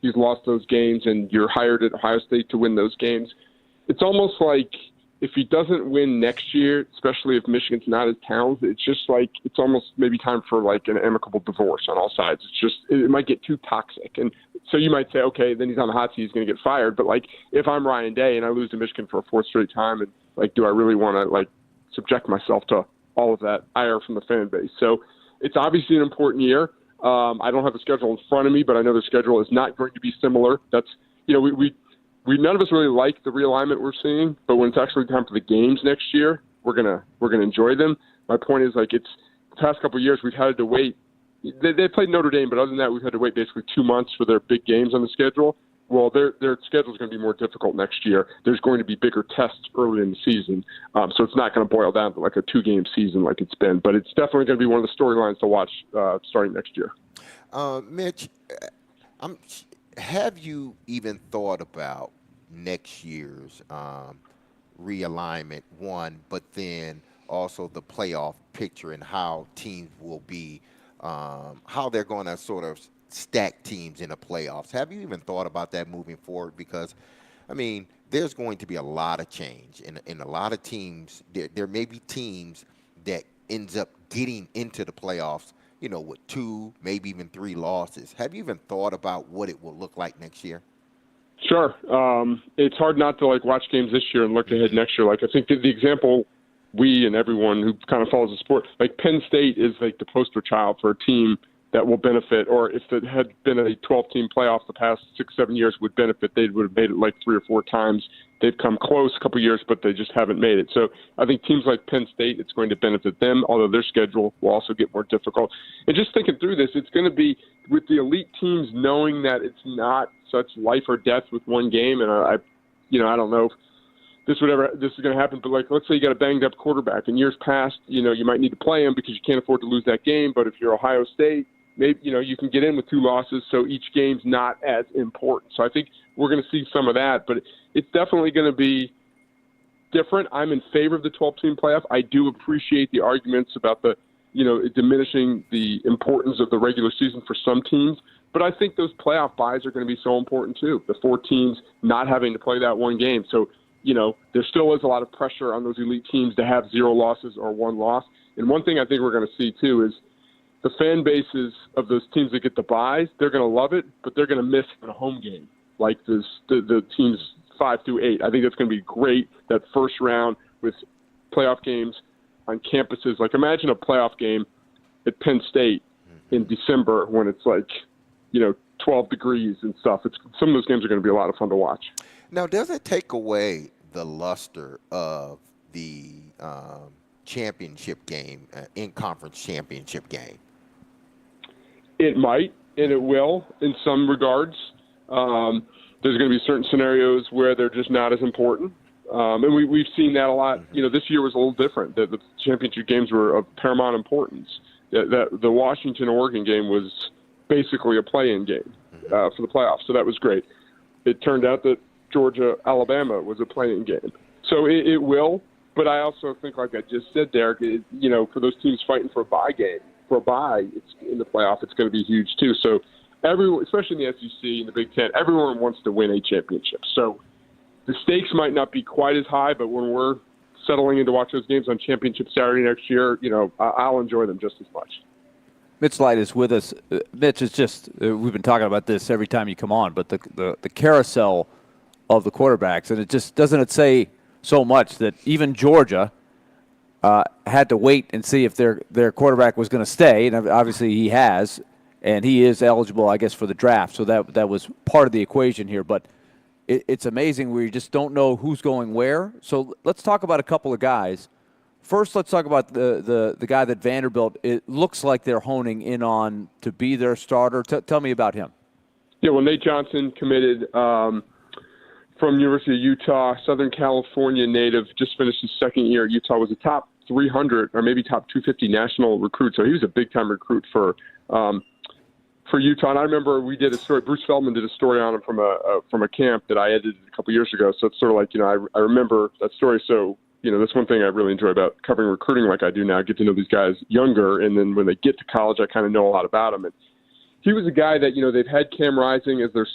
he's lost those games and you're hired at Ohio State to win those games. It's almost like if he doesn't win next year, especially if Michigan's not as talented, it's just like it's almost maybe time for like an amicable divorce on all sides. It's just it might get too toxic. And so you might say, okay, then he's on the hot seat, he's going to get fired. But like if I'm Ryan Day and I lose to Michigan for a fourth straight time and Like, do I really want to like subject myself to all of that ire from the fan base? So it's obviously an important year. I don't have the schedule in front of me, but I know the schedule is not going to be similar. That's, we none of us really like the realignment we're seeing, but when it's actually time for the games next year, we're gonna enjoy them. My point is, like, it's the past couple of years we've had to wait. They played Notre Dame, but other than that, we've had to wait basically 2 months for their big games on the schedule. Well, their schedule is going to be more difficult next year. There's going to be bigger tests early in the season, so it's not going to boil down to like a 2-game season like it's been. But it's definitely going to be one of the storylines to watch starting next year. Mitch, have you even thought about next year's realignment, one, but then also the playoff picture and how teams will be, how they're going to sort of stack teams in the playoffs? Have you even thought about that moving forward? Because, I mean, there's going to be a lot of change in a lot of teams. There may be teams that ends up getting into the playoffs, with 2, maybe even 3 losses. Have you even thought about what it will look like next year? Sure. It's hard not to like watch games this year and look ahead next year. Like, I think the example we and everyone who kind of follows the sport, like Penn State is like the poster child for a team that will benefit, or if it had been a 12-team playoff the past 6-7 years would benefit, they would have made it like 3 or 4 times. They've come close a couple of years, but they just haven't made it. So I think teams like Penn State, it's going to benefit them, although their schedule will also get more difficult. And just thinking through this, it's going to be with the elite teams knowing that it's not such life or death with one game. And I don't know if this is going to happen, but like, let's say you got a banged up quarterback. In years past, you might need to play him because you can't afford to lose that game. But if you're Ohio State, maybe, you can get in with 2 losses, so each game's not as important. So I think we're going to see some of that, but it's definitely going to be different. I'm in favor of the 12-team playoff. I do appreciate the arguments about the, diminishing the importance of the regular season for some teams, but I think those playoff buys are going to be so important too. The 4 teams not having to play that one game. So, there still is a lot of pressure on those elite teams to have 0 losses or 1 loss. And one thing I think we're going to see too is the fan bases of those teams that get the buys, they're going to love it, but they're going to miss a home game, like the teams 5 through 8. I think that's going to be great, that first round with playoff games on campuses. Like, imagine a playoff game at Penn State in December when it's like, 12 degrees and stuff. Some of those games are going to be a lot of fun to watch. Now, does it take away the luster of the championship game, in-conference championship game? It might, and it will in some regards. There's going to be certain scenarios where they're just not as important. And we've seen that a lot. This year was a little different. The championship games were of paramount importance. The Washington-Oregon game was basically a play-in game for the playoffs, so that was great. It turned out that Georgia-Alabama was a play-in game. So it will, but I also think, like I just said, Derek, for those teams fighting for a bye, it's in the playoff, it's going to be huge too. So everyone, especially in the SEC and the Big Ten, everyone wants to win a championship. So the stakes might not be quite as high, but when we're settling in to watch those games on Championship Saturday next year, I'll enjoy them just as much. Mitch Light is with us. Mitch, it's just we've been talking about this every time you come on, but the carousel of the quarterbacks, and it just doesn't say so much that even Georgia had to wait and see if their quarterback was going to stay, and obviously he has, and he is eligible, I guess, for the draft. So that was part of the equation here. But it's amazing where you just don't know who's going where. So let's talk about a couple of guys. First, let's talk about the guy that Vanderbilt, it looks like they're honing in on to be their starter. Tell me about him. Yeah, well, Nate Johnson committed from University of Utah, Southern California native, just finished his second year at Utah, was a top 300 or maybe top 250 national recruit. So he was a big-time recruit for Utah. And I remember we did a story, Bruce Feldman did a story on him from a camp that I edited a couple years ago. So it's sort of like, I remember that story. So, that's one thing I really enjoy about covering recruiting like I do now. I get to know these guys younger, and then when they get to college, I kind of know a lot about them. And he was a guy that, they've had Cam Rising as their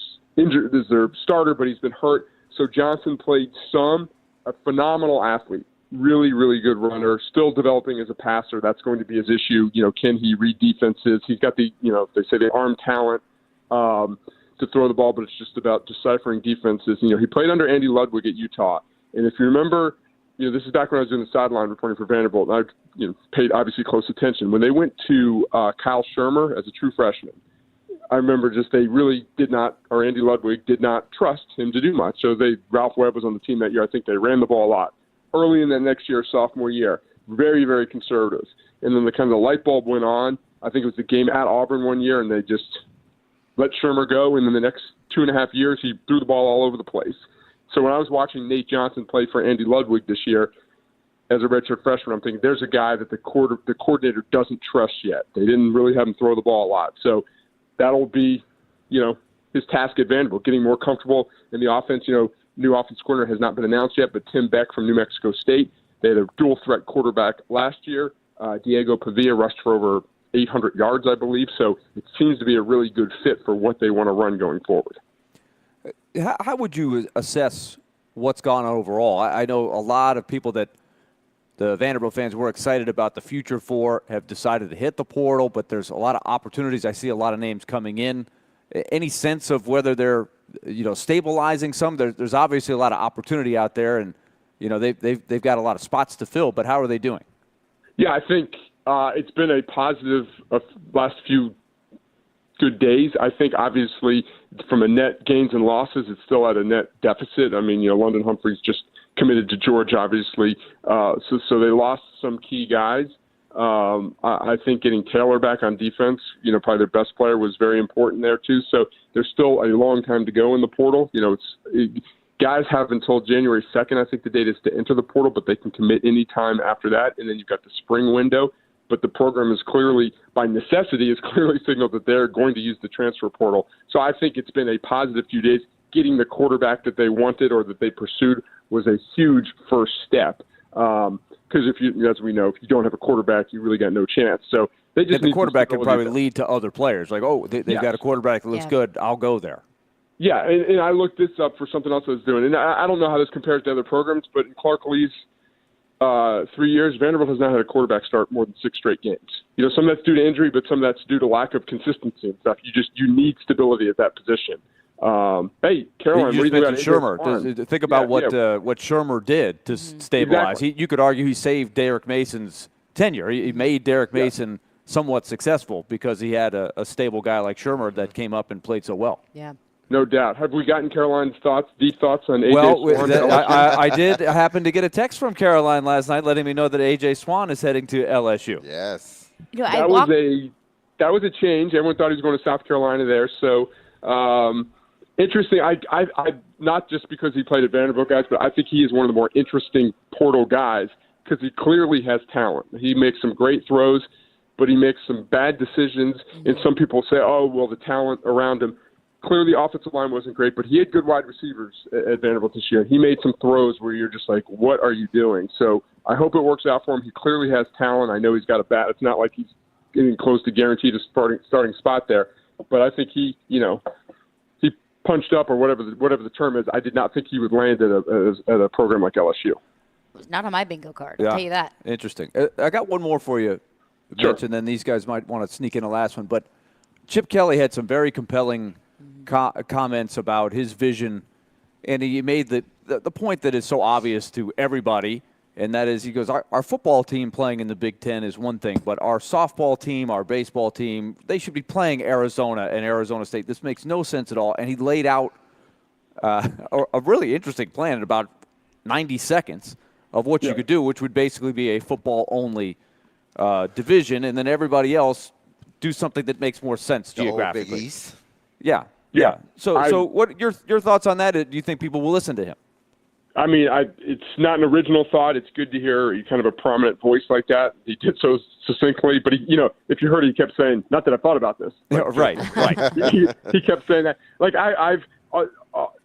starter, but he's been hurt. So Johnson played some, a phenomenal athlete, really, really good runner, still developing as a passer. That's going to be his issue. Can he read defenses? He's got the, they say the arm talent to throw the ball, but it's just about deciphering defenses. He played under Andy Ludwig at Utah. And if you remember, this is back when I was doing the sideline reporting for Vanderbilt, and I paid obviously close attention. When they went to Kyle Shermer as a true freshman, I remember just they really did not, or Andy Ludwig did not trust him to do much. So Ralph Webb was on the team that year. I think they ran the ball a lot. Early in that next year, sophomore year, very, very conservative. And then the kind of the light bulb went on. I think it was the game at Auburn one year, and they just let Shermer go. And then the next 2.5 years, he threw the ball all over the place. So when I was watching Nate Johnson play for Andy Ludwig this year as a redshirt freshman, I'm thinking there's a guy that the coordinator doesn't trust yet. They didn't really have him throw the ball a lot. So that'll be, his task at Vanderbilt, getting more comfortable in the offense. New offense coordinator has not been announced yet, but Tim Beck from New Mexico State, they had a dual threat quarterback last year. Diego Pavia rushed for over 800 yards, I believe. So it seems to be a really good fit for what they want to run going forward. How would you assess what's gone on overall? I know a lot of people that the Vanderbilt fans were excited about the future for have decided to hit the portal, but there's a lot of opportunities. I see a lot of names coming in. Any sense of whether they're stabilizing some? There's obviously a lot of opportunity out there, and they've got a lot of spots to fill. But how are they doing? Yeah, I think it's been a positive last few good days. I think obviously from a net gains and losses, it's still at a net deficit. I mean, London Humphreys just committed to Georgia, obviously. So they lost some key guys. I think getting Taylor back on defense, probably their best player, was very important there too. So there's still a long time to go in the portal. Guys have until January 2nd, I think the date is to enter the portal, but they can commit any time after that. And then you've got the spring window. But the program is clearly, by necessity, signaled that they're going to use the transfer portal. So I think it's been a positive few days. Getting the quarterback that they wanted or that they pursued was a huge first step. Because as we know, if you don't have a quarterback, you really got no chance. So they just the quarterback can probably lead to other players. Like, they've got a quarterback that looks good. I'll go there. Yeah, and I looked this up for something else I was doing. And I don't know how this compares to other programs, but in Clark Lee's 3 years, Vanderbilt has not had a quarterback start more than 6 straight games. Some of that's due to injury, but some of that's due to lack of consistency and stuff. You need stability at that position. Hey, Caroline, what do you think about Shermer? Think about what Shermer did to stabilize. Exactly. You could argue he saved Derek Mason's tenure. He made Derek Mason somewhat successful because he had a stable guy like Shermer that came up and played so well. Yeah. No doubt. Have we gotten Caroline's deep thoughts on A.J. Swan? I did happen to get a text from Caroline last night letting me know that A.J. Swan is heading to LSU. Yes. That was a change. Everyone thought he was going to South Carolina there. So interesting. I not just because he played at Vanderbilt, guys, but I think he is one of the more interesting portal guys because he clearly has talent. He makes some great throws, but he makes some bad decisions. And some people say, the talent around him. Clearly, the offensive line wasn't great, but he had good wide receivers at Vanderbilt this year. He made some throws where you're just like, what are you doing? So I hope it works out for him. He clearly has talent. I know he's got a bat. It's not like he's getting close to guaranteed a starting spot there. But I think he punched up or whatever the term is. I did not think he would land at a program like LSU. It's not on my bingo card, I'll tell you that. Interesting. I got one more for you, Sure. Mitch, and then these guys might want to sneak in a last one. But Chip Kelly had some very compelling comments about his vision, and he made the point that is so obvious to everybody, and that is, he goes, our football team playing in the Big Ten is one thing, but our softball team, our baseball team, they should be playing Arizona and Arizona State. This makes no sense at all. And he laid out a really interesting plan in about 90 seconds of what you could do, which would basically be a football-only division, and then everybody else do something that makes more sense geographically. The Big East. Yeah. So what your thoughts on that? Do you think people will listen to him? I mean, it's not an original thought. It's good to hear kind of a prominent voice like that. He did so succinctly, but if you heard it, he kept saying, "Not that I thought about this." Right. he kept saying that. Like I've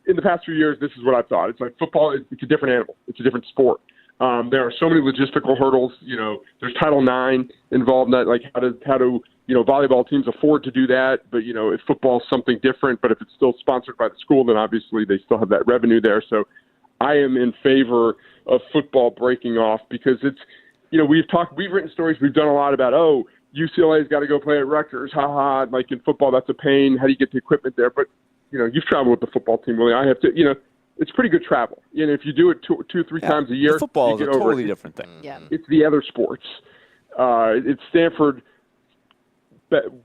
in the past few years, this is what I've thought. It's like football. It's a different animal. It's a different sport. There are so many logistical hurdles. There's Title IX involved in that. Like how do volleyball teams afford to do that? But if football's something different, but if it's still sponsored by the school, then obviously they still have that revenue there. So I am in favor of football breaking off because it's, we've written stories, we've done a lot about, UCLA's got to go play at Rutgers, like in football, that's a pain. How do you get the equipment there? But, you've traveled with the football team, Willie. I have to, it's pretty good travel. If you do it two, 3 times a year, The football is you a get over totally it. different thing. Yeah. It's the other sports. It's Stanford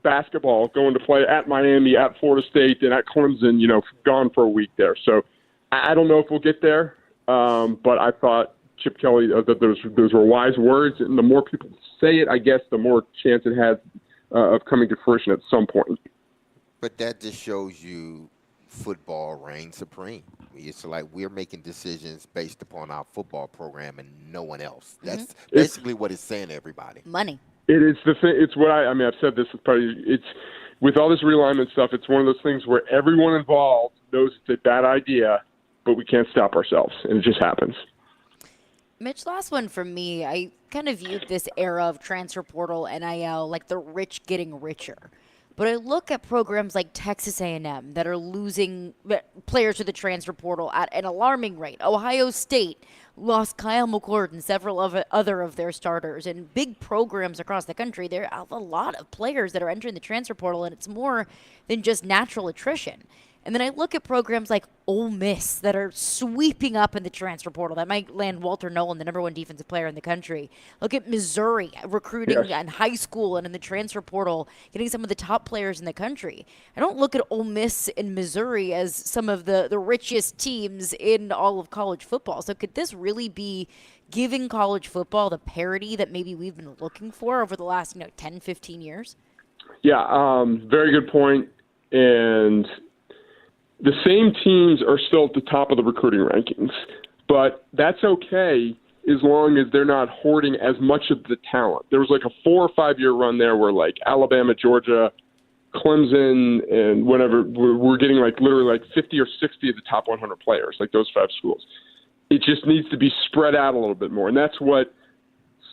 basketball going to play at Miami, at Florida State, and at Clemson, gone for a week there. So I don't know if we'll get there, but I thought Chip Kelly, that those were wise words, and the more people say it, I guess, the more chance it has of coming to fruition at some point. But that just shows you football reigns supreme. It's like we're making decisions based upon our football program and no one else. That's basically what it's saying to everybody. Money. It is the thing. It's what I've said this. It's with all this realignment stuff. It's one of those things where everyone involved knows it's a bad idea, but we can't stop ourselves, and it just happens. Mitch, last one from me. I kind of viewed this era of transfer portal, NIL, like the rich getting richer. But I look at programs like Texas A&M that are losing players to the transfer portal at an alarming rate. Ohio State lost Kyle McCord and several other of their starters. And big programs across the country, there are a lot of players that are entering the transfer portal, and it's more than just natural attrition. And then I look at programs like Ole Miss that are sweeping up in the transfer portal that might land Walter Nolan, the #1 defensive player in the country. Look at Missouri recruiting in high school and in the transfer portal, getting some of the top players in the country. I don't look at Ole Miss and Missouri as some of the richest teams in all of college football. So could this really be giving college football the parity that maybe we've been looking for over the last 10, 15 years? Yeah, very good point. And the same teams are still at the top of the recruiting rankings, but that's okay as long as they're not hoarding as much of the talent. There was like a 4 or 5 year run there where like Alabama, Georgia, Clemson, and whatever, we're getting like literally like 50 or 60 of the top 100 players, like those 5 schools. It just needs to be spread out a little bit more, and that's what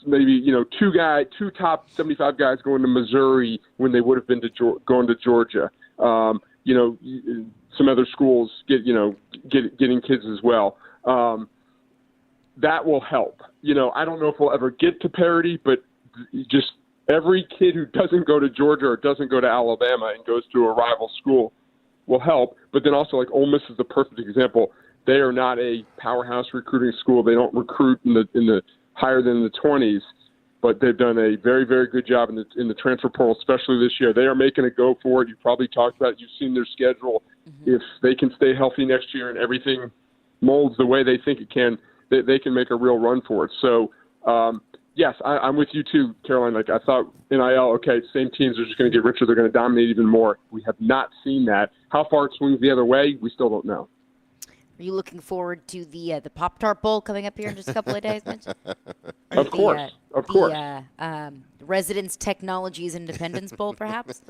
maybe two top 75 guys going to Missouri when they would have been going to Georgia. Some other schools getting kids as well. That will help. I don't know if we'll ever get to parity, but just every kid who doesn't go to Georgia or doesn't go to Alabama and goes to a rival school will help. But then also, like, Ole Miss is the perfect example. They are not a powerhouse recruiting school. They don't recruit in the higher than the 20s. But they've done a very, very good job in the transfer portal, especially this year. They are making a go for it. You probably talked about it. You've seen their schedule. Mm-hmm. If they can stay healthy next year and everything molds the way they think it can, they can make a real run for it. So, yes, I'm with you too, Caroline. Like, I thought NIL, okay, same teams are just going to get richer. They're going to dominate even more. We have not seen that. How far it swings the other way, we still don't know. Are you looking forward to the Pop-Tart Bowl coming up here in just a couple of days, Mitch? Of course. Residence Technologies Independence Bowl, perhaps?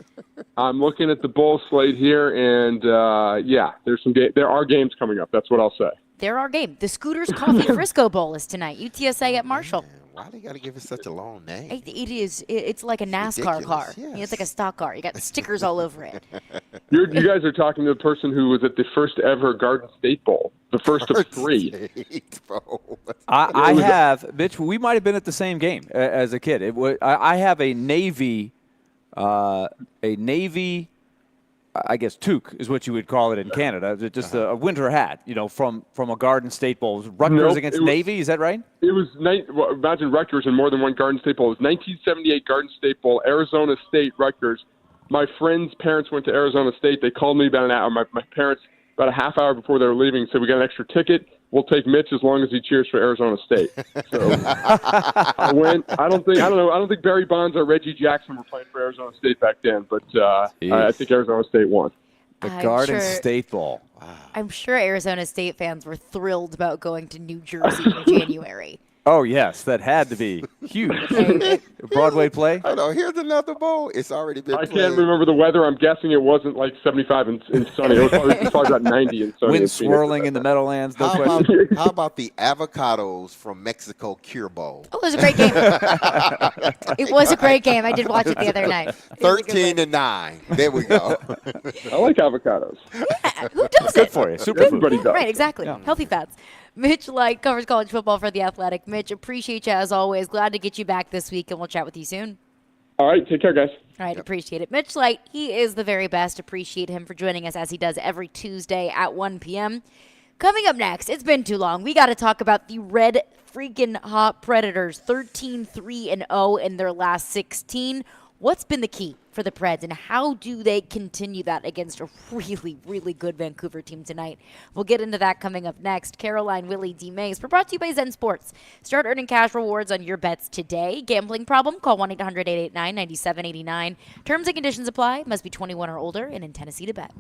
I'm looking at the bowl slate here, and there are games coming up. That's what I'll say. There are games. The Scooters Coffee Frisco Bowl is tonight. UTSA at Marshall. Man, why do you got to give it such a long name? It is. It's like a NASCAR car. Yes. It's like a stock car. You got stickers all over it. You guys are talking to the person who was at the first ever Garden State Bowl, the first of 3. I have, Mitch. We might have been at the same game as a kid. I have a Navy, I guess toque is what you would call it in Canada. Just a winter hat, from a Garden State Bowl. Rutgers against Navy, is that right? It was imagine Rutgers in more than one Garden State Bowl. It was 1978 Garden State Bowl, Arizona State, Rutgers. My friend's parents went to Arizona State. They called me about an hour. My parents about a half hour before they were leaving said, "We got an extra ticket. We'll take Mitch as long as he cheers for Arizona State." So I went. I don't think Barry Bonds or Reggie Jackson were playing for Arizona State back then, but I think Arizona State won. The Garden State Bowl. Wow. I'm sure Arizona State fans were thrilled about going to New Jersey in January. Oh, yes, that had to be huge. Broadway play? Oh, no, here's another bowl. It's already been played. Can't remember the weather. I'm guessing it wasn't like 75 and sunny. It was probably about 90 and sunny. Wind swirling in the Meadowlands, no how question. how about the avocados from Mexico Cure Bowl? Oh, it was a great game. It was a great game. I did watch it the other night. 13-9. There we go. I like avocados. Yeah, who doesn't? Good for you. Superfood. Everybody does. Right, exactly. Yeah. Healthy fats. Mitch Light covers college football for The Athletic. Mitch, appreciate you as always. Glad to get you back this week, and we'll chat with you soon. All right, take care, guys. All right, appreciate it. Mitch Light, he is the very best. Appreciate him for joining us as he does every Tuesday at 1 p.m. Coming up next, it's been too long. We got to talk about the Red freaking Hot Predators, 13-3-0 in their last 16. What's been the key for the Preds, and how do they continue that against a really, really good Vancouver team tonight? We'll get into that coming up next. Caroline, Willie, D. Mays. We're brought to you by Zen Sports. Start earning cash rewards on your bets today. Gambling problem? Call 1-800-889-9789. Terms and conditions apply. Must be 21 or older and in Tennessee to bet.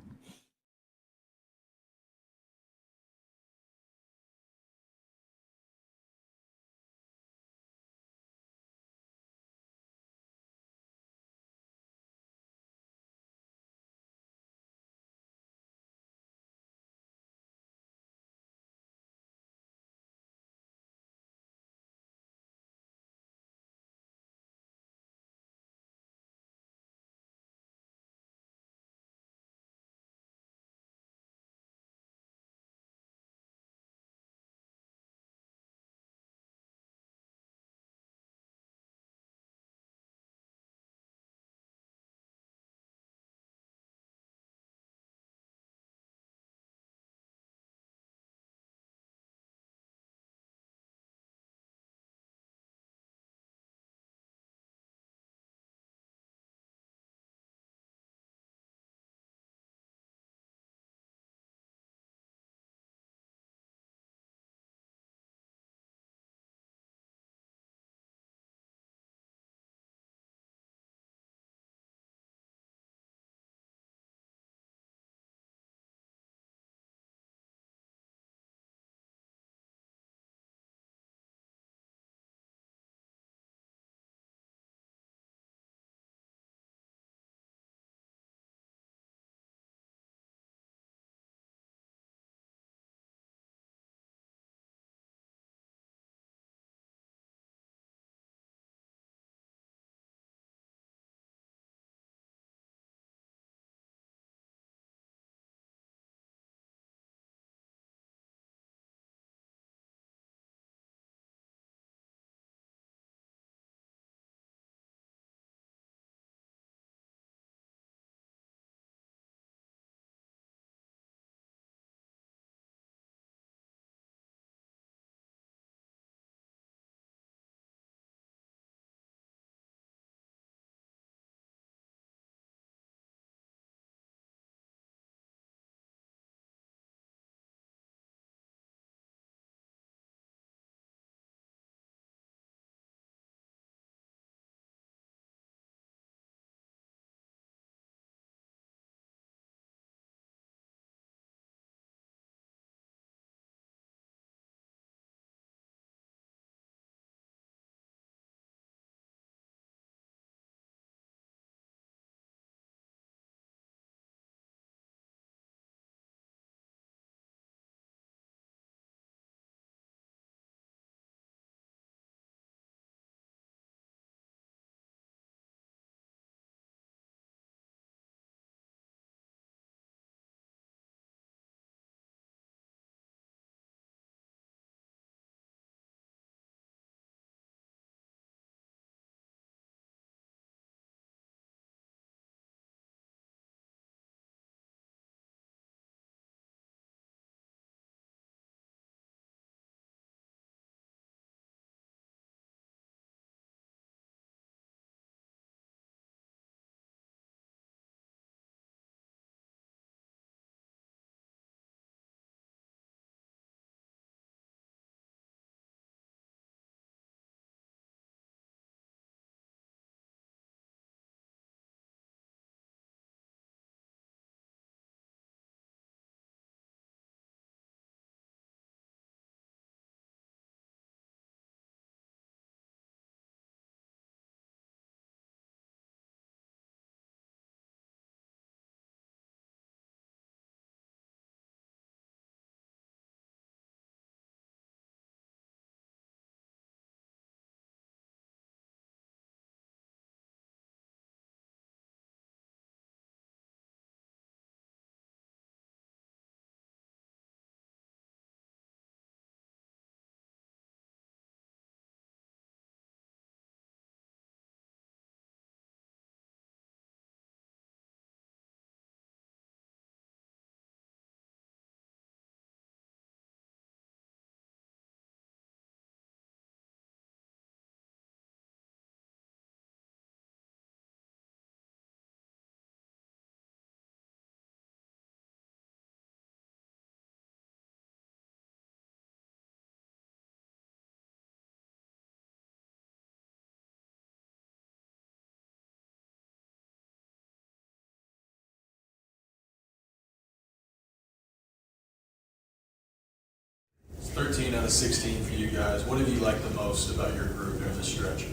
15 out of 16 for you guys. What have you liked the most about your group during the stretch?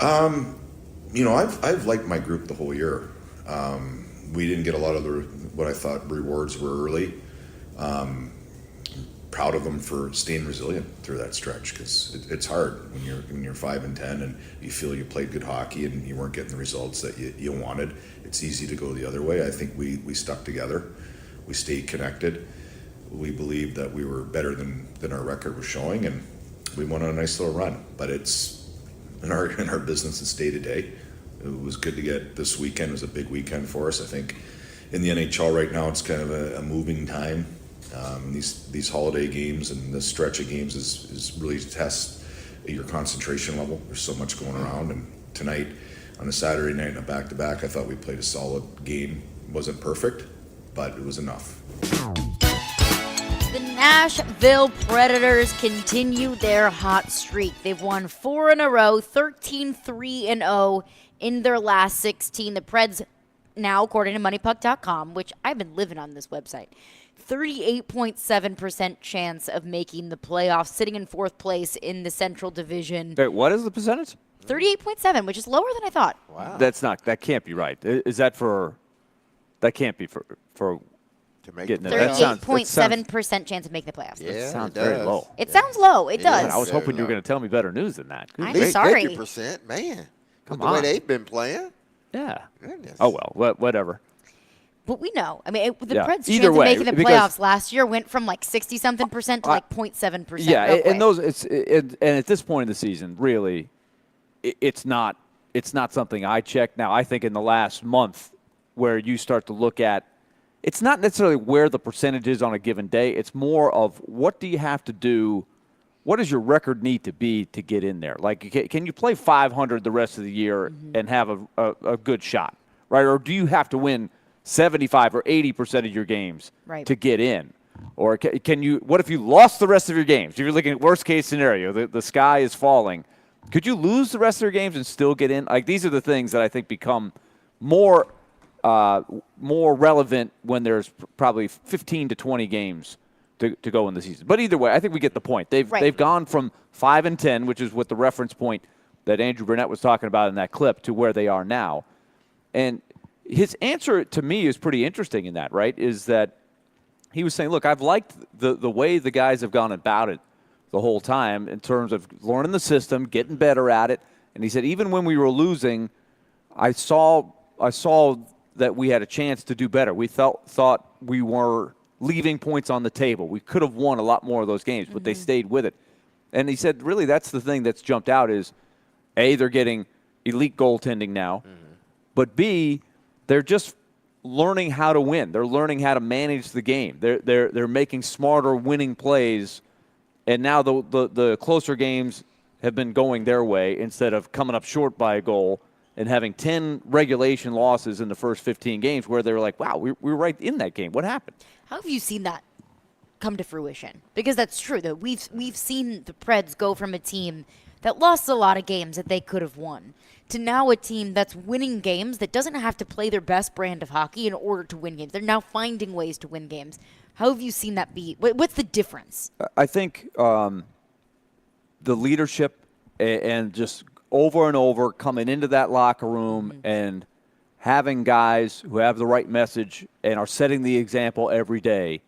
I've liked my group the whole year. We didn't get a lot of what I thought rewards were early. Proud of them for staying resilient through that stretch, because it's hard when you're 5-10 and you feel you played good hockey and you weren't getting the results that you wanted. It's easy to go the other way. I think we stuck together. We stayed connected. We believed that we were better than our record was showing, and we went on a nice little run. But it's in our business, it's day to day. It was good to get this weekend. It was a big weekend for us. I think in the NHL right now, it's kind of a moving time. These holiday games and this stretch of games is really to test your concentration level. There's so much going around, and tonight on a Saturday night in a back-to-back, I thought we played a solid game. It wasn't perfect, but it was enough. The Nashville Predators continue their hot streak. They've won 4 in a row, 13-3-0 in their last 16. The Preds now, according to MoneyPuck.com, which I've been living on this website, 38.7% chance of making the playoffs, sitting in 4th place in the Central Division. Wait, what is the percentage? 38.7, which is lower than I thought. Wow. That can't be right. Is that for? That can't be for to make getting the it. That sounds- 38.7% chance of making the playoffs. Yeah, That sounds it very does. low. It sounds low. It Yeah, does. I was Very hoping you were low. going to tell me better news than that. I'm Good grief. sorry. 50%, man. Come With the way on. they've been playing. Yeah. Goodness. Oh well, whatever. But we know. I mean, the Yeah. Preds' chance Either of way, making the because- playoffs last year went from like 60-something% to like 0.7%. Yeah, real and quick. those and at this point in the season, really, it's not something I check now. I think in the last month, where you start to look at, it's not necessarily where the percentage is on a given day. It's more of what do you have to do. What does your record need to be to get in there? Like, can you play 500 the rest of the year and have a good shot, right? Or do you have to win 75 or 80% of your games Right. to get in? Or can you? What if you lost the rest of your games? If you're looking at worst case scenario, the sky is falling. Could you lose the rest of your games and still get in? Like, these are the things that I think become more relevant when there's probably 15 to 20 games to go in the season. But either way, I think we get the point. They've gone from 5-10, which is what the reference point that Andrew Burnett was talking about in that clip, to where they are now. And his answer to me is pretty interesting in that, right, is that he was saying, look, I've liked the way the guys have gone about it the whole time in terms of learning the system, getting better at it. And he said, even when we were losing, I saw that we had a chance to do better. We thought we were leaving points on the table. We could have won a lot more of those games, but they stayed with it. And he said, really, that's the thing that's jumped out is, A, they're getting elite goaltending now, but B, they're just learning how to win. They're learning how to manage the game. They're making smarter winning plays, and now the closer games have been going their way instead of coming up short by a goal and having 10 regulation losses in the first 15 games where they were like, wow, we were right in that game. What happened? How have you seen that come to fruition? Because that's true, though. We've seen the Preds go from a team that lost a lot of games that they could have won to now a team that's winning games that doesn't have to play their best brand of hockey in order to win games. They're now finding ways to win games. How have you seen that be? What's the difference? I think the leadership and just over and over coming into that locker room and having guys who have the right message and are setting the example every day,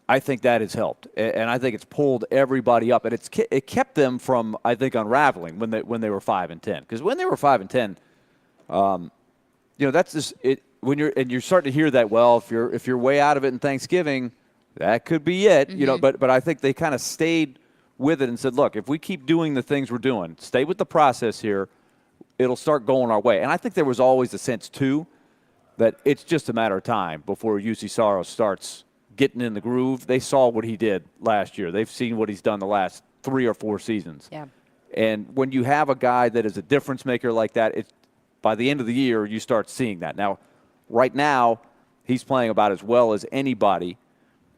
I think that has helped. And I think it's pulled everybody up. And it kept them from, I think, unraveling when they were 5-10. Because when they were 5-10, that's just it. When you're starting to hear that, well, if you're way out of it in Thanksgiving, that could be it. But I think they kind of stayed with it and said, look, if we keep doing the things we're doing, stay with the process here, it'll start going our way. And I think there was always a sense, too, that it's just a matter of time before UC Saros starts getting in the groove. They saw what he did last year. They've seen what he's done the last 3 or 4 seasons. Yeah. And when you have a guy that is a difference maker like that, by the end of the year, you start seeing that. Now, right now, he's playing about as well as anybody.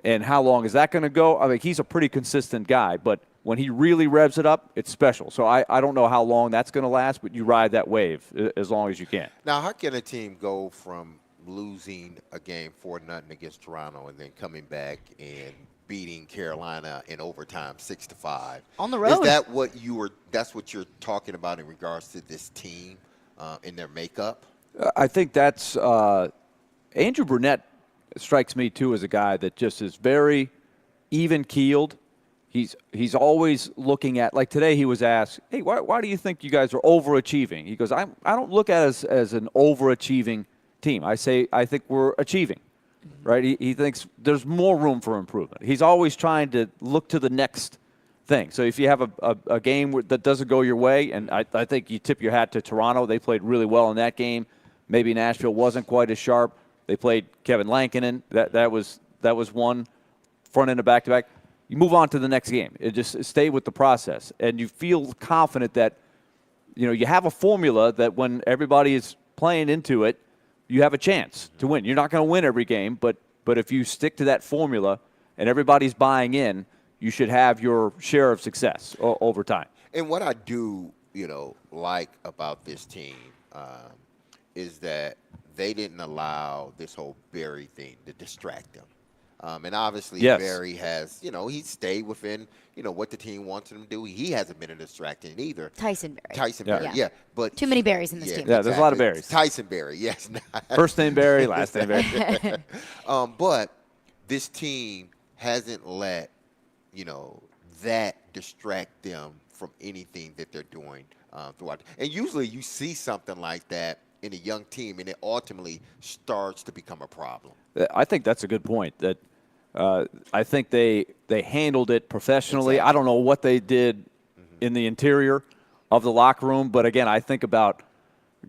And how long is that going to go? I mean, he's a pretty consistent guy, but when he really revs it up, it's special. So I don't know how long that's going to last, but you ride that wave as long as you can. Now, how can a team go from losing a game 4-0 against Toronto and then coming back and beating Carolina in overtime 6-5. On the road. Is that what that's what you're talking about in regards to this team in their makeup? I think that's Andrew Burnett strikes me too as a guy that just is very even keeled. He's always looking at, like today he was asked, hey, why do you think you guys are overachieving? He goes, I don't look at us as an overachieving team. I think we're achieving, right? He thinks there's more room for improvement. He's always trying to look to the next thing. So if you have a game that doesn't go your way, and I think you tip your hat to Toronto, they played really well in that game. Maybe Nashville wasn't quite as sharp. They played Kevin Lankinen. That was one front end of back-to-back. You move on to the next game. It just stay with the process, and you feel confident that you have a formula that when everybody is playing into it, you have a chance to win. You're not going to win every game, but if you stick to that formula and everybody's buying in, you should have your share of success over time. And what I do, like about this team is that they didn't allow this whole Barry thing to distract them. And obviously, yes. Barry has, he stayed within, what the team wants him to do. He hasn't been a distraction either. Tyson Barry. Yeah. But too many Barrys in this team. Yeah, there's a lot of Barrys. Tyson Barry, yes. First name Barry, last name Barry. But this team hasn't let, that distract them from anything that they're doing throughout. And usually you see something like that in a young team, and it ultimately starts to become a problem. I think that's a good point. That I think they handled it professionally. Exactly. I don't know what they did in the interior of the locker room, but again, I think about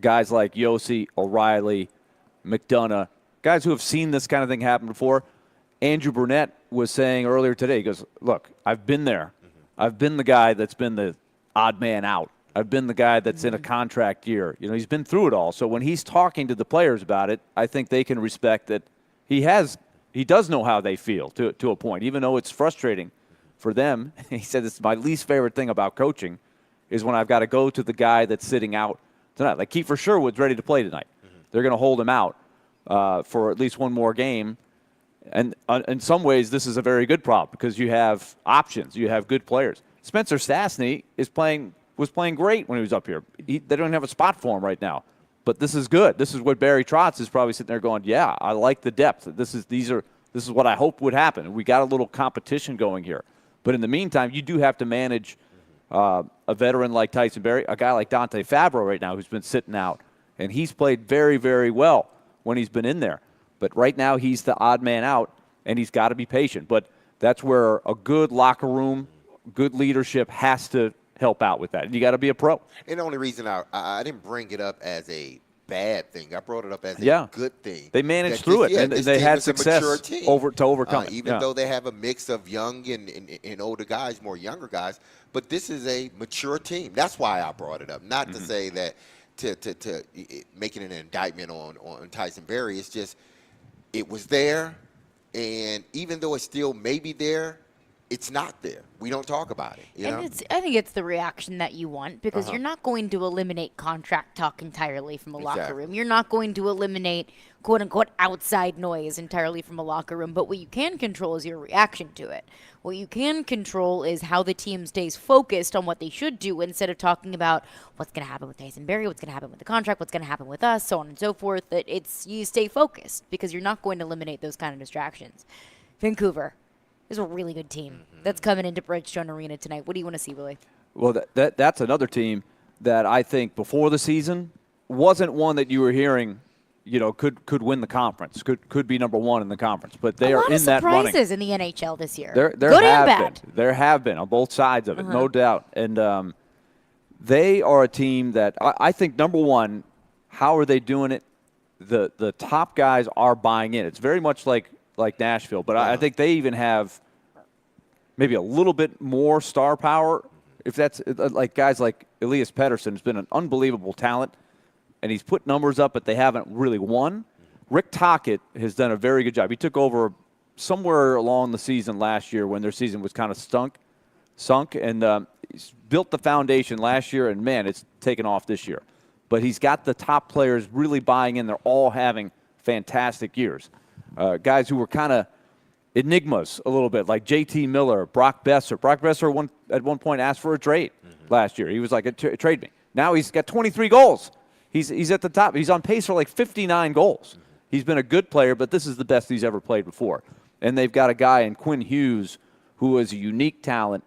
guys like Yossi, O'Reilly, McDonough, guys who have seen this kind of thing happen before. Andrew Burnett was saying earlier today, he goes, look, I've been there. I've been the guy that's been the odd man out. I've been the guy that's in a contract year. He's been through it all. So when he's talking to the players about it, I think they can respect that he does know how they feel to a point, even though it's frustrating for them. He said, it's my least favorite thing about coaching is when I've got to go to the guy that's sitting out tonight. Like Kiefer Sherwood's ready to play tonight. They're going to hold him out for at least one more game. And in some ways, this is a very good problem because you have options. You have good players. Spencer Stastny was playing great when he was up here. They don't have a spot for him right now. But this is good. This is what Barry Trotz is probably sitting there going, yeah, I like the depth. This is what I hoped would happen. We got a little competition going here. But in the meantime, you do have to manage a veteran like Tyson Barrie, a guy like Dante Fabro right now who's been sitting out. And he's played very, very well when he's been in there. But right now he's the odd man out, and he's got to be patient. But that's where a good locker room, good leadership has to help out with that. And you got to be a pro. And the only reason I didn't bring it up as a bad thing, I brought it up as a good thing. They managed through it, and they had success to overcome it. Even though they have a mix of young and older guys, more younger guys. But this is a mature team. That's why I brought it up. Not to say that to making an indictment on Tyson Barrie. It's just it was there, and even though it's still maybe there, it's not there. We don't talk about it. I think it's the reaction that you want because you're not going to eliminate contract talk entirely from a locker room. You're not going to eliminate quote-unquote outside noise entirely from a locker room. But what you can control is your reaction to it. What you can control is how the team stays focused on what they should do instead of talking about what's going to happen with Tyson Barrie, what's going to happen with the contract, what's going to happen with us, so on and so forth. That you stay focused because you're not going to eliminate those kind of distractions. Vancouver is a really good team that's coming into Bridgestone Arena tonight. What do you want to see, Willie? Well, that's another team that I think before the season wasn't one that you were hearing, could win the conference, could be number one in the conference. But they are in that running. Surprises in the NHL this year. There good have and bad. There have been on both sides of it, no doubt. And they are a team that I think, number one, how are they doing it? The top guys are buying in. It's very much like Nashville, but I think they even have maybe a little bit more star power. If that's like guys like Elias Pettersson has been an unbelievable talent, and he's put numbers up, but they haven't really won. Rick Tocchet has done a very good job. He took over somewhere along the season last year when their season was kind of sunk, and he's built the foundation last year, and, man, it's taken off this year. But he's got the top players really buying in. They're all having fantastic years. Guys who were kind of enigmas a little bit, like J.T. Miller, Brock Besser. Brock Besser at one point asked for a trade last year. He was like, trade me. Now he's got 23 goals. He's at the top. He's on pace for like 59 goals. He's been a good player, but this is the best he's ever played before. And they've got a guy in Quinn Hughes who is a unique talent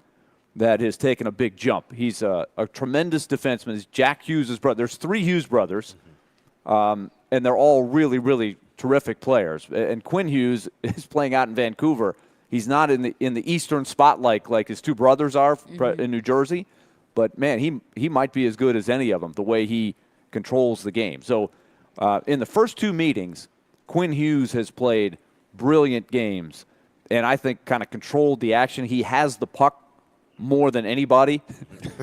that has taken a big jump. He's a tremendous defenseman. He's Jack Hughes' brother. There's 3 Hughes brothers, and they're all really, really terrific players. And Quinn Hughes is playing out in Vancouver. He's not in the Eastern spotlight like his 2 brothers are in New Jersey, but man, he might be as good as any of them the way he controls the game. So in the first 2 meetings, Quinn Hughes has played brilliant games, and I think kind of controlled the action. He has the puck more than anybody.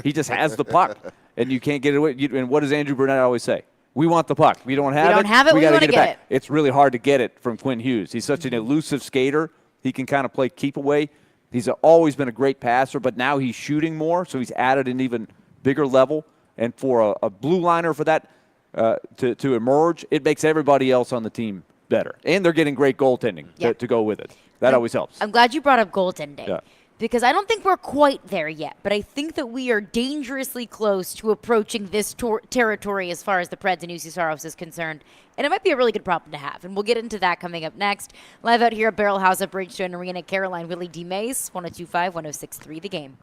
He just has the puck, and you can't get it away. And what does Andrew Burnett always say? We want the puck. We don't have it. We gotta want to get back. It's really hard to get it from Quinn Hughes. He's such an elusive skater. He can kind of play keep away. He's always been a great passer, but now he's shooting more, so he's added an even bigger level. And for a blue liner for that to emerge, it makes everybody else on the team better. And they're getting great goaltending to go with it. That always helps. I'm glad you brought up goaltending. Yeah. Because I don't think we're quite there yet, but I think that we are dangerously close to approaching this territory as far as the Preds and UC Saros is concerned. And it might be a really good problem to have. And we'll get into that coming up next. Live out here at Barrel House at Bridgestone Arena, Caroline Willie D. Mays, 102.5, 106.3 The Game.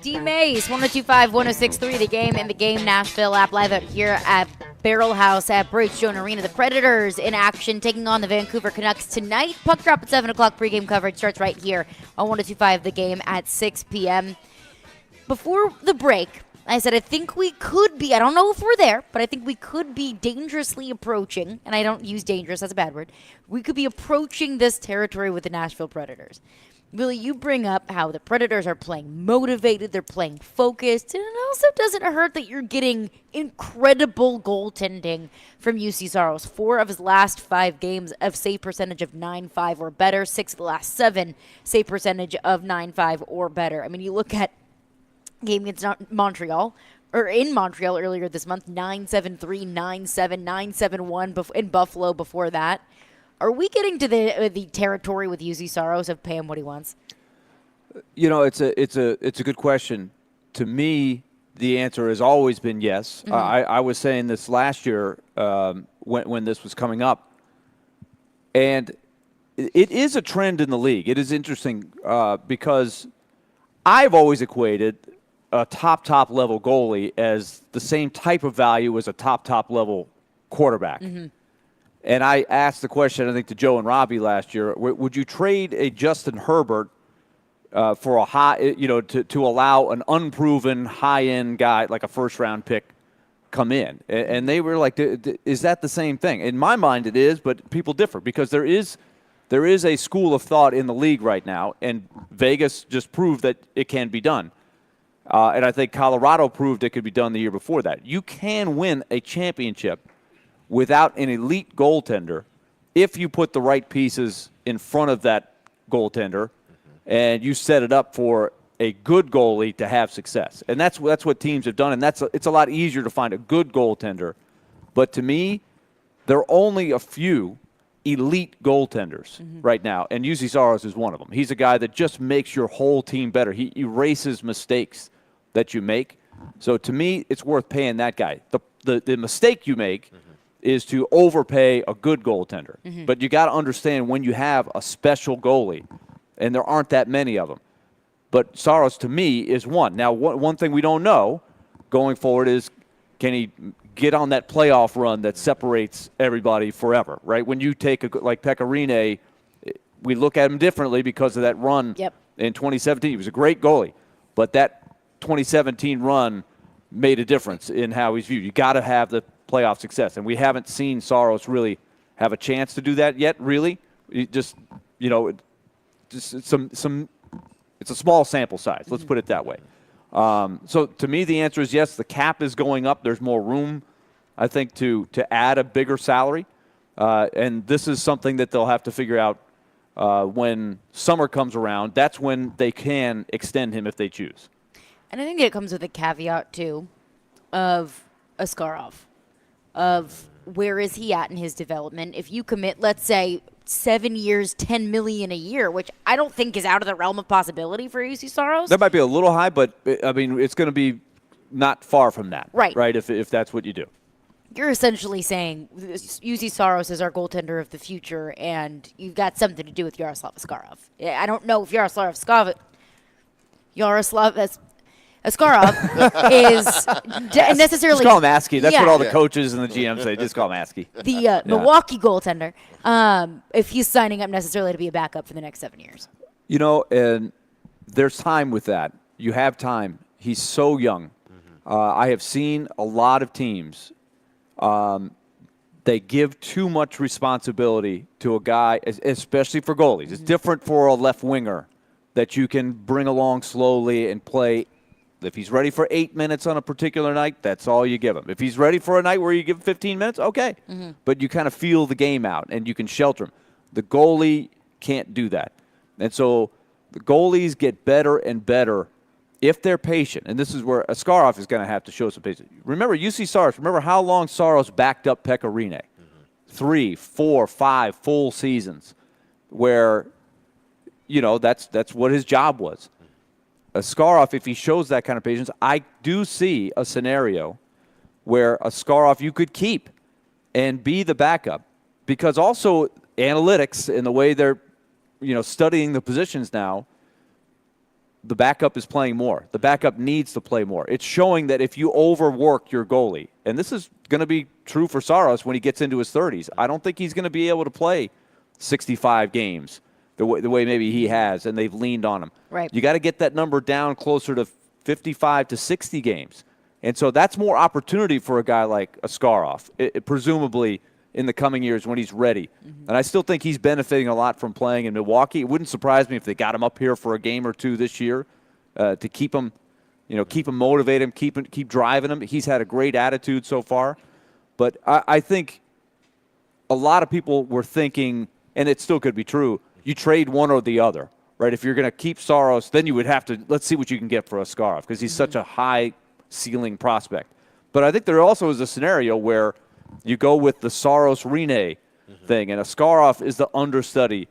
D Mays, 1025, 1063, the game in the Game Nashville app, live out here at Barrel House at Bridgestone Arena. The Predators in action, taking on the Vancouver Canucks tonight. Puck drop at 7 o'clock. Pregame coverage starts right here on 1025, the game at 6 p.m. Before the break, I said I think we could be, I don't know if we're there, but I think we could be dangerously approaching, and I don't use dangerous, that's a bad word. We could be approaching this territory with the Nashville Predators. Billy, you bring up how the Predators are playing motivated, they're playing focused, and it also doesn't hurt that you're getting incredible goaltending from UC Saros. 4 of his last 5 games of save percentage of 9.5 or better, 6 of the last 7 save percentage of 9.5 or better. I mean, you look at game against Montreal, or in Montreal earlier this month, 9-7-3, 9-7, 9-7-1 in Buffalo before that. Are we getting to the territory with UC Saros of pay him what he wants? You know, it's a good question. To me, the answer has always been yes. Mm-hmm. I was saying this last year when this was coming up, and it is a trend in the league. It is interesting because I've always equated a top level goalie as the same type of value as a top level quarterback. Mm-hmm. And I asked the question, I think, to Joe and Robbie last year, would you trade a Justin Herbert for a high, to allow an unproven high-end guy like a first-round pick come in? And they were like, is that the same thing? In my mind it is, but people differ because there is a school of thought in the league right now, and Vegas just proved that it can be done. And I think Colorado proved it could be done the year before that. You can win a championship without an elite goaltender if you put the right pieces in front of that goaltender and you set it up for a good goalie to have success. And that's what teams have done, and it's a lot easier to find a good goaltender. But to me, there are only a few elite goaltenders right now, and UC Saros is one of them. He's a guy that just makes your whole team better. He erases mistakes that you make. So to me, it's worth paying that guy. The mistake you make is to overpay a good goaltender. Mm-hmm. But you got to understand when you have a special goalie, and there aren't that many of them. But Saros, to me, is one. Now, one thing we don't know going forward is can he get on that playoff run that separates everybody forever, right? When you take like Pekka Rinne, we look at him differently because of that run in 2017. He was a great goalie, but that 2017 run made a difference in how he's viewed. You got to have the playoff success, and we haven't seen Saros really have a chance to do that yet. Really, it's a small sample size. Let's put it that way. So to me, the answer is yes. The cap is going up. There's more room, I think, to add a bigger salary, and this is something that they'll have to figure out when summer comes around. That's when they can extend him if they choose. And I think it comes with a caveat too, of Askarov. Of where is he at in his development. If you commit, let's say, 7 years, $10 million a year, which I don't think is out of the realm of possibility for UC Saros. That might be a little high, but I mean, it's going to be not far from that. Right. Right, if that's what you do. You're essentially saying UC Saros is our goaltender of the future, and you've got something to do with Yaroslav Askarov. I don't know if Yaroslav Askarov is necessarily... Just call him Askey. That's what all the coaches and the GMs say. Just call him Askey. The Milwaukee goaltender, if he's signing up necessarily to be a backup for the next 7 years. You know, and there's time with that. You have time. He's so young. I have seen a lot of teams, they give too much responsibility to a guy, especially for goalies. It's different for a left winger that you can bring along slowly and play. If he's ready for 8 minutes on a particular night, that's all you give him. If he's ready for a night where you give him 15 minutes, okay. Mm-hmm. But you kind of feel the game out, and you can shelter him. The goalie can't do that. And so the goalies get better and better if they're patient. And this is where Askarov is going to have to show some patience. Remember, UC Saros, remember how long Saros backed up Pekka Rinne? 3, 4, 5 full seasons where, that's what his job was. Askarov, if he shows that kind of patience, I do see a scenario where Askarov you could keep and be the backup, because also analytics and the way they're studying the positions now, the backup is playing more. The backup needs to play more. It's showing that if you overwork your goalie, and this is going to be true for Saros when he gets into his 30s, I don't think he's going to be able to play 65 games the way maybe he has, and they've leaned on him. Right. You got to get that number down closer to 55 to 60 games. And so that's more opportunity for a guy like Askarov, presumably in the coming years when he's ready. And I still think he's benefiting a lot from playing in Milwaukee. It wouldn't surprise me if they got him up here for a game or two this year to keep him, keep him motivated, keep driving him. He's had a great attitude so far. But I think a lot of people were thinking, and it still could be true, you trade one or the other, right? If you're going to keep Saros, then you would have to, let's see what you can get for Askarov because he's such a high ceiling prospect. But I think there also is a scenario where you go with the Saros-Rene thing, and Askarov is the understudy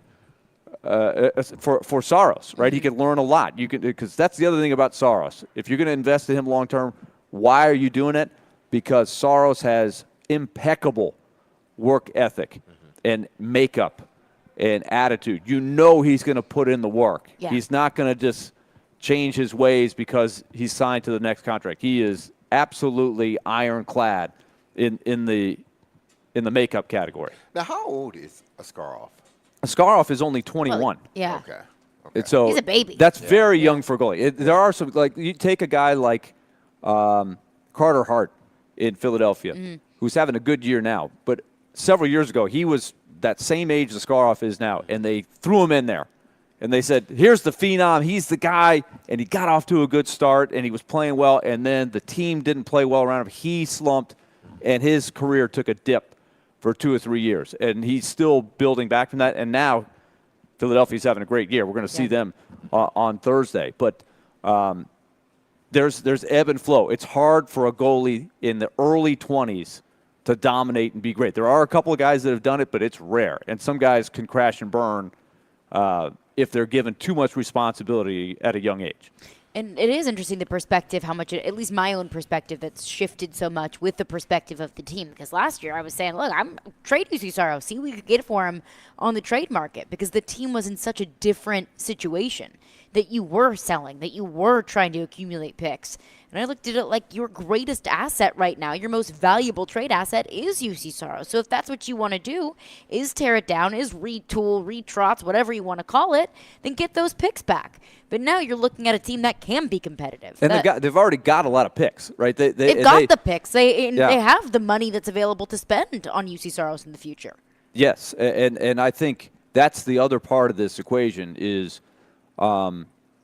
for Saros, right? He can learn a lot. Because that's the other thing about Saros. If you're going to invest in him long term, why are you doing it? Because Saros has impeccable work ethic and makeup and attitude. You know he's going to put in the work. Yeah. He's not going to just change his ways because he's signed to the next contract. He is absolutely ironclad in the makeup category. Now, how old is Askarov? Askarov is only 21. Well, yeah. Okay. And so He's a baby. That's very young for a goalie. There are some, like, you take a guy like Carter Hart in Philadelphia, who's having a good year now. But several years ago, he was that same age Askarov is now, and they threw him in there. And they said, here's the phenom, he's the guy, and he got off to a good start, and he was playing well, and then the team didn't play well around him. He slumped, and his career took a dip for 2 or 3 years. And he's still building back from that, and now Philadelphia's having a great year. We're going to see them on Thursday. But there's ebb and flow. It's hard for a goalie in the early 20s to dominate and be great. There are a couple of guys that have done it, but it's rare. And some guys can crash and burn if they're given too much responsibility at a young age. And it is interesting the perspective, how much, at least my own perspective, that's shifted so much with the perspective of the team. Because last year I was saying, look, I'm trade UC Saros. See what we could get for him on the trade market because the team was in such a different situation that you were selling, that you were trying to accumulate picks. And I looked at it like your greatest asset right now, your most valuable trade asset is UC Saros. So if that's what you want to do, is tear it down, is retool, retrots, whatever you want to call it, then get those picks back. But now you're looking at a team that can be competitive. And they've already got a lot of picks, right? They've got the picks. They have the money that's available to spend on UC Saros in the future. Yes, and I think that's the other part of this equation is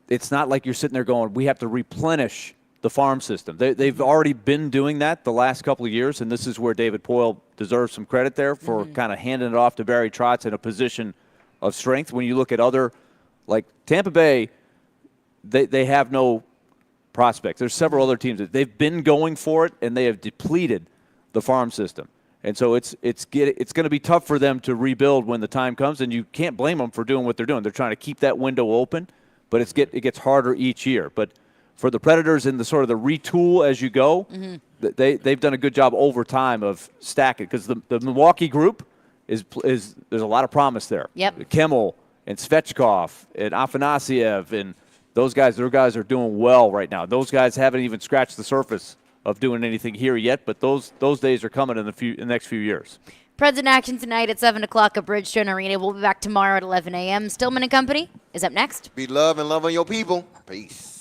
it's not like you're sitting there going, we have to replenish the farm system. They've already been doing that the last couple of years, and this is where David Poyle deserves some credit there for kind of handing it off to Barry Trotz in a position of strength. When you look at other, like Tampa Bay, they have no prospects. There's several other teams that they've been going for it, and they have depleted the farm system. And so it's going to be tough for them to rebuild when the time comes, and you can't blame them for doing what they're doing. They're trying to keep that window open, but it gets harder each year. But for the Predators in the sort of the retool as you go, they've done a good job over time of stacking because the Milwaukee group is there's a lot of promise there. Yep. Kimmel and Svechkov and Afanasiev and those guys are doing well right now. Those guys haven't even scratched the surface of doing anything here yet, but those days are coming in the next few years. Preds in action tonight at 7 o'clock at Bridgestone Arena. We'll be back tomorrow at 11 a.m. Stillman and Company is up next. Be love and love on your people. Peace.